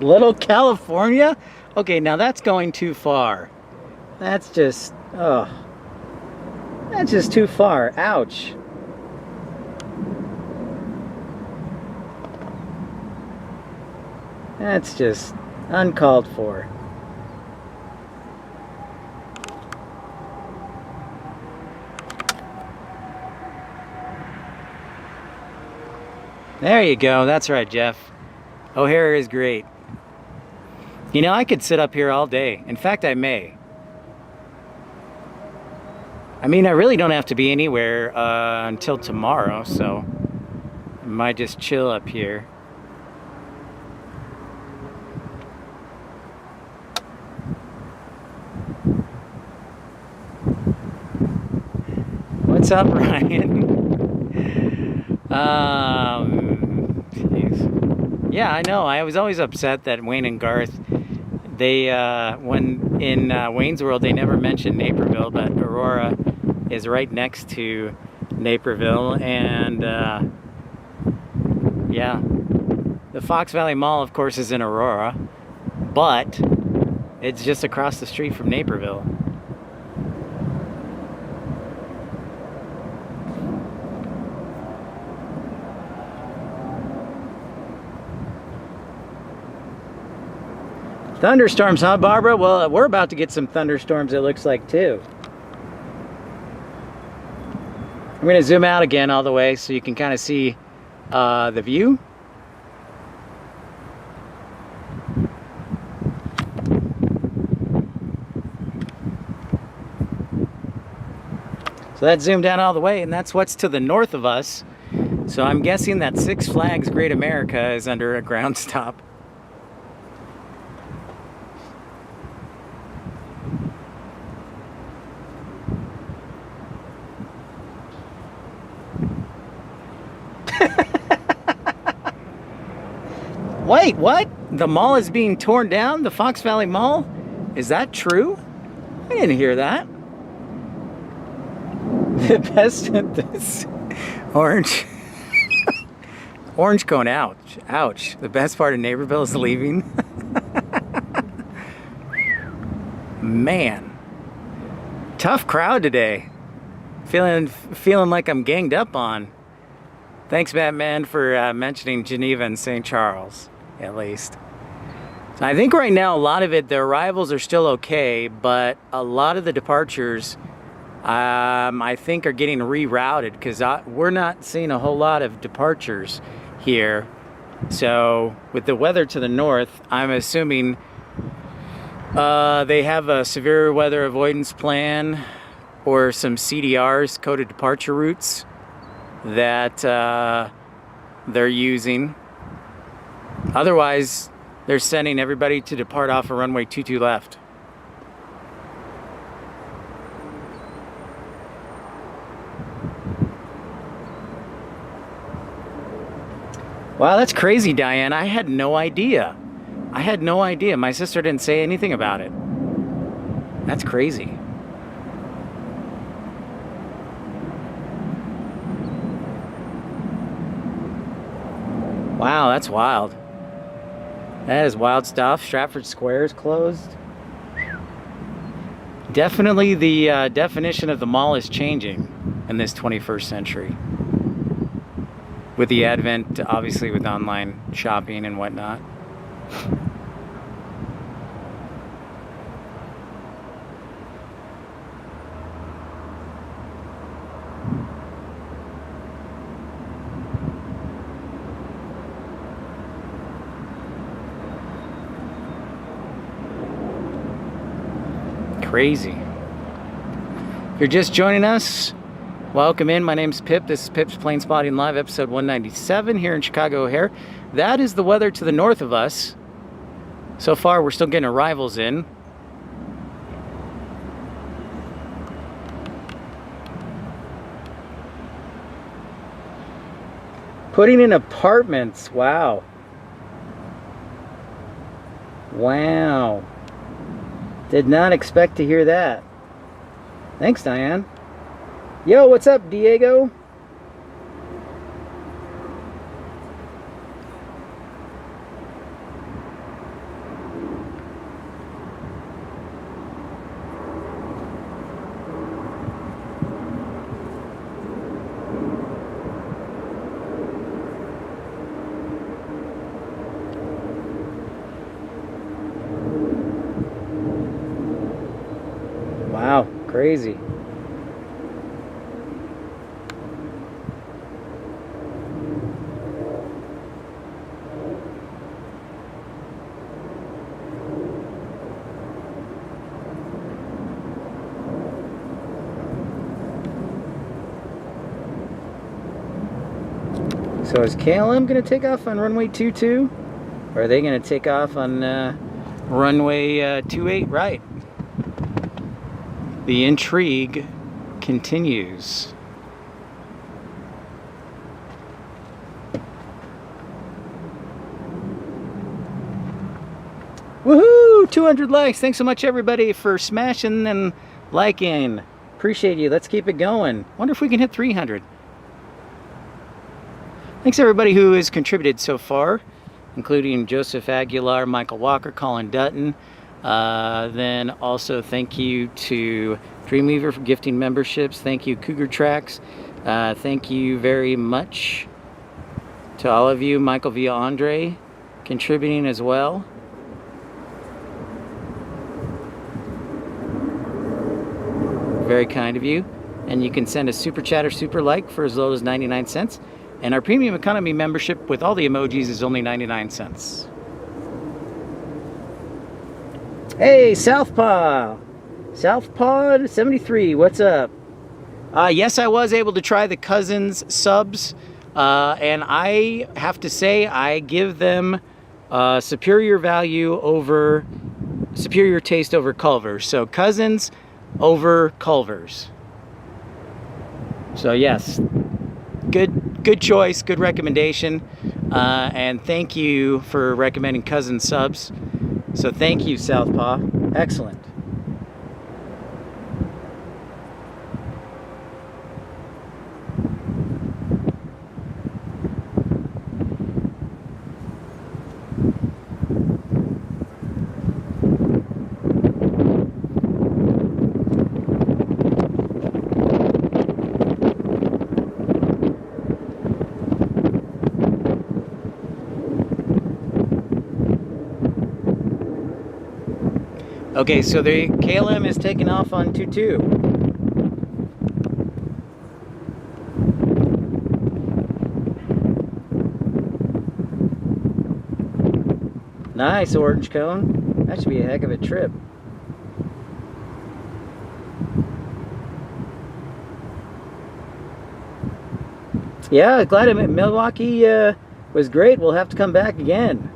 Little California? Okay, now that's going too far. That's just, oh. That's just too far. Ouch. That's just uncalled for. There you go. That's right, Jeff. O'Hare is great. You know, I could sit up here all day. In fact, I may. I mean, I really don't have to be anywhere until tomorrow, so I might just chill up here. What's up, Ryan? Geez. Yeah, I know. I was always upset that Wayne and Garth, they, when in Wayne's World, they never mentioned Naperville, but Aurora is right next to Naperville, and yeah, the Fox Valley Mall, of course, is in Aurora, but it's just across the street from Naperville. Thunderstorms, huh, Barbara? Well, we're about to get some thunderstorms, it looks like, too. I'm going to zoom out again all the way so you can kind of see the view. So that's zoomed out all the way, and that's what's to the north of us. So I'm guessing that Six Flags Great America is under a ground stop. Wait, what? The mall is being torn down? The Fox Valley Mall? Is that true? I didn't hear that. The best at this orange. Orange cone, ouch. Ouch. The best part of Naperville is leaving. Man. Tough crowd today. Feeling like I'm ganged up on. Thanks, Batman, for mentioning Geneva and St. Charles, at least. So I think right now a lot of it, the arrivals are still okay, but a lot of the departures I think are getting rerouted because we're not seeing a whole lot of departures here. So with the weather to the north, I'm assuming they have a severe weather avoidance plan or some CDRs, coded departure routes, that they're using. Otherwise, they're sending everybody to depart off of runway 22 left. Wow, that's crazy, Diane. I had no idea. I had no idea. My sister didn't say anything about it. That's crazy. Wow, that's wild. That is wild stuff. Stratford Square is closed. Definitely the definition of the mall is changing in this 21st century. With the advent, obviously, with online shopping and whatnot. Crazy. If you're just joining us, welcome in. My name's Pip. This is Pip's Planespotting Live, episode 197 here in Chicago O'Hare. That is the weather to the north of us. So far, we're still getting arrivals in. Putting in apartments. Wow. Wow. Did not expect to hear that. Thanks, Diane. Yo, what's up, Diego? Wow, crazy. So is KLM going to take off on runway 22? Or are they going to take off on runway 28 right? The intrigue continues. Woohoo! 200 likes. Thanks so much, everybody, for smashing and liking. Appreciate you. Let's keep it going. Wonder if we can hit 300. Thanks everybody who has contributed so far, including Joseph Aguilar, Michael Walker, Colin Dutton. Then also thank you to Dreamweaver for gifting memberships. Thank you, Cougar Tracks. Thank you very much to all of you. Michael Villa Andre contributing as well. Very kind of you. And you can send a super chat or super like for as low as 99 cents. And our premium economy membership with all the emojis is only 99 cents. Hey, Southpaw! Southpaw 73, what's up? Yes, I was able to try the Cousins subs. And I have to say, I give them superior value over, superior taste over Culver's. So Cousins over Culver's. So yes, good choice, good recommendation, and thank you for recommending Cousin subs. So thank you, Southpaw. Excellent. Okay, so the KLM is taking off on 22. Nice, orange cone. That should be a heck of a trip. Yeah, glad I'm at Milwaukee. Was great. We'll have to come back again.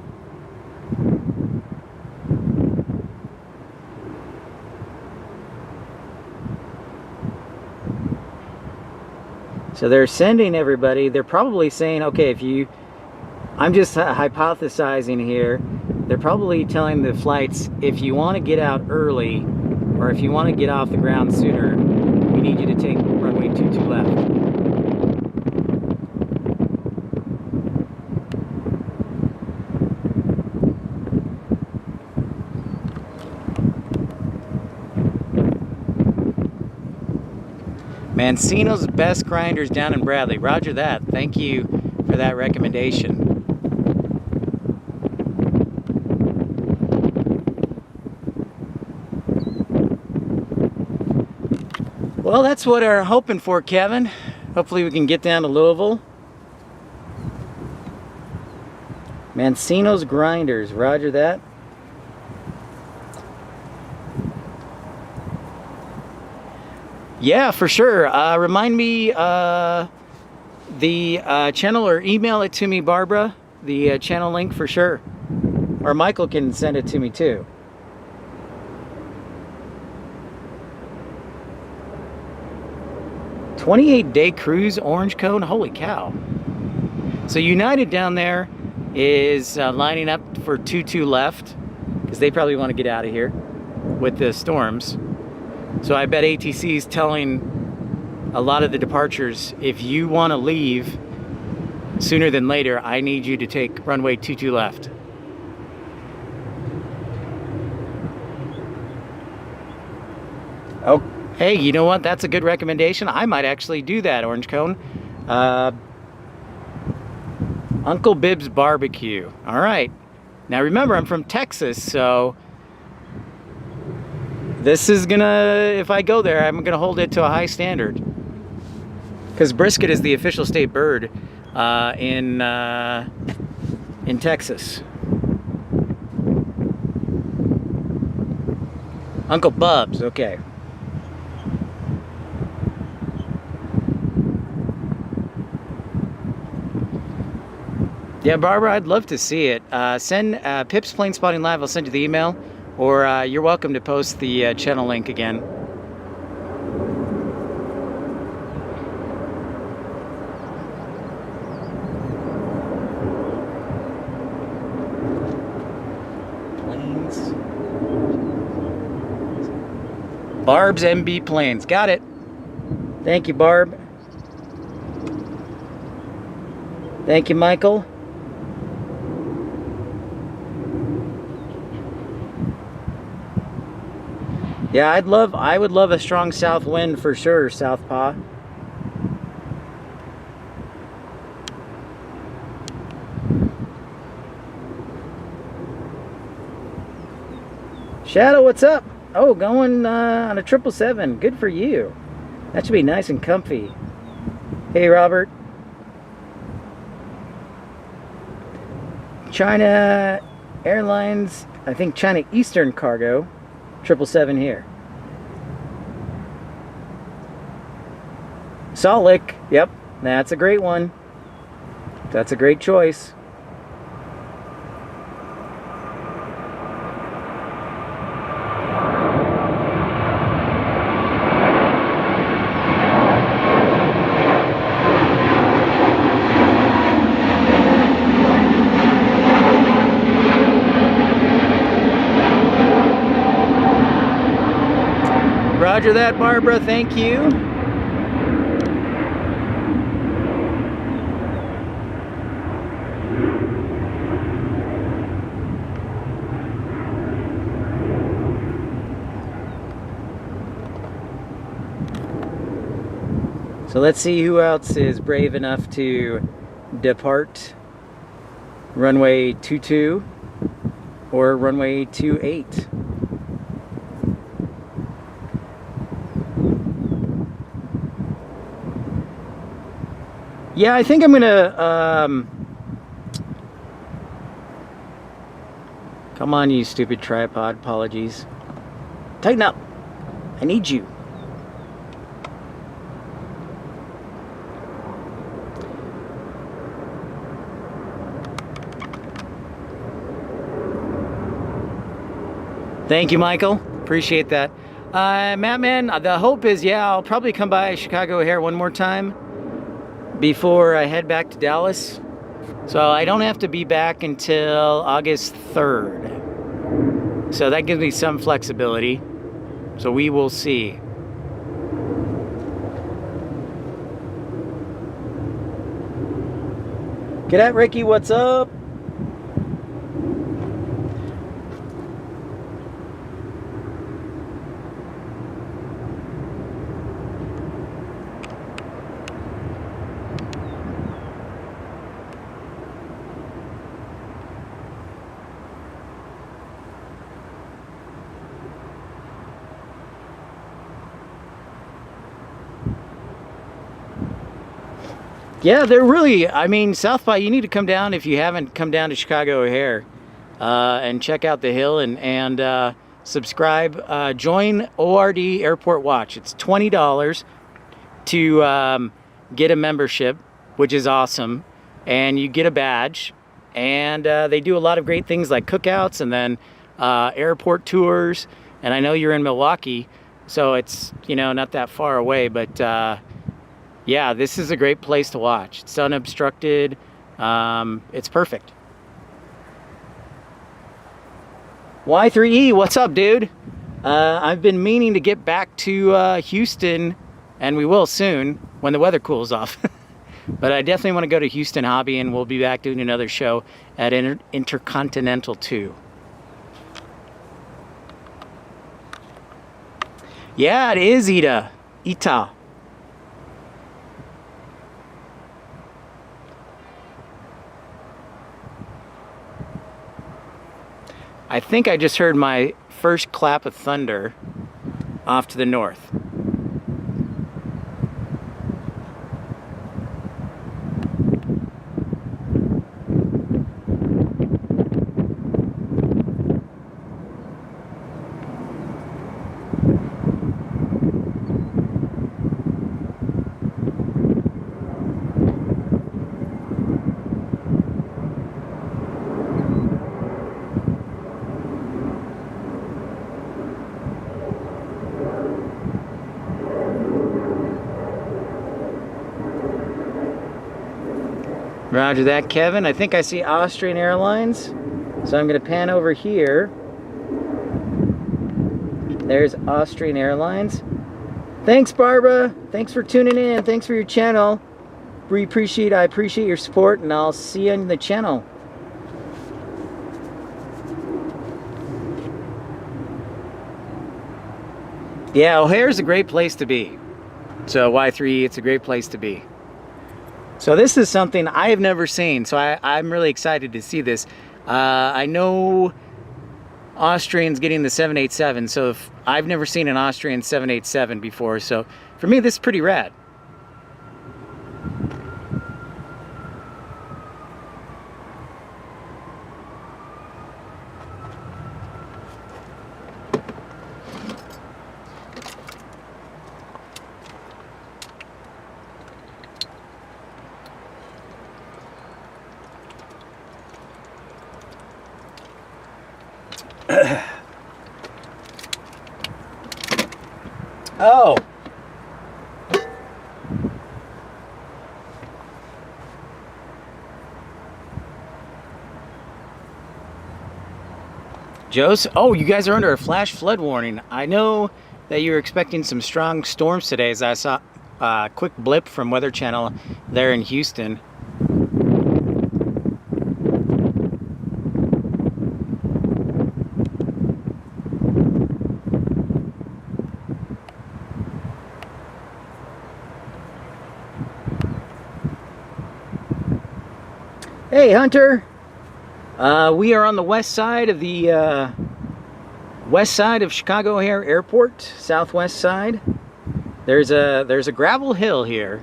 So they're sending everybody. They're probably saying, okay, if you, I'm just hypothesizing here. They're probably telling the flights, if you want to get out early, or if you want to get off the ground sooner, we need you to take runway 22 left. Mancino's best grinders down in Bradley. Roger that. Thank you for that recommendation. Well, that's what we're hoping for, Kevin. Hopefully we can get down to Louisville. Mancino's grinders. Roger that. Yeah, for sure. Remind me the channel, or email it to me, Barbara. The channel link for sure. Or Michael can send it to me too. "28-day cruise, orange cone." Holy cow. So United down there is lining up for 22 left, because they probably want to get out of here with the storms. So I bet ATC is telling a lot of the departures, if you want to leave sooner than later, I need you to take runway 22 left. Oh, hey, you know what? That's a good recommendation. I might actually do that, orange cone. Uncle Bib's Barbecue. All right. Now remember, I'm from Texas, so this is gonna, if I go there, I'm gonna hold it to a high standard. Because brisket is the official state bird in Texas. Uncle Bub's, okay. Yeah, Barbara, I'd love to see it. Send Pip's Planespotting Live, I'll send you the email. Or you're welcome to post the channel link again. Planes. Barb's MB Planes. Got it. Thank you, Barb. Thank you, Michael. Yeah, I would love a strong south wind for sure, Southpaw. Shadow, what's up? Oh, going on a 777. Good for you. That should be nice and comfy. Hey, Robert. China Airlines, I think China Eastern Cargo. 777 here. Salt Lick, yep, that's a great one. That's a great choice. Roger that, Barbara. Thank you. So let's see who else is brave enough to depart runway 22 or runway 28. Yeah, I think I'm gonna, come on, you stupid tripod. Apologies. Tighten up. I need you. Thank you, Michael. Appreciate that. Matt, man, the hope is, yeah, I'll probably come by Chicago O'Hare one more time before I head back to Dallas. So I don't have to be back until August 3rd. So that gives me some flexibility. So we will see. Get at Ricky, what's up? Yeah, they're really, I mean, South by, you need to come down if you haven't come down to Chicago O'Hare and check out the hill and subscribe. Join ORD Airport Watch. It's $20 to get a membership, which is awesome. And you get a badge. And they do a lot of great things like cookouts and then airport tours. And I know you're in Milwaukee, so it's, you know, not that far away, but yeah, this is a great place to watch. It's unobstructed. It's perfect. Y3E, what's up, dude? I've been meaning to get back to Houston, and we will soon when the weather cools off. But I definitely want to go to Houston Hobby, and we'll be back doing another show at Intercontinental 2. Yeah, it is Ita. I think I just heard my first clap of thunder off to the north. Roger that, Kevin. I think I see Austrian Airlines. So I'm going to pan over here. There's Austrian Airlines. Thanks, Barbara. Thanks for tuning in. Thanks for your channel. I appreciate your support, and I'll see you on the channel. Yeah, O'Hare's a great place to be. So Y3, it's a great place to be. So this is something I have never seen, so I'm really excited to see this. I know Austrian's getting the 787, so I've never seen an Austrian 787 before, so for me this is pretty rad. Oh. Joseph, oh, you guys are under a flash flood warning. I know that you're expecting some strong storms today, as I saw a quick blip from Weather Channel there in Houston. Hey, Hunter. We are on the west side of the Chicago O'Hare Airport, southwest side. There's a gravel hill here.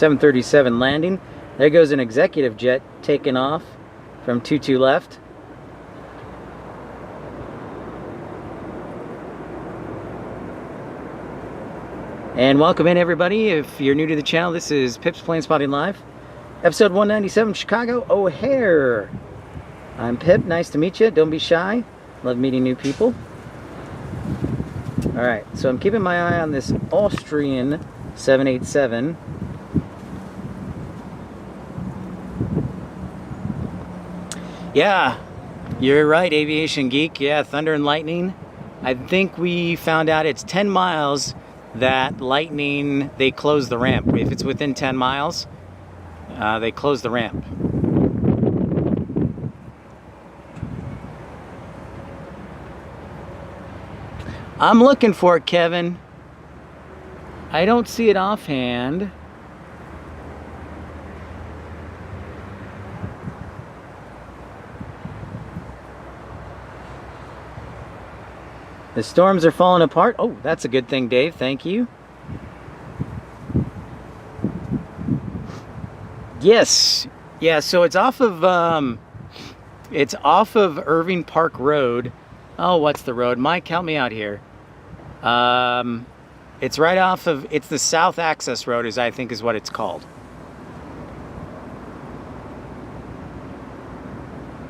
737 landing. There goes an executive jet taking off from 22 left. And welcome in, everybody. If you're new to the channel, this is Pip's Planespotting Live, episode 197, Chicago O'Hare. I'm Pip. Nice to meet you. Don't be shy. Love meeting new people. All right, so I'm keeping my eye on this Austrian 787. Yeah, you're right, Aviation Geek. Yeah, thunder and lightning. I think we found out it's 10 miles that lightning, they close the ramp. If it's within 10 miles, they close the ramp. I'm looking for it, Kevin. I don't see it offhand. The storms are falling apart. Oh, that's a good thing, Dave. Thank you. Yes. Yeah, so it's off of Irving Park Road. Oh, what's the road? Mike, help me out here. It's right off of, it's the South Access Road, I think is what it's called.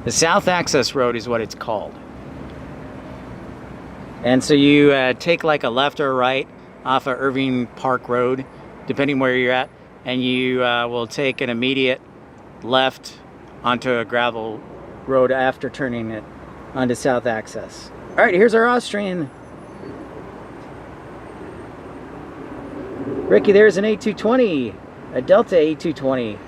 The South Access Road is what it's called. And so you take like a left or a right off of Irving Park Road, depending where you're at, and you will take an immediate left onto a gravel road after turning it onto South Access. All right, here's our Austrian. Ricky, there's an A220, a Delta A220.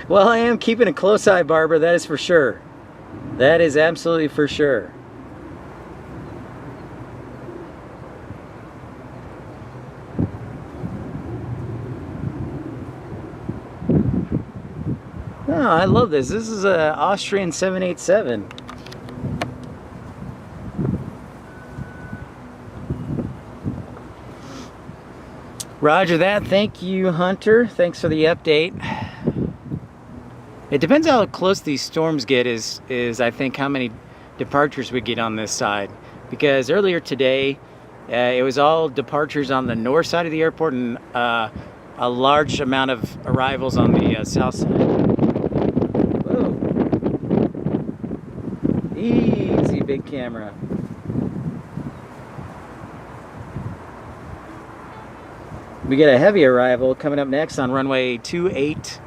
Well, I am keeping a close eye, Barbara, that is for sure. That is absolutely for sure. Oh, I love this. This is an Austrian 787. Roger that. Thank you, Hunter. Thanks for the update. It depends how close these storms get is I think how many departures we get on this side. Because earlier today, it was all departures on the north side of the airport and a large amount of arrivals on the south side. Whoa. Easy, big camera. We get a heavy arrival coming up next on runway 28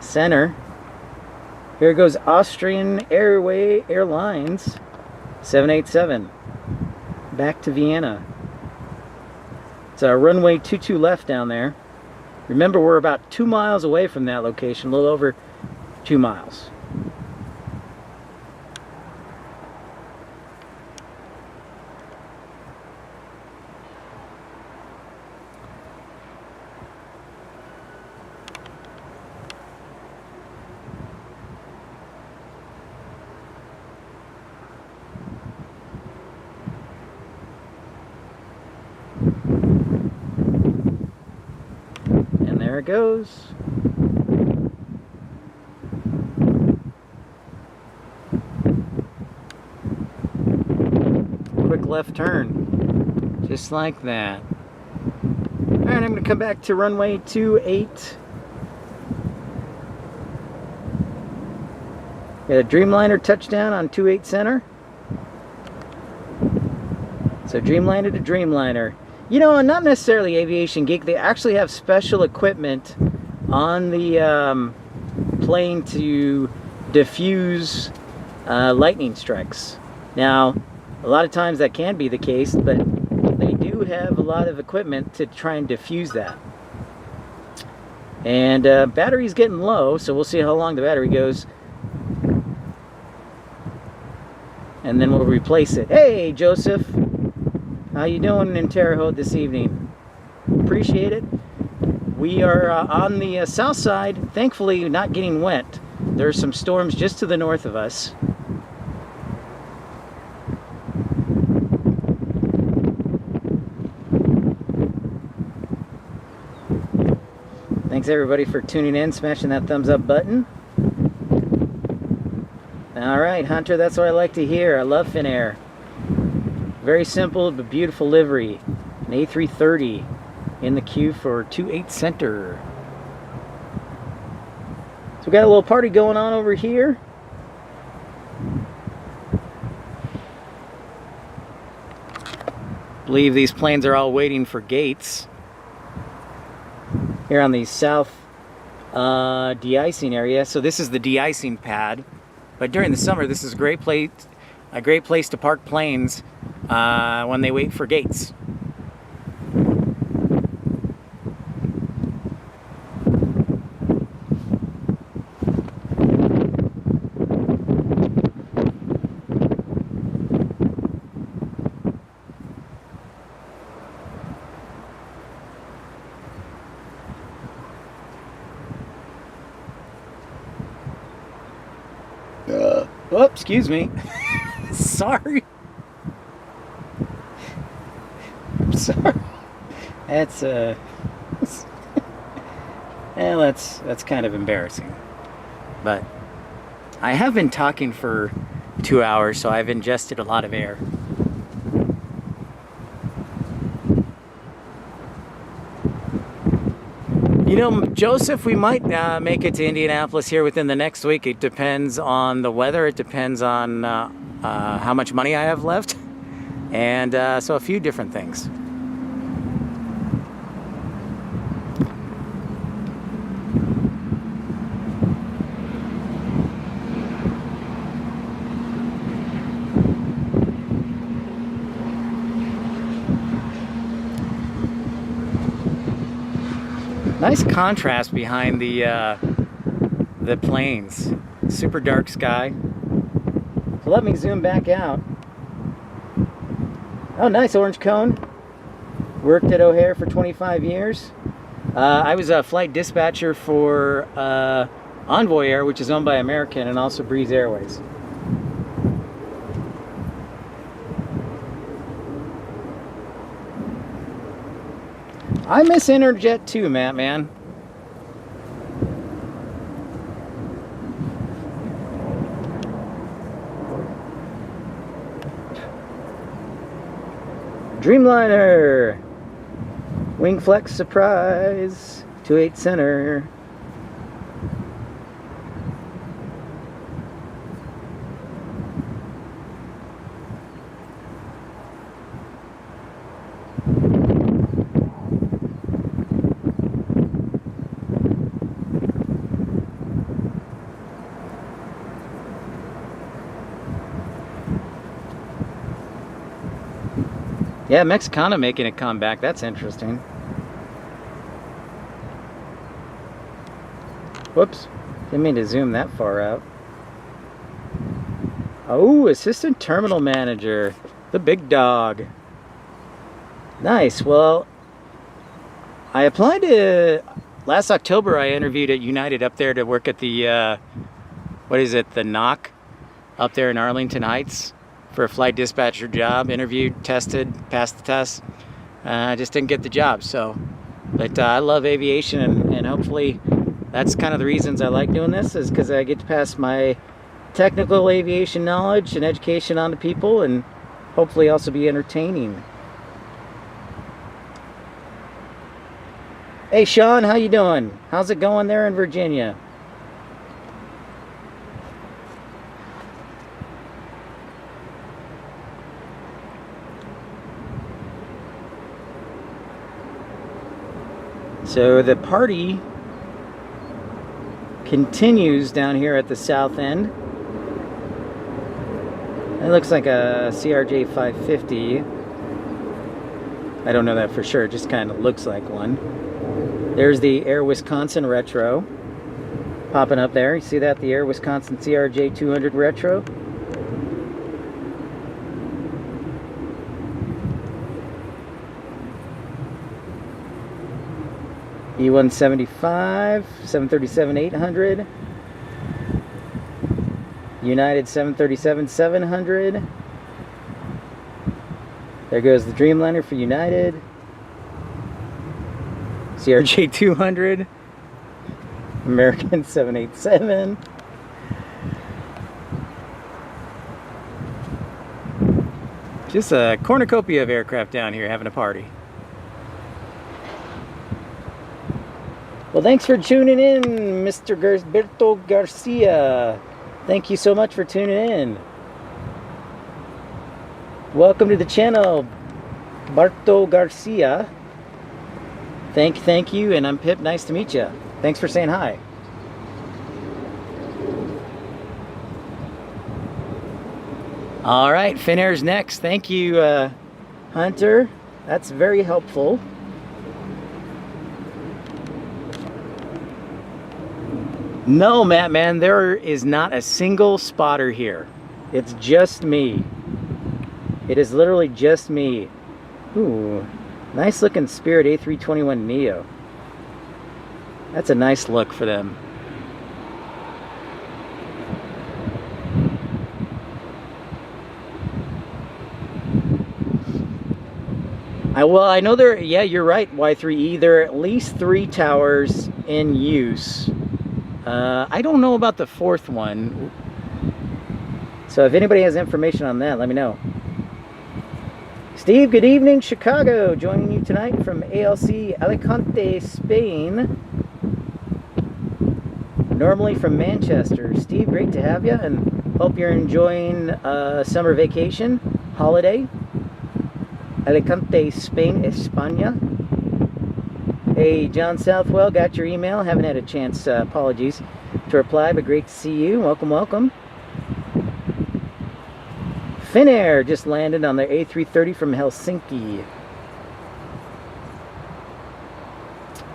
center. Here goes Austrian Airlines 787 back to Vienna. It's a runway 22 left down there. Remember, we're about 2 miles away from that location, a little over 2 miles. There it goes. Quick left turn. Just like that. Alright, I'm going to come back to runway 28. Got a Dreamliner touchdown on 28 center. So Dreamliner to Dreamliner. You know, not necessarily Aviation Geek. They actually have special equipment on the plane to diffuse lightning strikes. Now, a lot of times that can be the case, but they do have a lot of equipment to try and diffuse that. And battery's getting low, so we'll see how long the battery goes. and then we'll replace it. Hey, Joseph. How you doing in Terre Haute this evening? Appreciate it. We are on the south side, thankfully not getting wet. There's some storms just to the north of us. Thanks everybody for tuning in, smashing that thumbs up button. Alright, Hunter, that's what I like to hear. I love Finnair. Very simple but beautiful livery. An A330 in the queue for 28 Center. So we got a little party going on over here. I believe these planes are all waiting for gates. Here on the south de-icing area. So this is the de-icing pad. But during the summer, this is a great place to park planes when they wait for gates. Oh, excuse me. Sorry. Sorry. That's well, that's kind of embarrassing. But I have been talking for 2 hours, so I've ingested a lot of air. You know, Joseph, we might make it to Indianapolis here within the next week. It depends on the weather. It depends on how much money I have left. And so a few different things. Nice contrast behind the planes. Super dark sky. So let me zoom back out. Oh, nice orange cone. Worked at O'Hare for 25 years. I was a flight dispatcher for Envoy Air, which is owned by American, and also Breeze Airways. I miss Interjet too, Matt, man. Dreamliner! Wingflex surprise! 28 Center. Yeah, Mexicana making a comeback. That's interesting. Whoops. Didn't mean to zoom that far out. Oh, assistant terminal manager. The big dog. Nice. Well, I applied to... Last October, I interviewed at United up there to work at the... what is it? The NOC up there in Arlington Heights. For a flight dispatcher job, interviewed, tested, passed the test. I just didn't get the job. So, but I love aviation, and hopefully that's kind of the reasons I like doing this, is because I get to pass my technical aviation knowledge and education on to people, and hopefully also be entertaining. Hey Sean, how you doing? How's it going there in Virginia? So the party continues down here at the south end. It looks like a CRJ 550. I don't know that for sure, it just kind of looks like one. There's the Air Wisconsin Retro popping up there. You see that? The Air Wisconsin CRJ 200 Retro. E175, 737-800. United 737-700. There goes the Dreamliner for United. CRJ 200. American 787. Just a cornucopia of aircraft down here having a party. Well, thanks for tuning in, Mr. Gerberto Garcia. Thank you so much for tuning in. Welcome to the channel, Barto Garcia. Thank you, and I'm Pip. Nice to meet you. Thanks for saying hi. All right, Finnair's next. Thank you, Hunter. That's very helpful. No, Matt, man, there is not a single spotter here. It's just me. It is literally just me. Ooh, nice looking Spirit A321neo. That's a nice look for them. Well, I know there, yeah, you're right, Y3E. There are at least 3 towers in use. I don't know about the 4th one. So if anybody has information on that, let me know. Steve, good evening, Chicago. Joining you tonight from ALC Alicante, Spain. Normally from Manchester. Steve, great to have you, and hope you're enjoying summer vacation, holiday. Alicante, Spain, España. Hey, John Southwell, got your email. Haven't had a chance, apologies, to reply, but great to see you. Welcome, welcome. Finnair just landed on their A330 from Helsinki.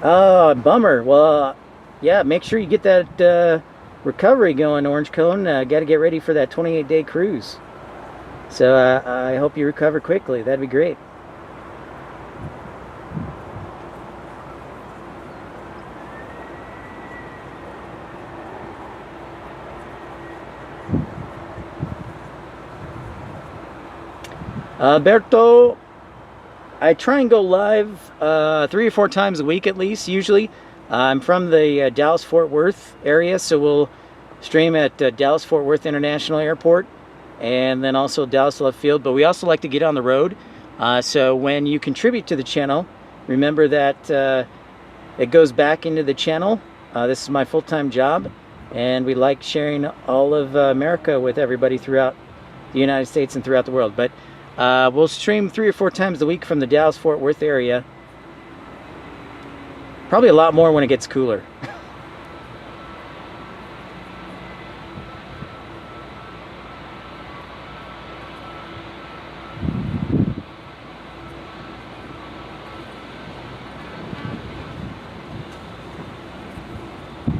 Oh, bummer. Well, yeah, make sure you get that recovery going, Orange Cone. Got to get ready for that 28-day cruise. So I hope you recover quickly. That'd be great. Berto, I try and go live 3 or 4 times a week at least, usually. I'm from the Dallas-Fort Worth area, so we'll stream at Dallas-Fort Worth International Airport and then also Dallas Love Field. But we also like to get on the road. So when you contribute to the channel, remember that it goes back into the channel. This is my full-time job, and we like sharing all of America with everybody throughout the United States and throughout the world. But we'll stream 3 or 4 times a week from the Dallas-Fort Worth area. Probably a lot more when it gets cooler.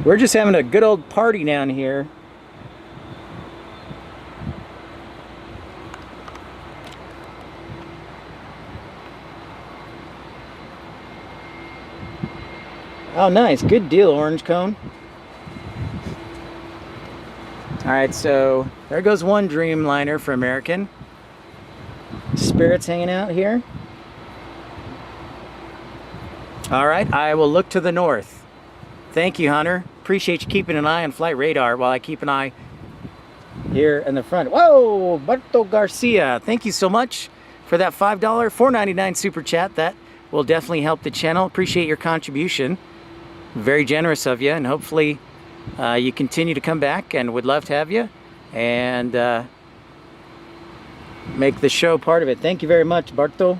We're just having a good old party down here. Oh, nice. Good deal, Orange Cone. All right, so there goes one Dreamliner for American. Spirit's hanging out here. All right, I will look to the north. Thank you, Hunter. Appreciate you keeping an eye on flight radar while I keep an eye here in the front. Whoa, Barto Garcia. Thank you so much for that $5, $4.99 super chat. That will definitely help the channel. Appreciate your contribution. Very generous of you, and hopefully you continue to come back, and would love to have you and make the show part of it. Thank you very much, Barto.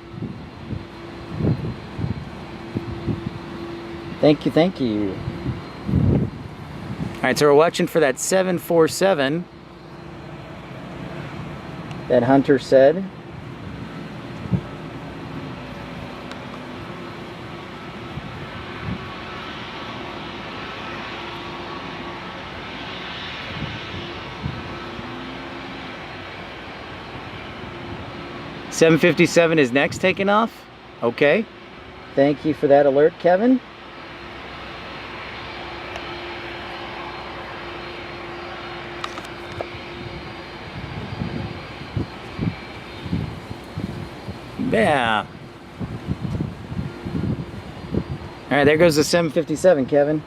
Thank you, thank you. All right, so we're watching for that 747 that Hunter said. $757 is next taking off. Okay. Thank you for that alert, Kevin. Yeah. All right, there goes the 757, Kevin.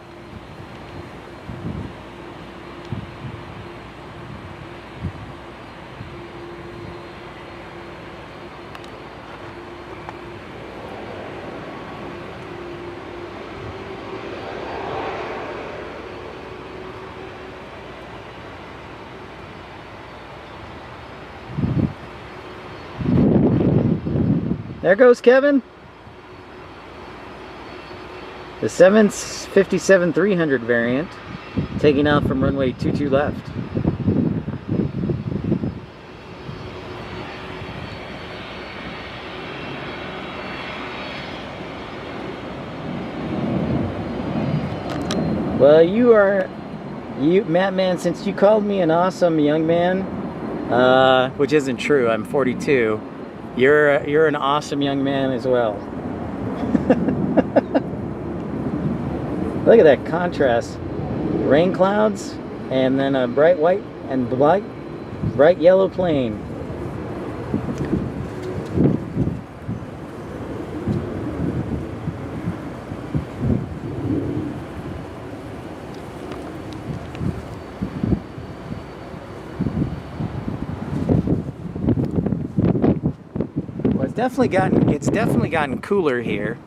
There goes Kevin. The 757-300 variant, taking off from runway 22 left. Well, Matt Man, since you called me an awesome young man, which isn't true, I'm 42, you're an awesome young man as well. Look at that contrast. Rain clouds, and then a bright white and bright yellow plane. Well, it's definitely gotten cooler here.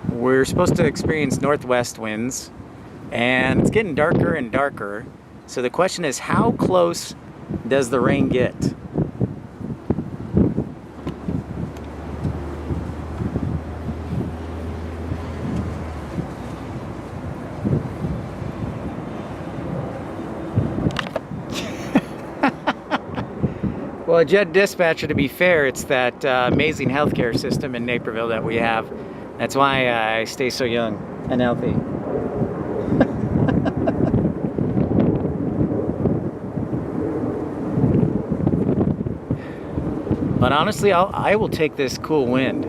We're supposed to experience northwest winds, and it's getting darker and darker. So the question is, how close does the rain get? Well, Jet Dispatcher, to be fair, it's that amazing healthcare system in Naperville that we have. That's why I stay so young and healthy. But honestly, I will take this cool wind.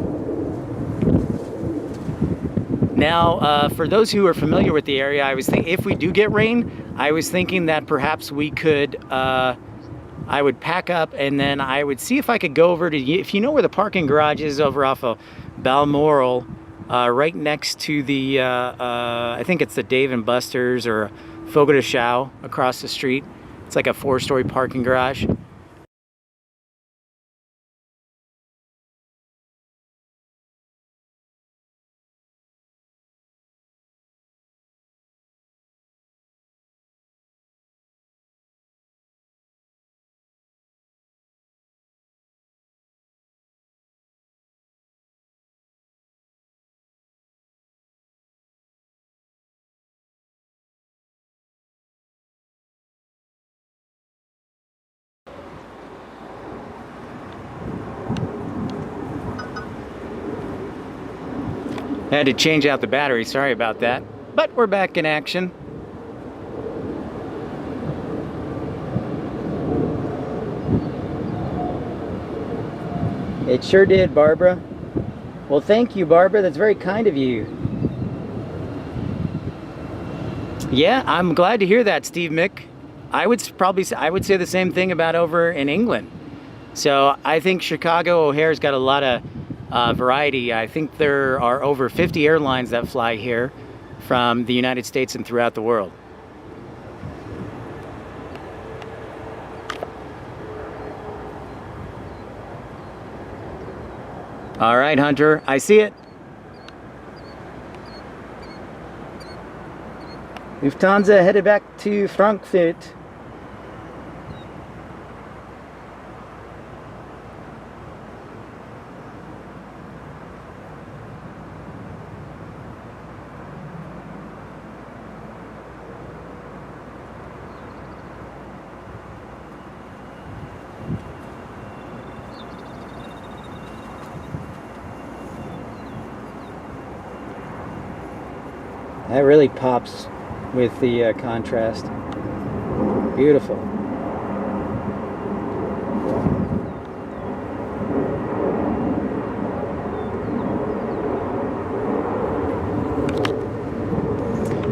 Now, for those who are familiar with the area, I was thinking if we do get rain, I was thinking that perhaps we could, I would pack up and then I would see if I could go over to, if you know where the parking garage is over off of Balmoral, right next to the, I think it's the Dave & Buster's or Fogo de Chao across the street. It's like a 4-story parking garage. I had to change out the battery, sorry about that. But we're back in action. It sure did, Barbara. Well, thank you, Barbara. That's very kind of you. Yeah, I'm glad to hear that, Steve Mick. I would say the same thing about over in England. So I think Chicago O'Hare's got a lot of variety. I think there are over 50 airlines that fly here from the United States and throughout the world. All right, Hunter, I see it. Lufthansa headed back to Frankfurt. That really pops with the contrast. Beautiful.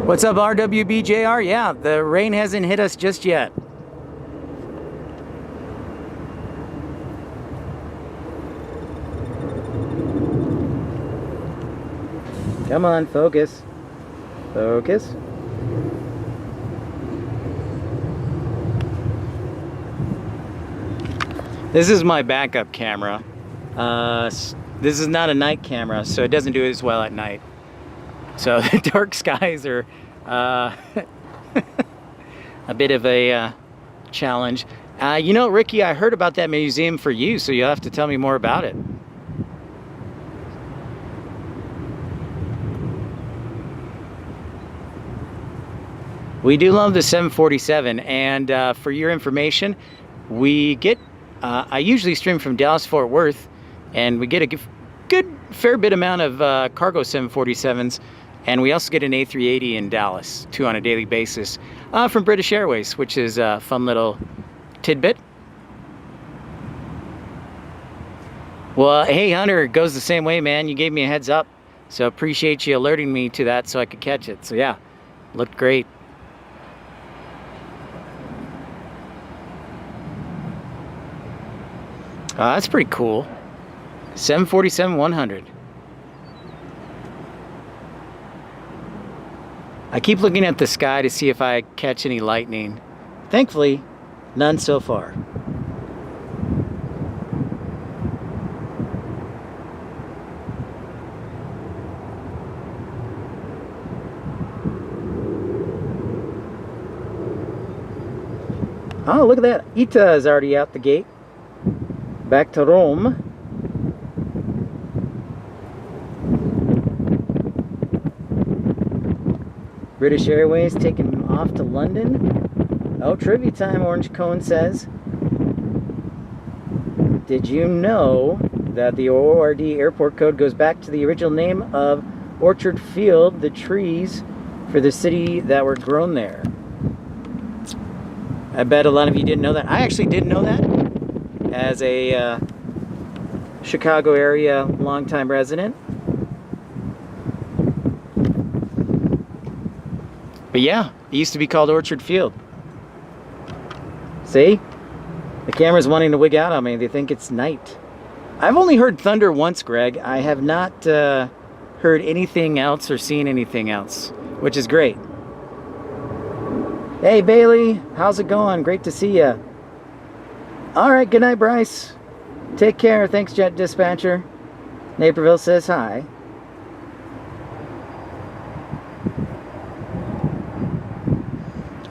What's up, RWBJR? Yeah, the rain hasn't hit us just yet. Come on, focus. Focus. This is my backup camera. This is not a night camera, so it doesn't do as well at night. So the dark skies are a bit of a challenge. You know, Ricky, I heard about that museum for you, so you'll have to tell me more about it. We do love the 747, and for your information, we get, I usually stream from Dallas-Fort Worth, and we get a good fair bit amount of cargo 747s, and we also get an A380 in Dallas, 2 on a daily basis, from British Airways, which is a fun little tidbit. Well, hey Hunter, it goes the same way, man. You gave me a heads up, so appreciate you alerting me to that so I could catch it. So yeah, looked great. That's pretty cool. 747-100. I keep looking at the sky to see if I catch any lightning. Thankfully, none so far. Oh, look at that. Ita is already out the gate. Back to Rome. British Airways taking off to London. Oh, trivia time, Orange Cone says. Did you know that the ORD airport code goes back to the original name of Orchard Field, the trees for the city that were grown there? I bet a lot of you didn't know that. I actually didn't know that. As a Chicago area longtime resident. But yeah, it used to be called Orchard Field. See? The camera's wanting to wig out on me. They think it's night. I've only heard thunder once, Greg. I have not heard anything else or seen anything else, which is great. Hey Bailey, how's it going? Great to see ya. All right, good night, Bryce. Take care. Thanks, Jet Dispatcher. Naperville says hi.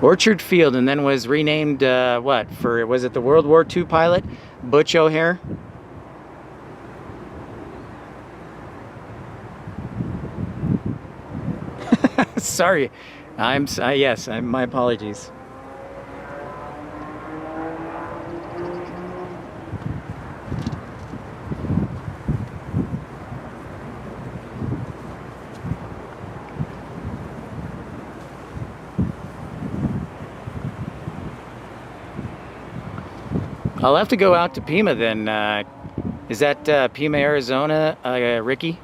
Orchard Field, and then was renamed, what, for, was it the World War II pilot, Butch O'Hare? Sorry. Yes, my apologies. I'll have to go out to Pima then. Is that Pima, Arizona, Ricky?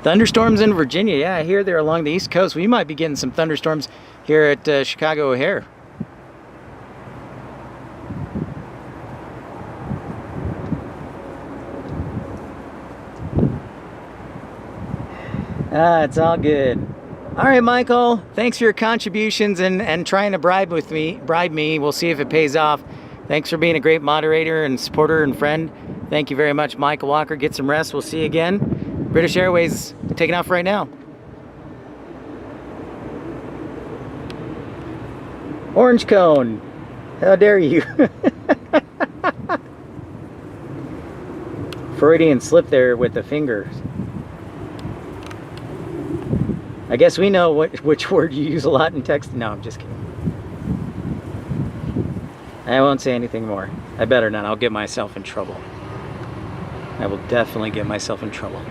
Thunderstorms in Virginia. Yeah, I hear they're along the East Coast. We might be getting some thunderstorms here at Chicago O'Hare. It's all good. All right, Michael, thanks for your contributions and trying to bribe me. We'll see if it pays off. Thanks for being a great moderator and supporter and friend. Thank you very much, Michael Walker. Get some rest. We'll see you again. British Airways taking off right now. Orange Cone, how dare you? Freudian slip there with the fingers. I guess we know which word you use a lot in text. No, I'm just kidding. I won't say anything more. I better not. I'll get myself in trouble. I will definitely get myself in trouble.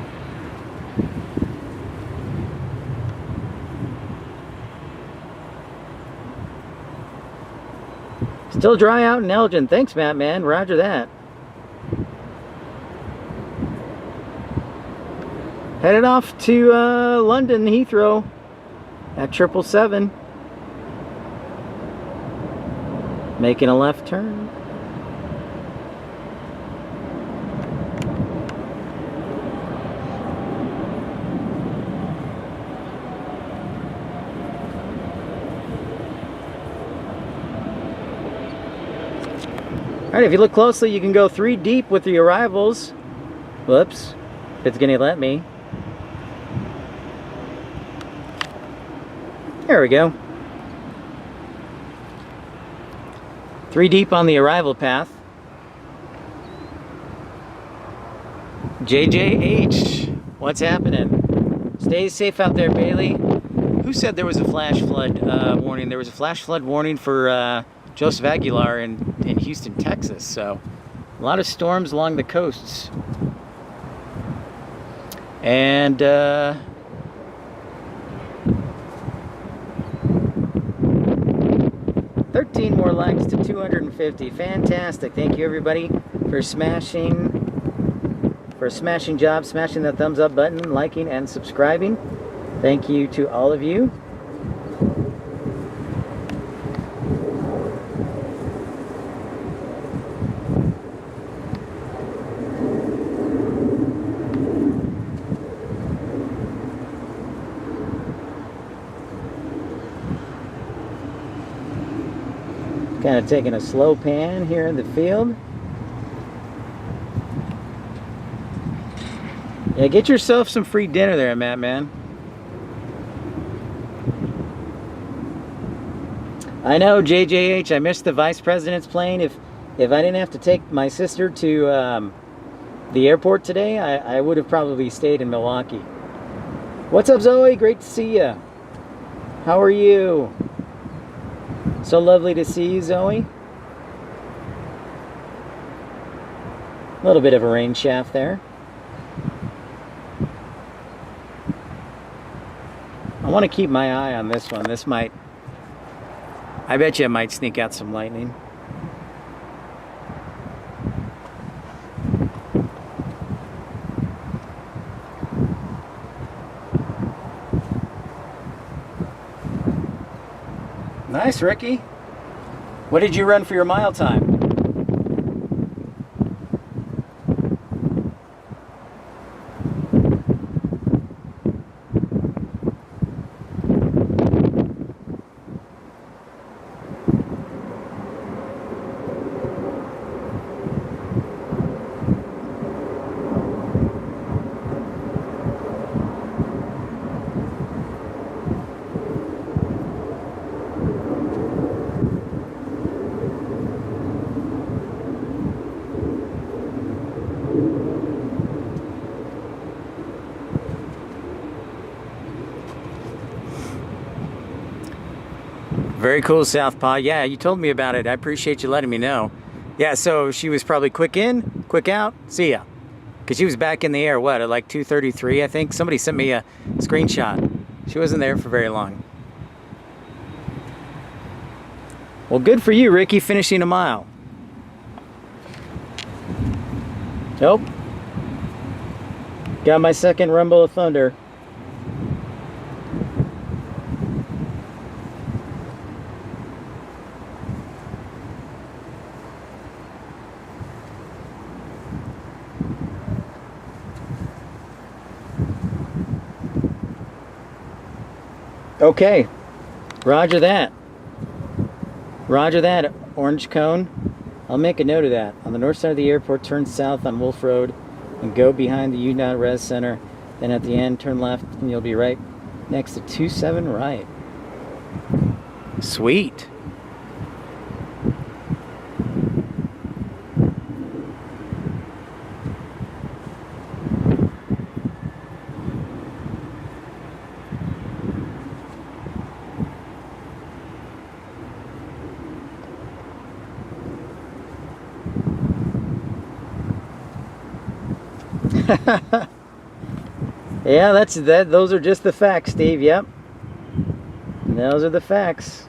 Still dry out in Elgin. Thanks, Matt, man. Roger that. Headed off to London Heathrow at 777. Making a left turn. Alright, if you look closely, you can go 3 deep with the arrivals. Whoops. If it's gonna let me. There we go. 3 deep on the arrival path. JJH, what's happening? Stay safe out there, Bailey. Who said there was a flash flood warning? There was a flash flood warning for Joseph Aguilar in Houston, Texas. So a lot of storms along the coasts. And 13 more likes to 250. Fantastic. Thank you everybody for smashing that thumbs up button, liking and subscribing. Thank you to all of you. Kind of taking a slow pan here in the field. Yeah, get yourself some free dinner there, Matt, man. I know, JJH, I missed the vice president's plane. If I didn't have to take my sister to the airport today, I would have probably stayed in Milwaukee. What's up, Zoe? Great to see you. How are you? So lovely to see you, Zoe. A little bit of a rain shaft there. I want to keep my eye on this one. This might, I bet you it might sneak out some lightning. Nice, Ricky. What did you run for your mile time? Very cool, Southpaw. Yeah, you told me about it. I appreciate you letting me know. Yeah, so she was probably quick in, quick out. See ya. Because she was back in the air, what, at like 2:33, I think? Somebody sent me a screenshot. She wasn't there for very long. Well, good for you, Ricky, finishing a mile. Nope. Got my second rumble of thunder. Okay, roger that. Roger that, orange cone. I'll make a note of that. On the north side of the airport, turn south on Wolf Road and go behind the UNOT Res Center. Then at the end, turn left and you'll be right next to 27 right. Sweet. Yeah, that's that. Those are just the facts, Steve. Yep, those are the facts.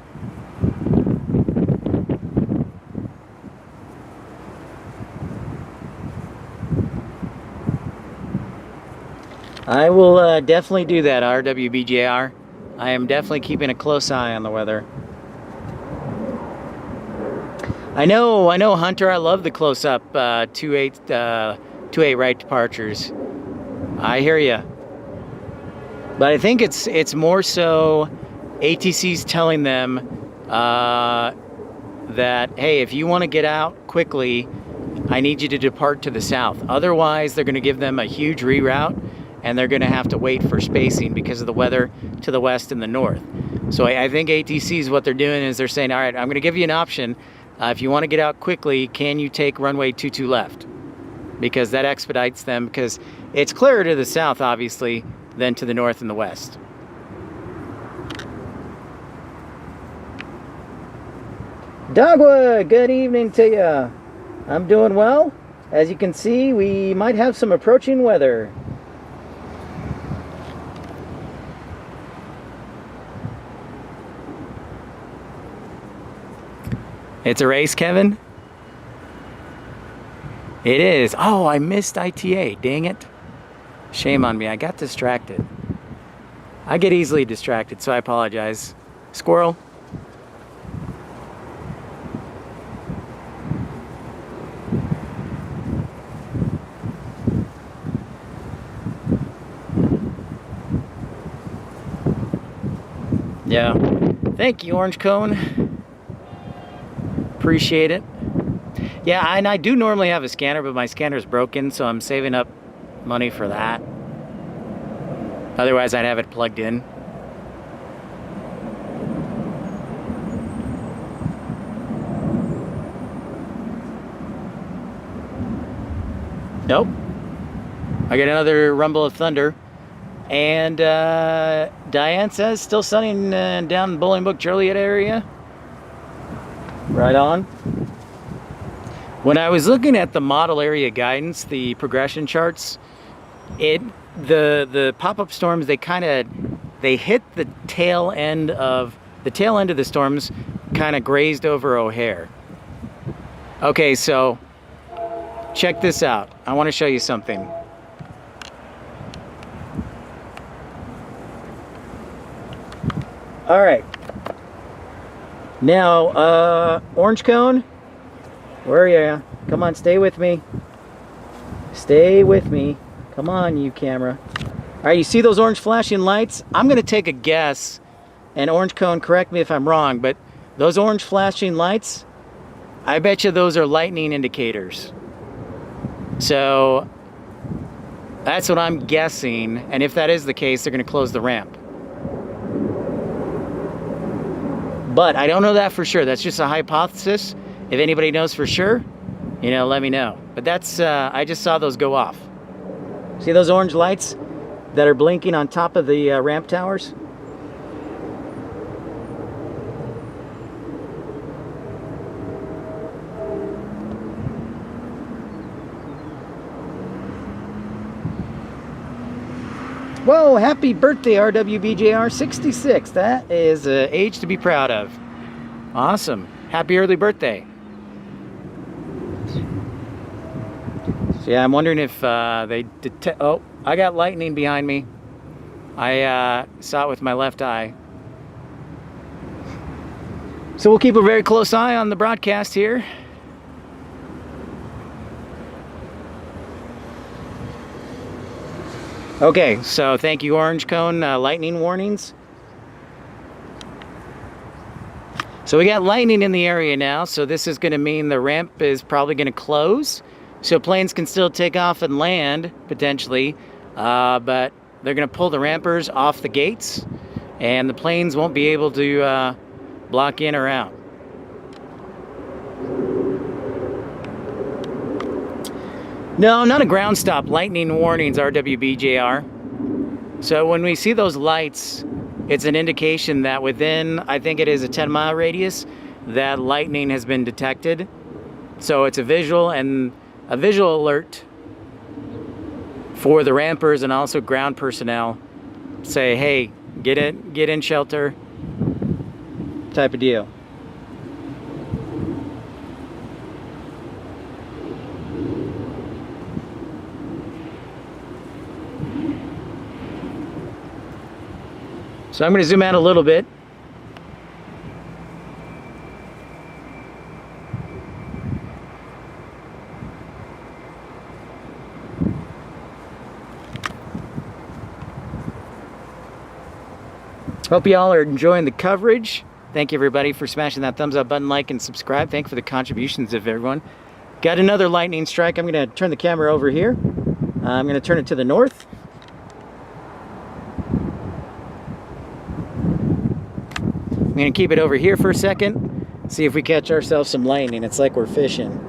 I will definitely do that, RWBJR. I am definitely keeping a close eye on the weather. I know, Hunter. I love the close-up 2-8 right departures. I hear you, but I think it's more so ATC's telling them that, hey, if you want to get out quickly, I need you to depart to the south. Otherwise, they're going to give them a huge reroute, and they're going to have to wait for spacing because of the weather to the west and the north. So I think ATC's, what they're doing is they're saying, all right, I'm going to give you an option. If you want to get out quickly, can you take runway 22 left? Because that expedites them, because it's clearer to the south, obviously, than to the north and the west. Dogwood, good evening to you. I'm doing well. As you can see, we might have some approaching weather. It's a race, Kevin? It is. Oh, I missed ITA. Dang it. Shame on me. I got distracted. I get easily distracted, so I apologize. Squirrel? Yeah. Thank you, Orange Cone. Appreciate it. Yeah, and I do normally have a scanner, but my scanner's broken, so I'm saving up money for that. Otherwise, I'd have it plugged in. Nope. I get another rumble of thunder. And Diane says, still sunny down in Bolingbrook, Joliet area. Right on. When I was looking at the model area guidance, the progression charts, the pop-up storms, they hit the tail end of the storms, kind of grazed over O'Hare. Okay, so check this out. I want to show you something. All right. Now, Orange Cone, where are you? Come on, stay with me. Stay with me. Come on, you camera. All right, you see those orange flashing lights? I'm going to take a guess, and Orange Cone, correct me if I'm wrong, but those orange flashing lights, I bet you those are lightning indicators. So that's what I'm guessing, and if that is the case, they're going to close the ramp. But I don't know that for sure. That's just a hypothesis. If anybody knows for sure, you know, let me know. But that's, I just saw those go off. See those orange lights that are blinking on top of the ramp towers? Whoa, happy birthday, RWBJR66. That is an age to be proud of. Awesome. Happy early birthday. So yeah, I'm wondering if they detect... Oh, I got lightning behind me. I saw it with my left eye. So we'll keep a very close eye on the broadcast here. Okay, so thank you, Orange Cone. Lightning warnings. So we got lightning in the area now, so this is going to mean the ramp is probably going to close. So planes can still take off and land, potentially, but they're going to pull the rampers off the gates, and the planes won't be able to block in or out. No, not a ground stop. Lightning warnings, RWBJR. So when we see those lights, it's an indication that within, I think it is a 10-mile radius, that lightning has been detected. So it's a visual alert for the rampers and also ground personnel. Say, hey, get in shelter, type of deal. So I'm going to zoom out a little bit. Hope y'all are enjoying the coverage. Thank you everybody for smashing that thumbs up button, like, and subscribe. Thank you for the contributions of everyone. Got another lightning strike. I'm going to turn the camera over here. I'm going to turn it to the north. I'm going to keep it over here for a second. See if we catch ourselves some lightning. It's like we're fishing.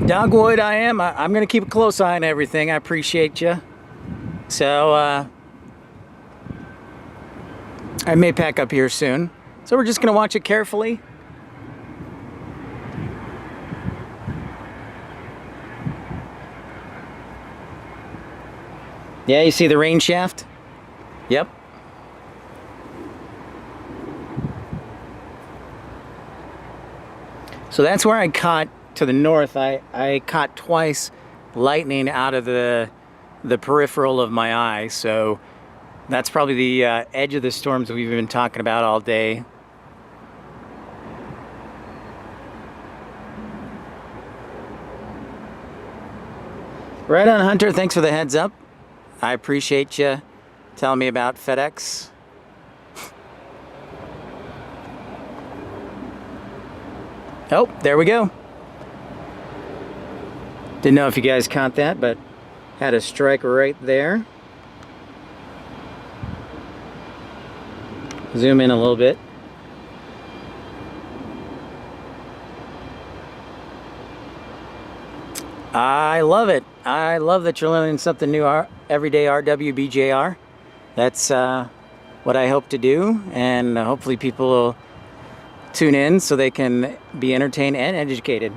Dogwood, I'm going to keep a close eye on everything. I appreciate you. So, I may pack up here soon. So we're just going to watch it carefully. Yeah, you see the rain shaft? Yep. So that's where I caught. To the north, I caught twice lightning out of the peripheral of my eye, so that's probably the edge of the storms that we've been talking about all day. Right on, Hunter. Thanks for the heads up. I appreciate you telling me about FedEx. Oh, there we go. Didn't know if you guys caught that, but had a strike right there. Zoom in a little bit. I love it. I love that you're learning something new every day, RWBJR. That's what I hope to do, and hopefully people will tune in so they can be entertained and educated.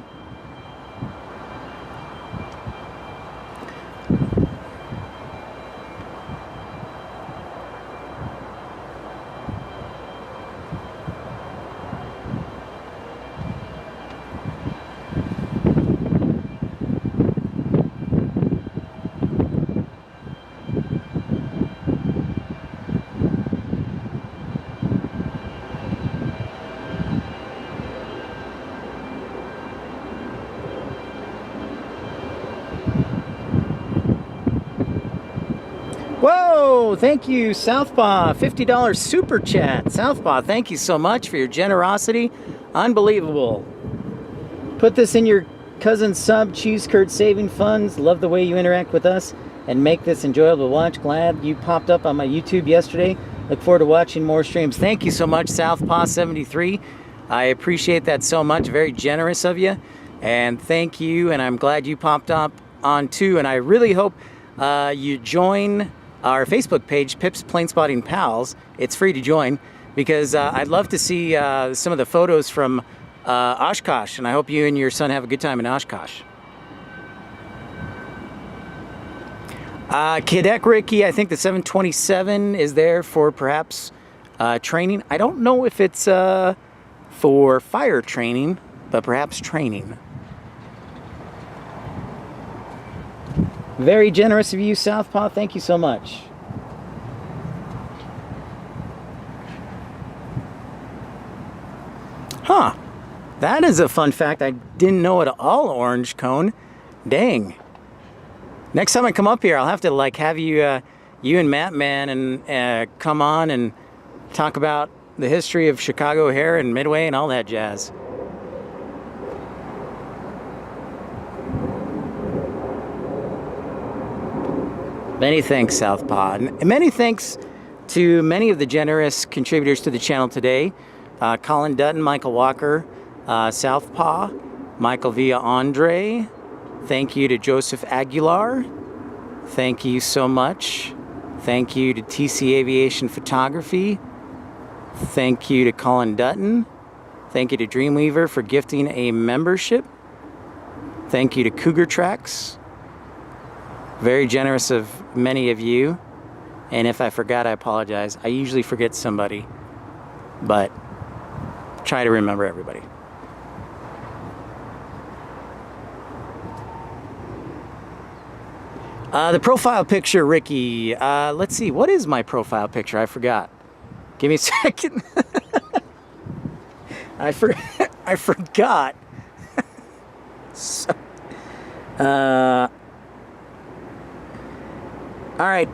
Whoa, thank you, Southpaw, $50 super chat. Southpaw, thank you so much for your generosity. Unbelievable. Put this in your cousin's sub, cheese curd saving funds. Love the way you interact with us and make this enjoyable to watch. Glad you popped up on my YouTube yesterday. Look forward to watching more streams. Thank you so much, Southpaw73. I appreciate that so much. Very generous of you. And thank you, and I'm glad you popped up on too. And I really hope you join our Facebook page, Pip's Planespotting Pals. It's free to join because I'd love to see some of the photos from Oshkosh, and I hope you and your son have a good time in Oshkosh. Cadet Ricky, I think the 727 is there for perhaps training. I don't know if it's for fire training, but perhaps training. Very generous of you, Southpaw. Thank you so much. Huh. That is a fun fact. I didn't know at all, Orange Cone. Dang. Next time I come up here, I'll have to like have you, you and Matt Man, and come on and talk about the history of Chicago O'Hare and Midway and all that jazz. Many thanks, Southpaw. And many thanks to many of the generous contributors to the channel today. Colin Dutton, Michael Walker, Southpaw, Michael Villa Andre. Thank you to Joseph Aguilar. Thank you so much. Thank you to TC Aviation Photography. Thank you to Colin Dutton. Thank you to Dreamweaver for gifting a membership. Thank you to Cougar Tracks. Very generous of many of you. And if I forgot, I apologize. I usually forget somebody, but try to remember everybody. The profile picture, Ricky. Let's see. What is my profile picture? I forgot. Give me a second. I forgot. So, all right.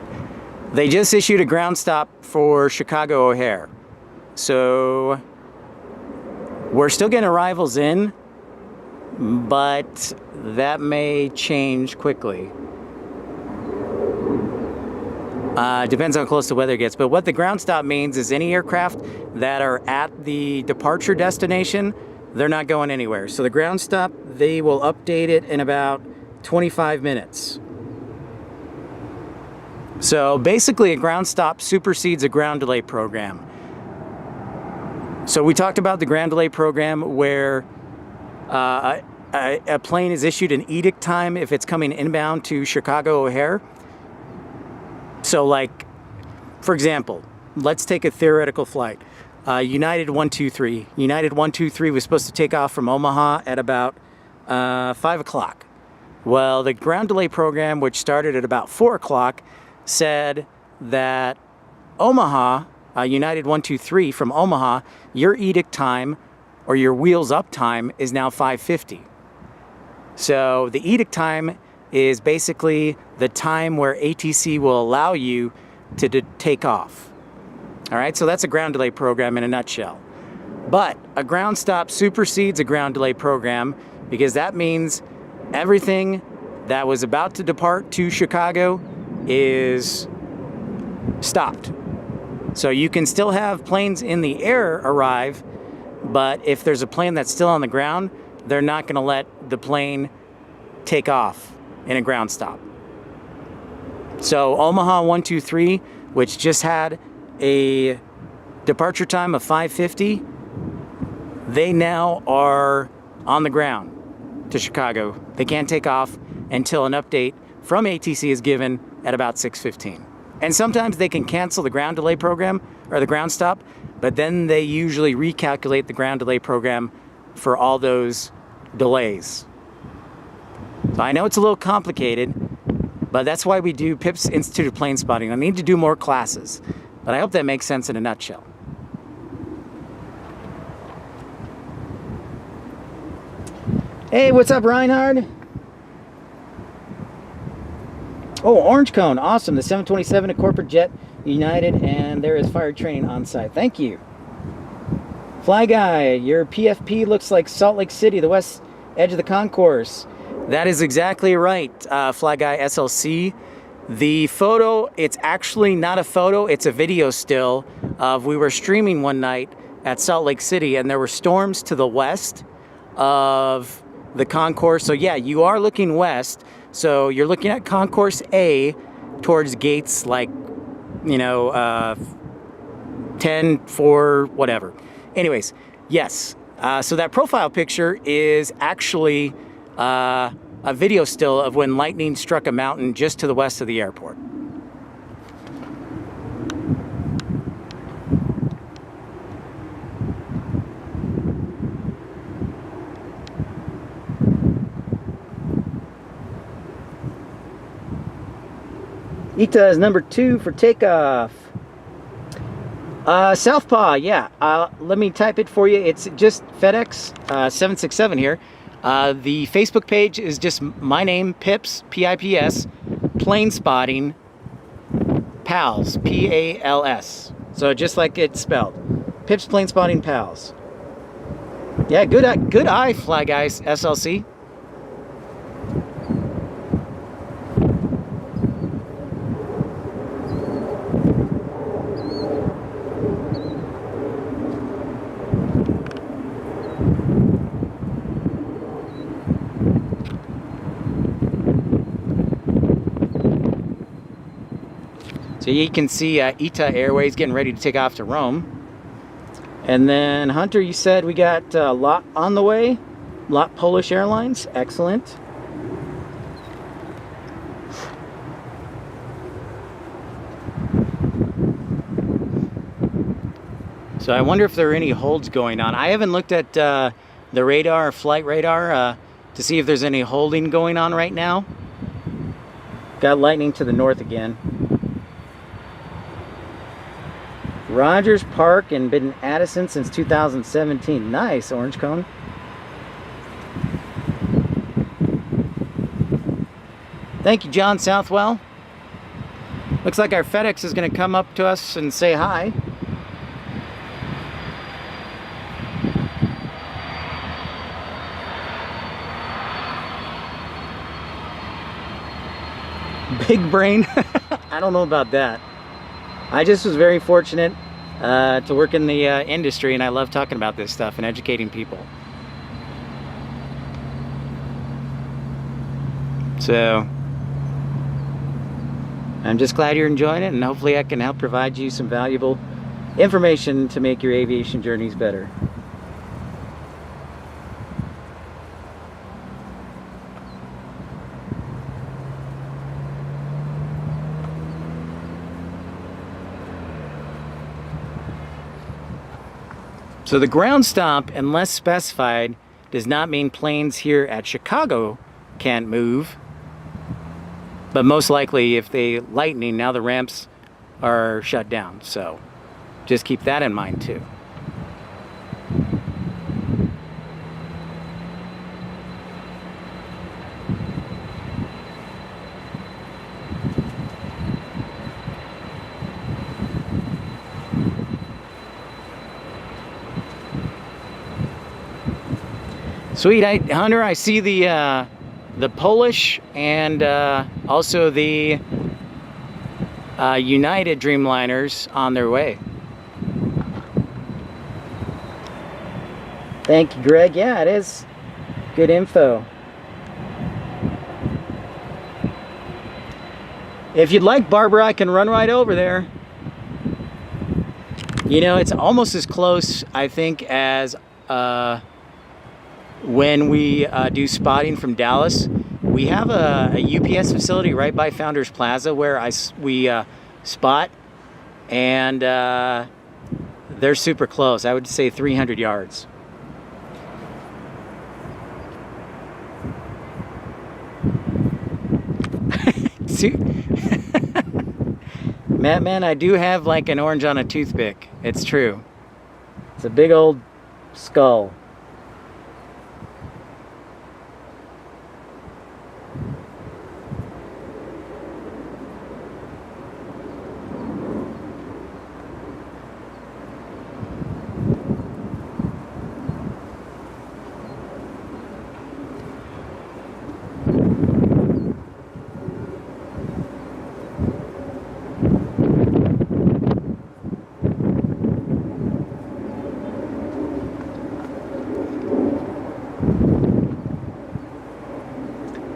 They just issued a ground stop for Chicago O'Hare. So we're still getting arrivals in, but that may change quickly. Depends how close the weather gets. But what the ground stop means is any aircraft that are at the departure destination, they're not going anywhere. So the ground stop, they will update it in about 25 minutes. So basically a ground stop supersedes a ground delay program. So we talked about the ground delay program where a plane is issued an edict time if it's coming inbound to Chicago O'Hare. So like, for example, let's take a theoretical flight. United 123. United 123 was supposed to take off from Omaha at about 5 o'clock. Well, the ground delay program, which started at about 4 o'clock, said that Omaha, United 123 from Omaha, your edict time or your wheels up time is now 5:50. So the edict time is basically the time where ATC will allow you to take off. All right, so that's a ground delay program in a nutshell. But a ground stop supersedes a ground delay program because that means everything that was about to depart to Chicago is stopped. So you can still have planes in the air arrive, but if there's a plane that's still on the ground, they're not going to let the plane take off in a ground stop. So Omaha 123, which just had a departure time of 5:50, they now are on the ground to Chicago. They can't take off until an update from ATC is given at about 6:15. And sometimes they can cancel the ground delay program or the ground stop, but then they usually recalculate the ground delay program for all those delays. So I know it's a little complicated, but that's why we do PIP's Institute of Plane Spotting. I need to do more classes, but I hope that makes sense in a nutshell. Hey, what's up, Reinhard? Oh, Orange Cone, awesome. The 727 at Corporate Jet United, and there is fire training on site. Thank you. Fly Guy, your PFP looks like Salt Lake City, the west edge of the concourse. That is exactly right, Fly Guy SLC. The photo, it's actually not a photo, it's a video still of we were streaming one night at Salt Lake City, and there were storms to the west of the concourse. So yeah, you are looking west. So you're looking at Concourse A towards gates like, 10, 4, whatever. Anyways, yes. So that profile picture is actually a video still of when lightning struck a mountain just to the west of the airport. Ita is number 2 for takeoff. Southpaw, yeah. Let me type it for you. It's just FedEx 767 here. The Facebook page is just my name, Pips, P-I-P-S, Plane Spotting, Pals, P-A-L-S. So just like it's spelled. Pips Plane Spotting Pals. Yeah, good eye, Fly Guys, SLC. So you can see ITA Airways getting ready to take off to Rome. And then Hunter, you said we got LOT on the way. LOT Polish Airlines, excellent. So I wonder if there are any holds going on. I haven't looked at the radar, flight radar, to see if there's any holding going on right now. Got lightning to the north again. Rogers Park and been in Addison since 2017. Nice, Orange Cone. Thank you, John Southwell. Looks like our FedEx is going to come up to us and say hi. Big brain. I don't know about that. I just was very fortunate to work in the industry, and I love talking about this stuff and educating people. So I'm just glad you're enjoying it, and hopefully I can help provide you some valuable information to make your aviation journeys better. So the ground stop, unless specified, does not mean planes here at Chicago can't move. But most likely, if they lightning, now the ramps are shut down. So just keep that in mind too. Sweet, Hunter. I see the Polish and also the United Dreamliners on their way. Thank you, Greg. Yeah, it is good info. If you'd like, Barbara, I can run right over there. You know, it's almost as close, I think, as when we do spotting from Dallas. We have a UPS facility right by Founders Plaza where we spot, and they're super close. I would say 300 yards. Man, I do have like an orange on a toothpick. It's true. It's a big old skull.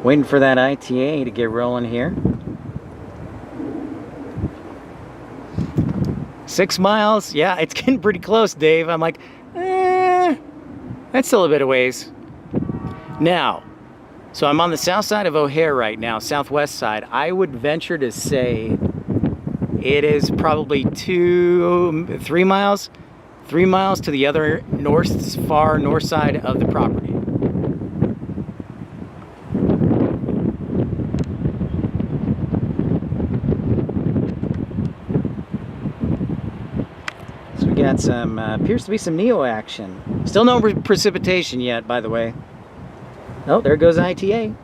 Waiting for that ITA to get rolling here. 6 miles. Yeah, it's getting pretty close, Dave. I'm like, that's still a bit of ways. Now, so I'm on the south side of O'Hare right now, southwest side. I would venture to say it is probably 3 miles. 3 miles to the other far north side of the property. Got some, appears to be some NEO action. Still no precipitation yet, by the way. Oh, there goes ITA.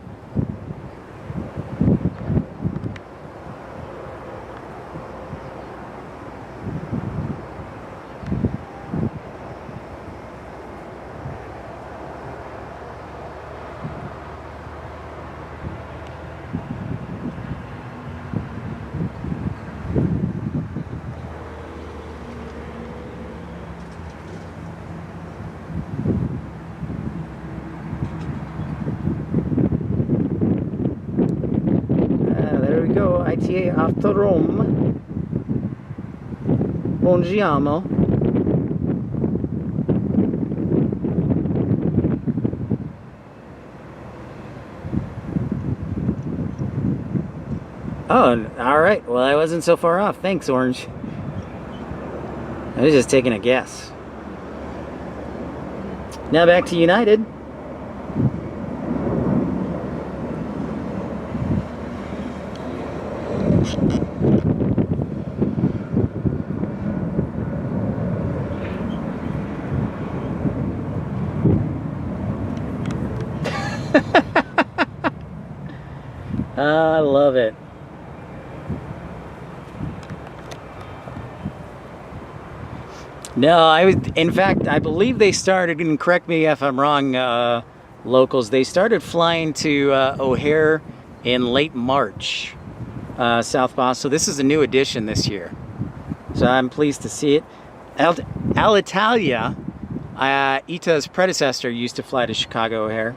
Go, ITA after Rome. Buongiorno. Oh, all right. Well, I wasn't so far off. Thanks, Orange. I was just taking a guess. Now back to United. I love it. No, in fact, I believe they started, and correct me if I'm wrong, locals, they started flying to O'Hare in late March, South Boston. So this is a new addition this year. So I'm pleased to see it. Alitalia, ITA's predecessor, used to fly to Chicago O'Hare.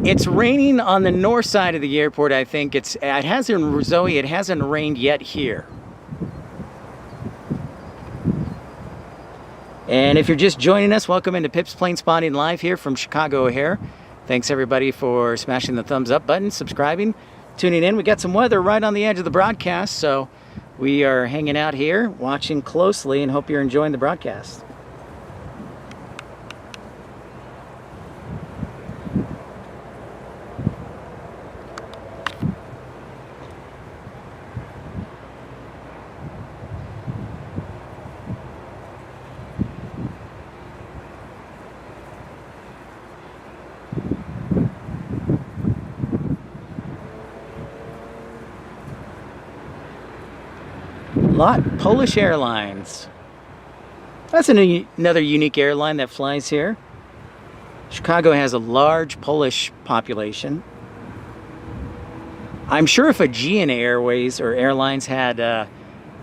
It's raining on the north side of the airport, I think. It hasn't, Zoe, it hasn't rained yet here. And if you're just joining us, welcome into Pip's Planespotting Live here from Chicago O'Hare. Thanks everybody for smashing the thumbs up button, subscribing, tuning in. We got some weather right on the edge of the broadcast, so we are hanging out here, watching closely, and hope you're enjoying the broadcast. Polish Airlines. That's another unique airline that flies here. Chicago has a large Polish population. I'm sure if Aegean Airways or Airlines had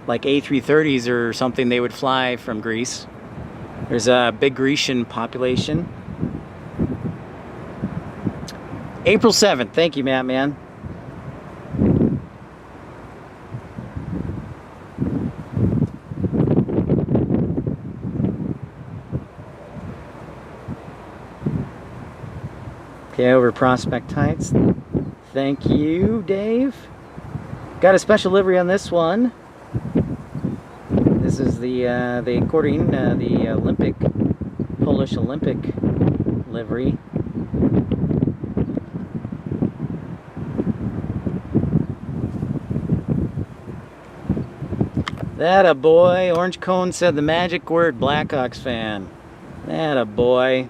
like A330s or something, they would fly from Greece. There's a big Grecian population. April 7th. Thank you, Matt, man. Okay, over Prospect Heights. Thank you, Dave. Got a special livery on this one. This is the according the Olympic, Polish Olympic livery. That a boy. Orange Cone said the magic word, Blackhawks fan. That a boy.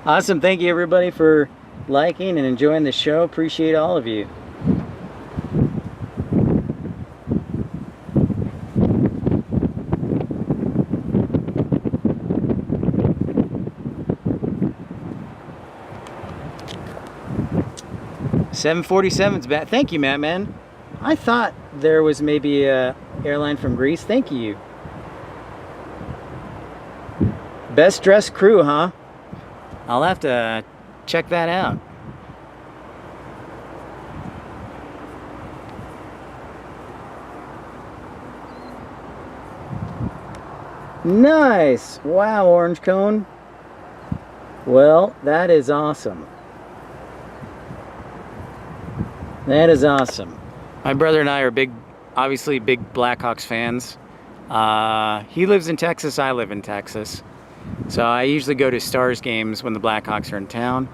Awesome. Thank you everybody for liking and enjoying the show. Appreciate all of you. $747's back. Thank you, Matt, man. I thought there was maybe a airline from Greece. Thank you. Best dressed crew, huh? I'll have to check that out. Nice. Wow, Orange Cone. Well, that is awesome. That is awesome. My brother and I are obviously big Blackhawks fans. He lives in Texas, I live in Texas. So I usually go to Stars games when the Blackhawks are in town.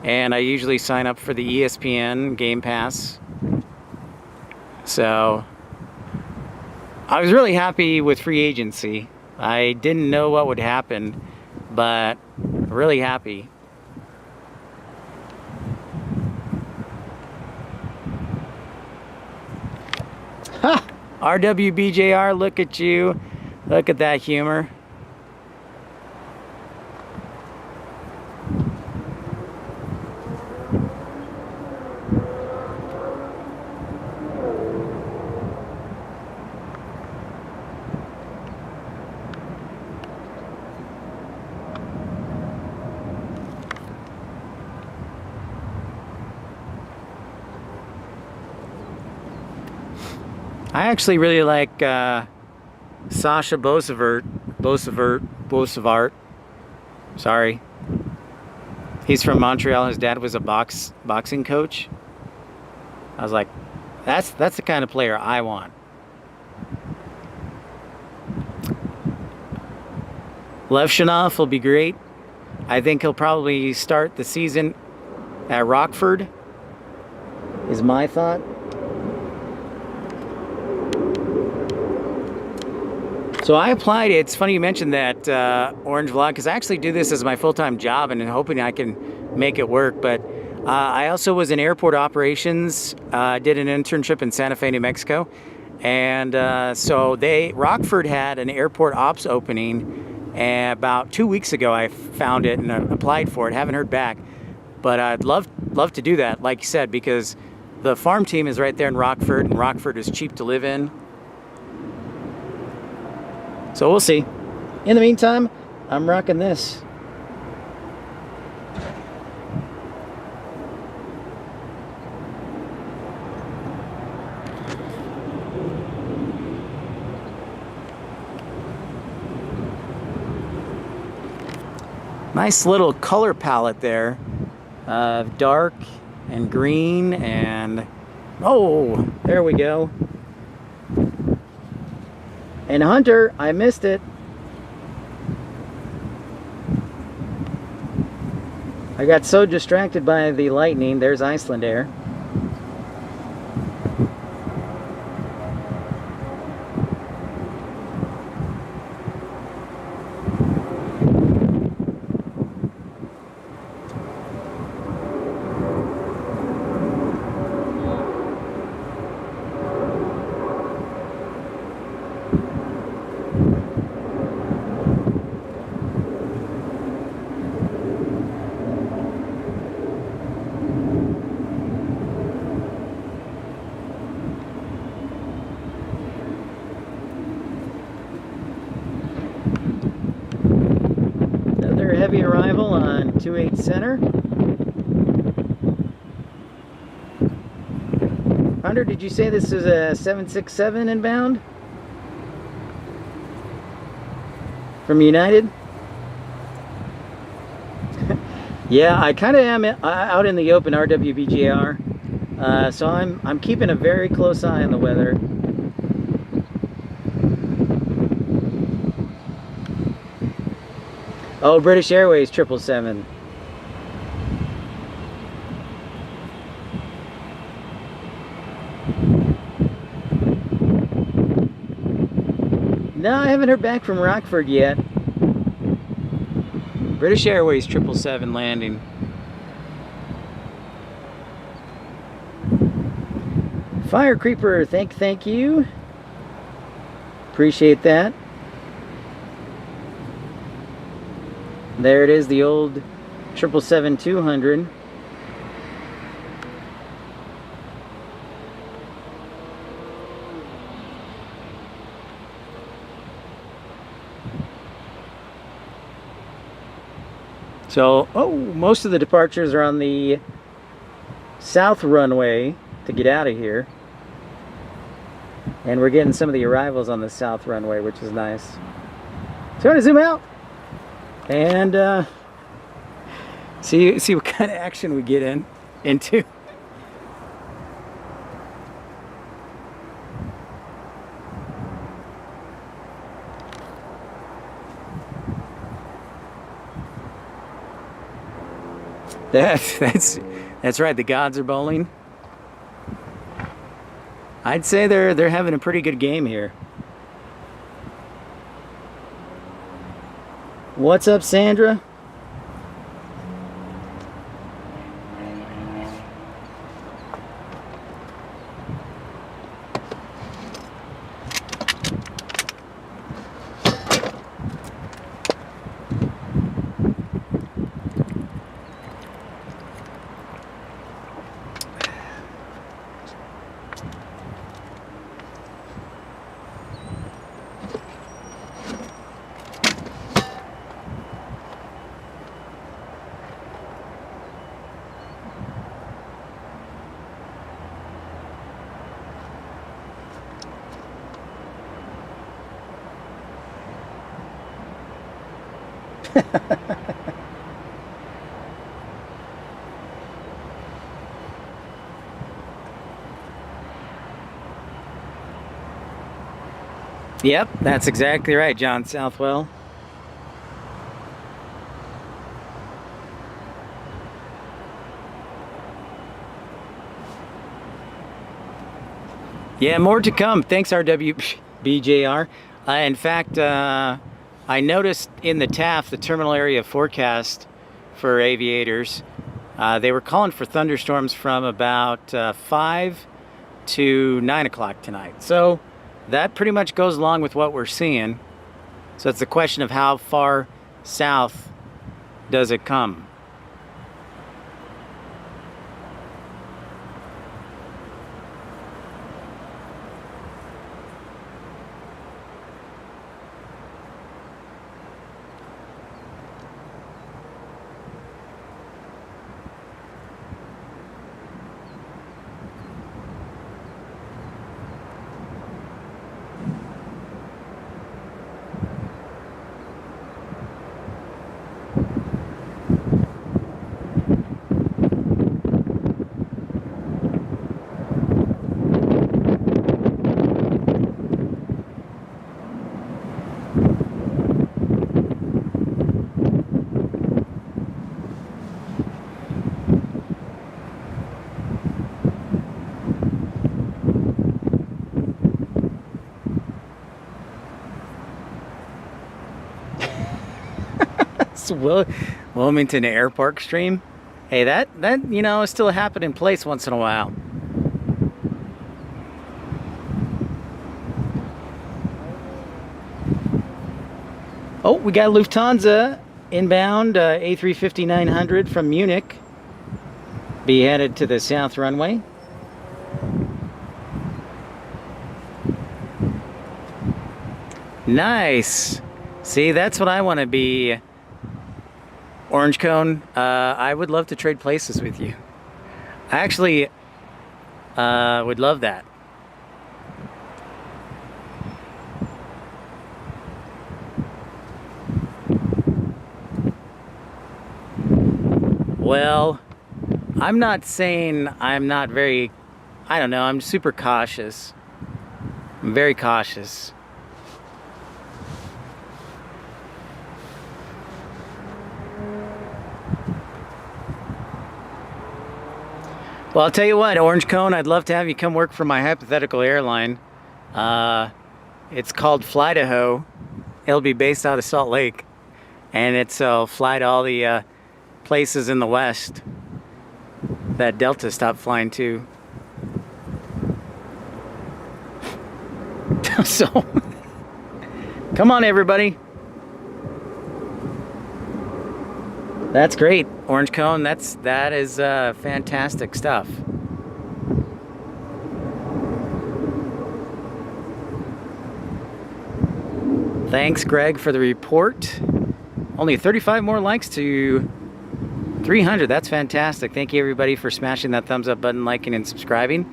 And I usually sign up for the ESPN Game Pass. So I was really happy with free agency. I didn't know what would happen, but really happy. Ha! RWBJR, look at you. Look at that humor. I actually really like Sasha Bosevart. Sorry. He's from Montreal. His dad was a boxing coach. I was like, that's the kind of player I want. Levshunov will be great. I think he'll probably start the season at Rockford, is my thought. So I applied. It's funny you mentioned that Orange Vlog, because I actually do this as my full-time job and hoping I can make it work. But I also was in airport operations, did an internship in Santa Fe, New Mexico. And so Rockford had an airport ops opening, and about 2 weeks ago I found it and I applied for it. Haven't heard back, but I'd love to do that, like you said, because the farm team is right there in Rockford, and Rockford is cheap to live in. So we'll see. In the meantime, I'm rocking this. Nice little color palette there. Dark and green and... oh, there we go. And Hunter, I missed it. I got so distracted by the lightning. There's Iceland Air. Heavy arrival on 28 Center. Hunter, did you say this is a 767 inbound? From United? Yeah, I kind of am out in the open RWBGR, so I'm keeping a very close eye on the weather. Oh, British Airways 777. No, I haven't heard back from Rockford yet. British Airways 777 landing. Fire Creeper, thank you. Appreciate that. There it is, the old 777-200. So, most of the departures are on the south runway to get out of here. And we're getting some of the arrivals on the south runway, which is nice. So I'm going to zoom out and see what kind of action we get into. That's right, the gods are bowling. I'd say they're having a pretty good game here. What's up, Sandra? Yep, that's exactly right, John Southwell. Yeah, more to come. Thanks, RWBJR. In fact, I noticed in the TAF, the terminal area forecast for aviators, they were calling for thunderstorms from about 5 to 9 o'clock tonight. So that pretty much goes along with what we're seeing. So it's a question of how far south does it come. Wilmington Airpark stream. Hey, that you know is still a happening place once in a while. Oh, we got Lufthansa inbound A350-900 from Munich. Be headed to the south runway. Nice. See, that's what I want to be. Orange Cone, I would love to trade places with you. I actually would love that. Well, I'm not saying I'm not very, I don't know, I'm super cautious. I'm very cautious. Well, I'll tell you what, Orange Cone, I'd love to have you come work for my hypothetical airline. It's called Flydaho. It'll be based out of Salt Lake. And it's fly to all the places in the West that Delta stopped flying to. So, come on everybody. That's great, Orange Cone. That is fantastic stuff. Thanks, Greg, for the report. Only 35 more likes to 300. That's fantastic. Thank you, everybody, for smashing that thumbs up button, liking, and subscribing.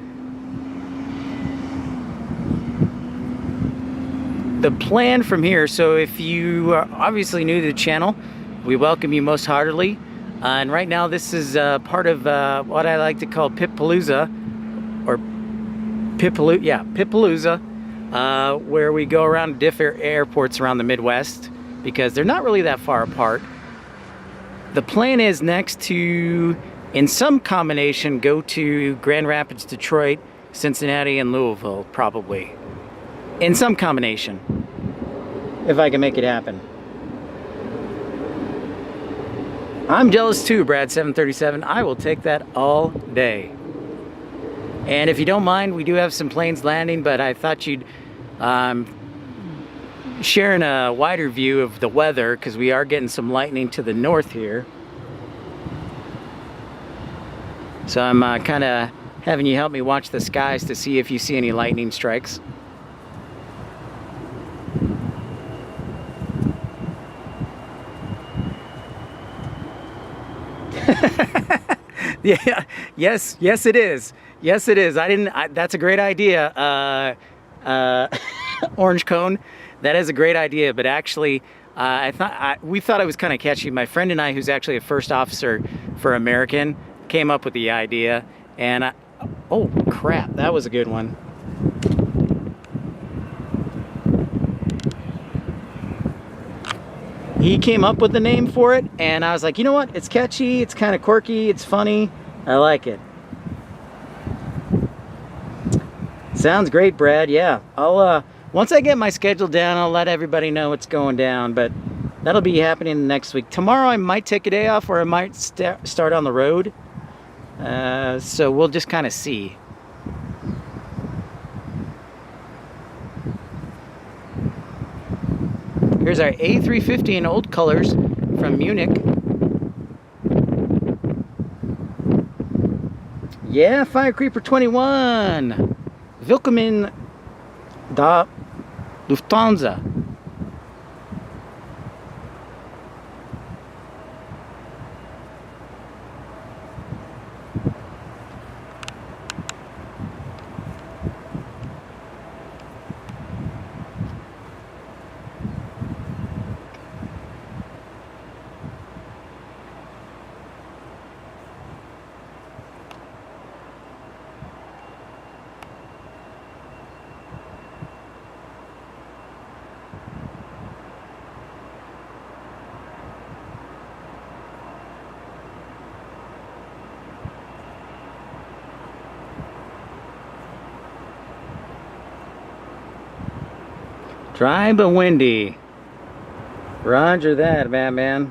The plan from here, so if you are obviously new to the channel, we welcome you most heartily. And right now, this is part of what I like to call Pippalooza, or Pippalooza, where we go around different airports around the Midwest because they're not really that far apart. The plan is next to, in some combination, go to Grand Rapids, Detroit, Cincinnati, and Louisville, probably. In some combination, if I can make it happen. I'm jealous too, Brad737. I will take that all day. And if you don't mind, we do have some planes landing, but I thought you'd sharing a wider view of the weather because we are getting some lightning to the north here. So I'm kind of having you help me watch the skies to see if you see any lightning strikes. Yeah, yes it is. Yes it is. That's a great idea, Orange Cone. That is a great idea, but actually We thought it was kind of catchy. My friend and I, who's actually a first officer for American, came up with the idea. And oh crap, that was a good one. He came up with the name for it, and I was like, you know what? It's catchy, it's kind of quirky, it's funny. I like it. Sounds great, Brad. Yeah, I'll once I get my schedule down, I'll let everybody know what's going down, but that'll be happening next week. Tomorrow I might take a day off, or I might start on the road. So we'll just kind of see. Here's our A350 in old colors from Munich. Yeah, Fire Creeper 21. Willkommen da Lufthansa. Dry but windy. Roger that, Batman.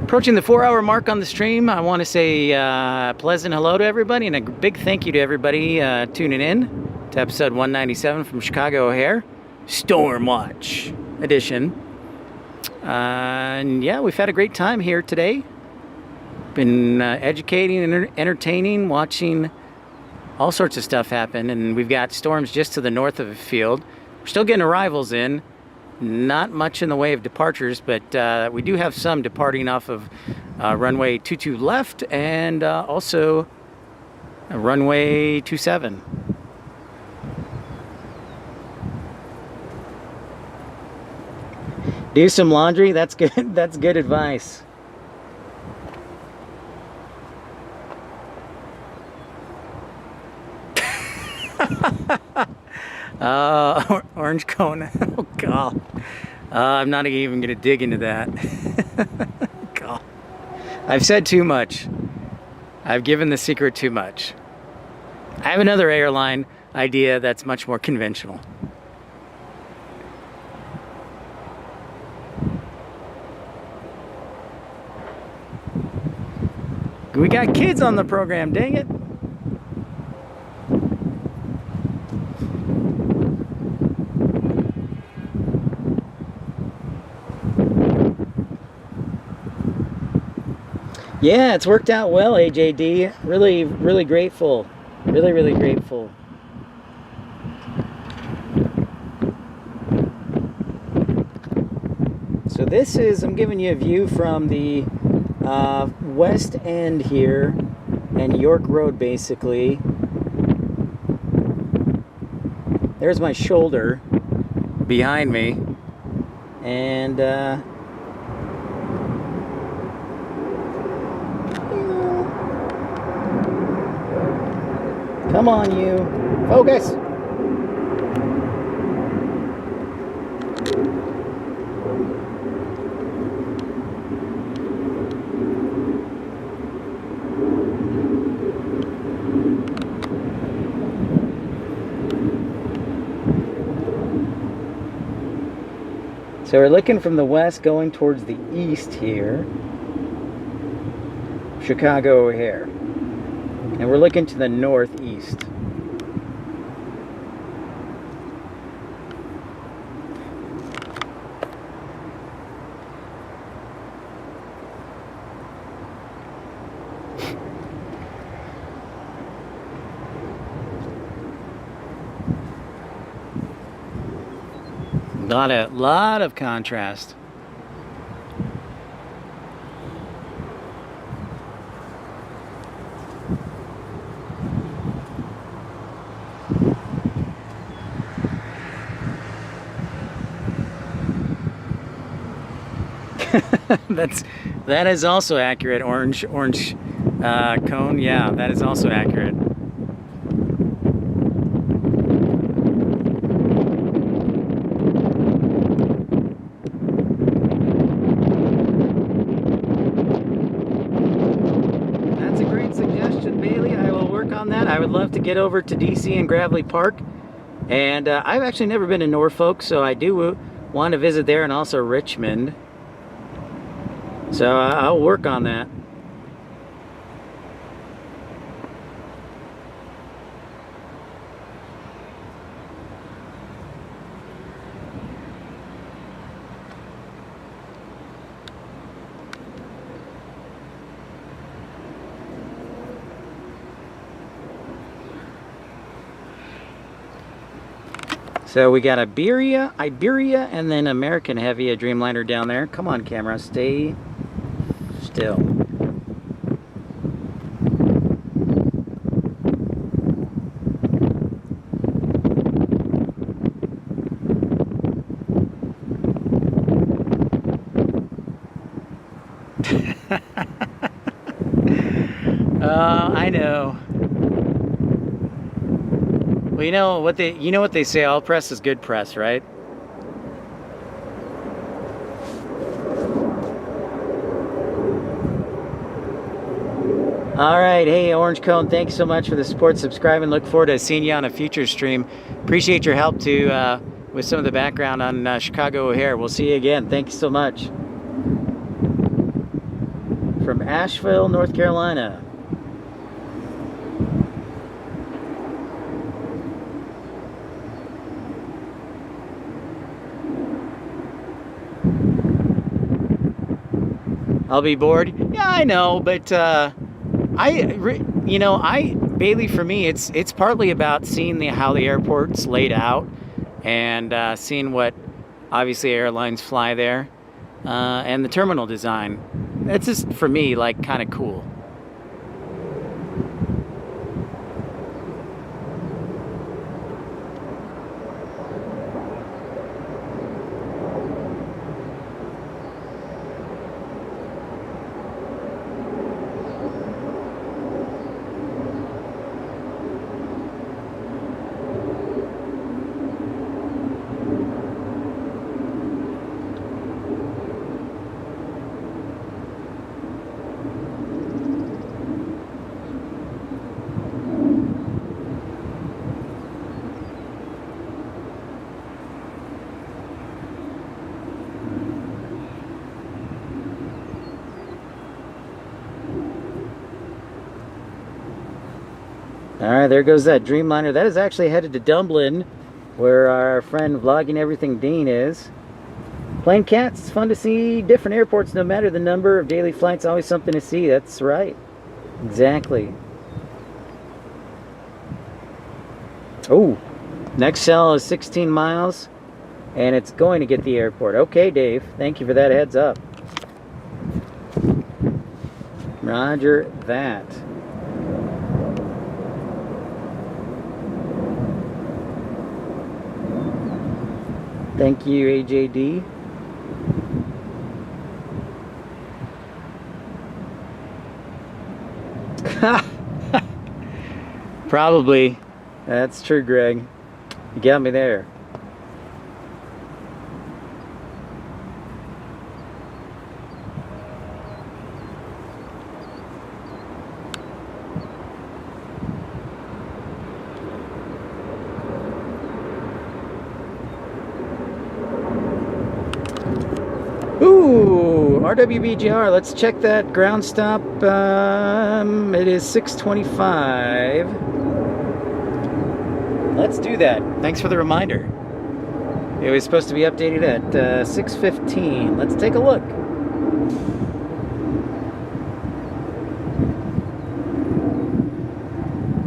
Approaching the 4-hour mark on the stream, I want to say pleasant hello to everybody and a big thank you to everybody tuning in to episode 197 from Chicago O'Hare, Storm Watch edition. And yeah, we've had a great time here today. Been educating and entertaining, watching all sorts of stuff happen, and we've got storms just to the north of the field. We're still getting arrivals in, not much in the way of departures, but we do have some departing off of runway 22 left and also runway 27. Do some laundry. That's good. That's good advice. Orange cone. Oh God. I'm not even gonna dig into that. God. I've said too much. I've given the secret too much. I have another airline idea that's much more conventional. We got kids on the program, dang it. Yeah, it's worked out well, AJD. Really, really grateful. Really, really grateful. So this is, I'm giving you a view from the west end here and York Road, basically. There's my shoulder behind me. And come on, you. Focus. So we're looking from the west going towards the east here. Chicago O'Hare. And we're looking to the northeast. Lot of contrast. That is also accurate. Orange cone. Yeah, that is also accurate. That's a great suggestion, Bailey. I will work on that. I would love to get over to DC and Gravely Park. And I've actually never been to Norfolk, so I do want to visit there, and also Richmond. So I'll work on that. So we got Iberia, and then American Heavy, a Dreamliner down there. Come on, camera, stay still. I know. Well, you know what they say, all press is good press, right? All right, hey Orange Cone, thanks so much for the support, subscribing. Look forward to seeing you on a future stream. Appreciate your help too with some of the background on Chicago O'Hare. We'll see you again. Thank you so much. From Asheville, North Carolina. I'll be bored. Yeah, I know, but Bailey, for me, it's partly about seeing how the airport's laid out, and seeing what obviously airlines fly there, and the terminal design. That's just for me like kind of cool. All right, there goes that Dreamliner. That is actually headed to Dublin, where our friend Vlogging Everything Dean is. Plane Cats, it's fun to see different airports no matter the number of daily flights. Always something to see. That's right. Exactly. Oh, next cell is 16 miles, and it's going to get the airport. Okay, Dave. Thank you for that heads up. Roger that. Thank you, AJD. Probably. That's true, Greg. You got me there. Ooh, RWBGR, let's check that ground stop. It is 6:25. Let's do that. Thanks for the reminder. It was supposed to be updated at 6:15. Let's take a look.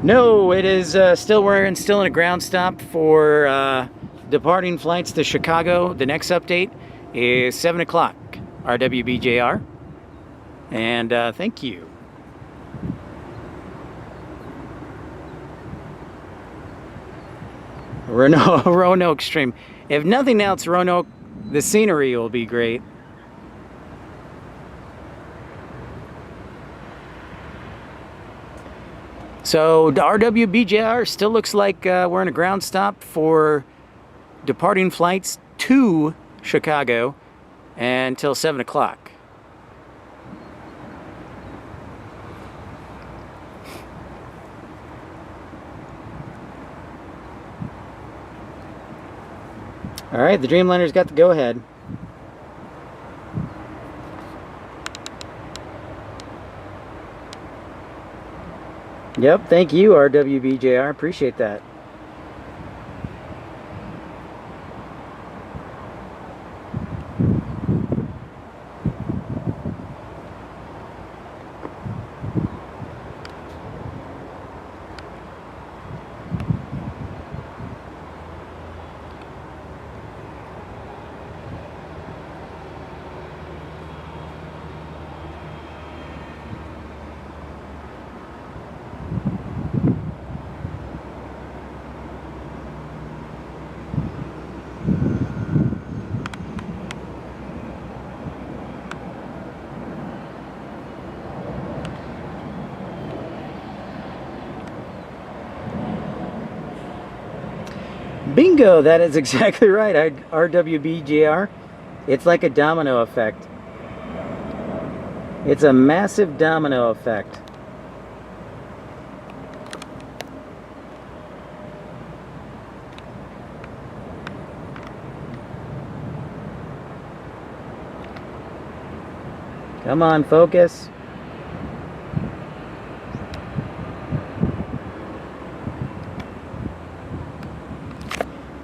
No, it is we're still in a ground stop for departing flights to Chicago. The next update is 7 o'clock, RWBJR. And thank you. Roanoke Stream. If nothing else, Roanoke, the scenery will be great. So the RWBJR still looks like we're in a ground stop for departing flights to Chicago until 7 o'clock. All right, the Dreamliner's got the go-ahead. Yep, thank you, RWBJR. Appreciate that. Bingo, that is exactly right, RWBJR. It's like a domino effect. It's a massive domino effect. Come on, focus.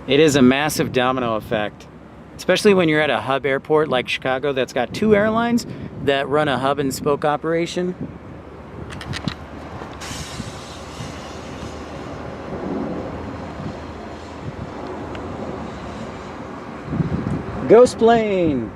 It is a massive domino effect, especially when you're at a hub airport like Chicago that's got 2 airlines that run a hub and spoke operation. Ghost plane!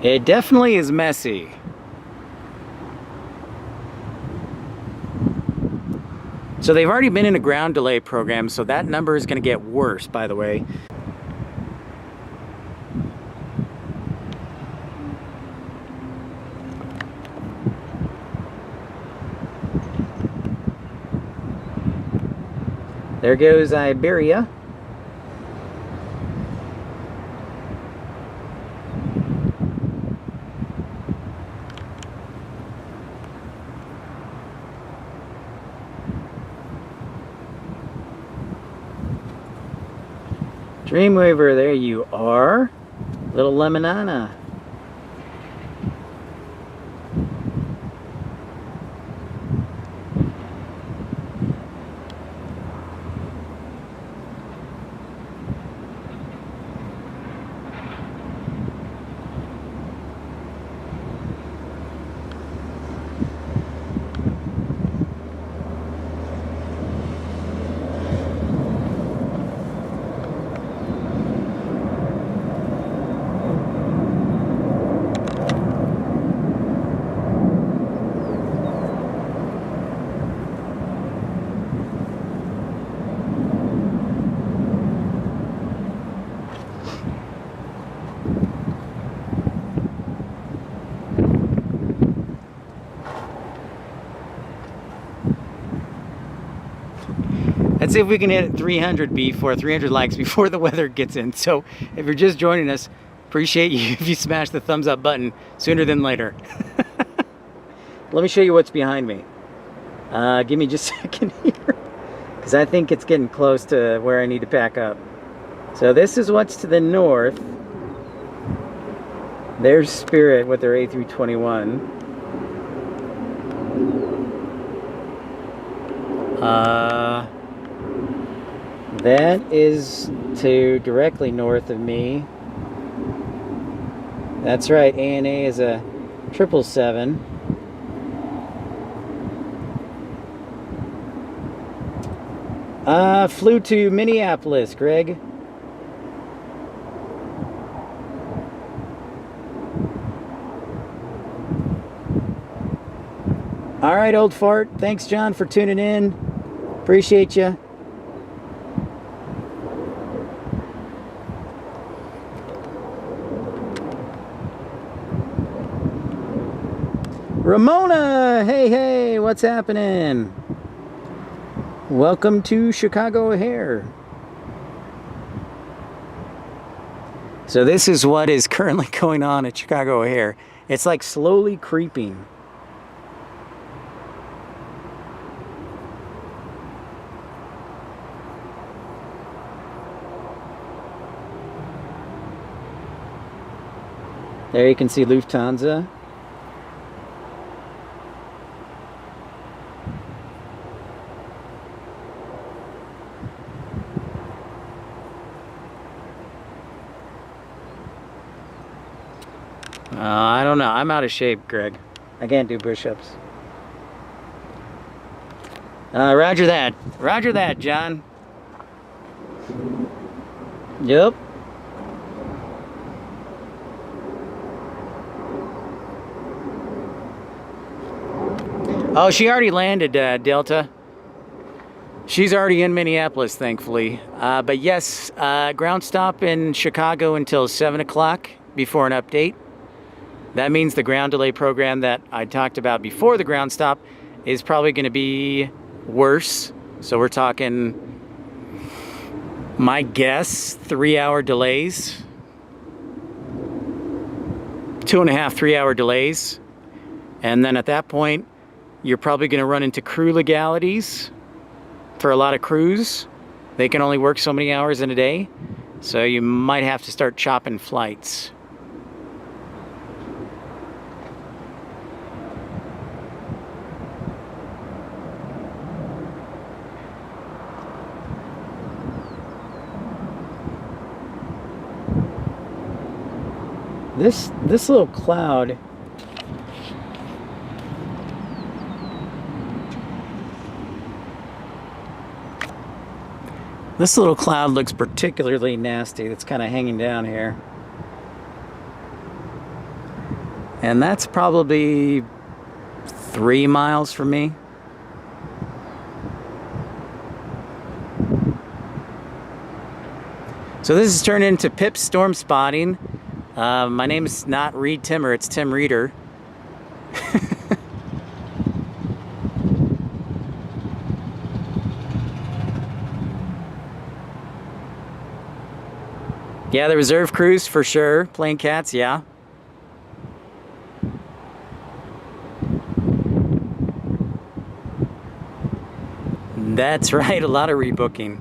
It definitely is messy. So they've already been in a ground delay program, so that number is going to get worse, by the way. There goes Iberia. Dreamweaver, there you are. Little Lemonana. Let's see if we can hit 300 likes before the weather gets in. So if you're just joining us, appreciate you if you smash the thumbs up button sooner than later. Let me show you what's behind me. Give me just a second here, because I think it's getting close to where I need to pack up. So this is what's to the north. There's Spirit with their A321. That is to directly north of me. That's right, ANA is a 777. Flew to Minneapolis, Greg. All right, old fart. Thanks, John, for tuning in. Appreciate you. Ramona, hey, what's happening? Welcome to Chicago O'Hare. So this is what is currently going on at Chicago O'Hare. It's like slowly creeping. There you can see Lufthansa. I don't know. I'm out of shape, Greg. I can't do push-ups. Roger that. Roger that, John. Yep. Oh, she already landed, Delta. She's already in Minneapolis, thankfully. But yes, ground stop in Chicago until 7 o'clock before an update. That means the ground delay program that I talked about before the ground stop is probably going to be worse. So we're talking, my guess, 3-hour delays. 2.5, 3-hour delays. And then at that point, you're probably going to run into crew legalities for a lot of crews. They can only work so many hours in a day. So you might have to start chopping flights. This little cloud, looks particularly nasty. That's kind of hanging down here. And that's probably 3 miles from me. So this has turned into Pip's Storm Spotting. My name is not Reed Timmer, it's Tim Reeder. Yeah, the reserve crews for sure. Plane cats, yeah. That's right, a lot of rebooking.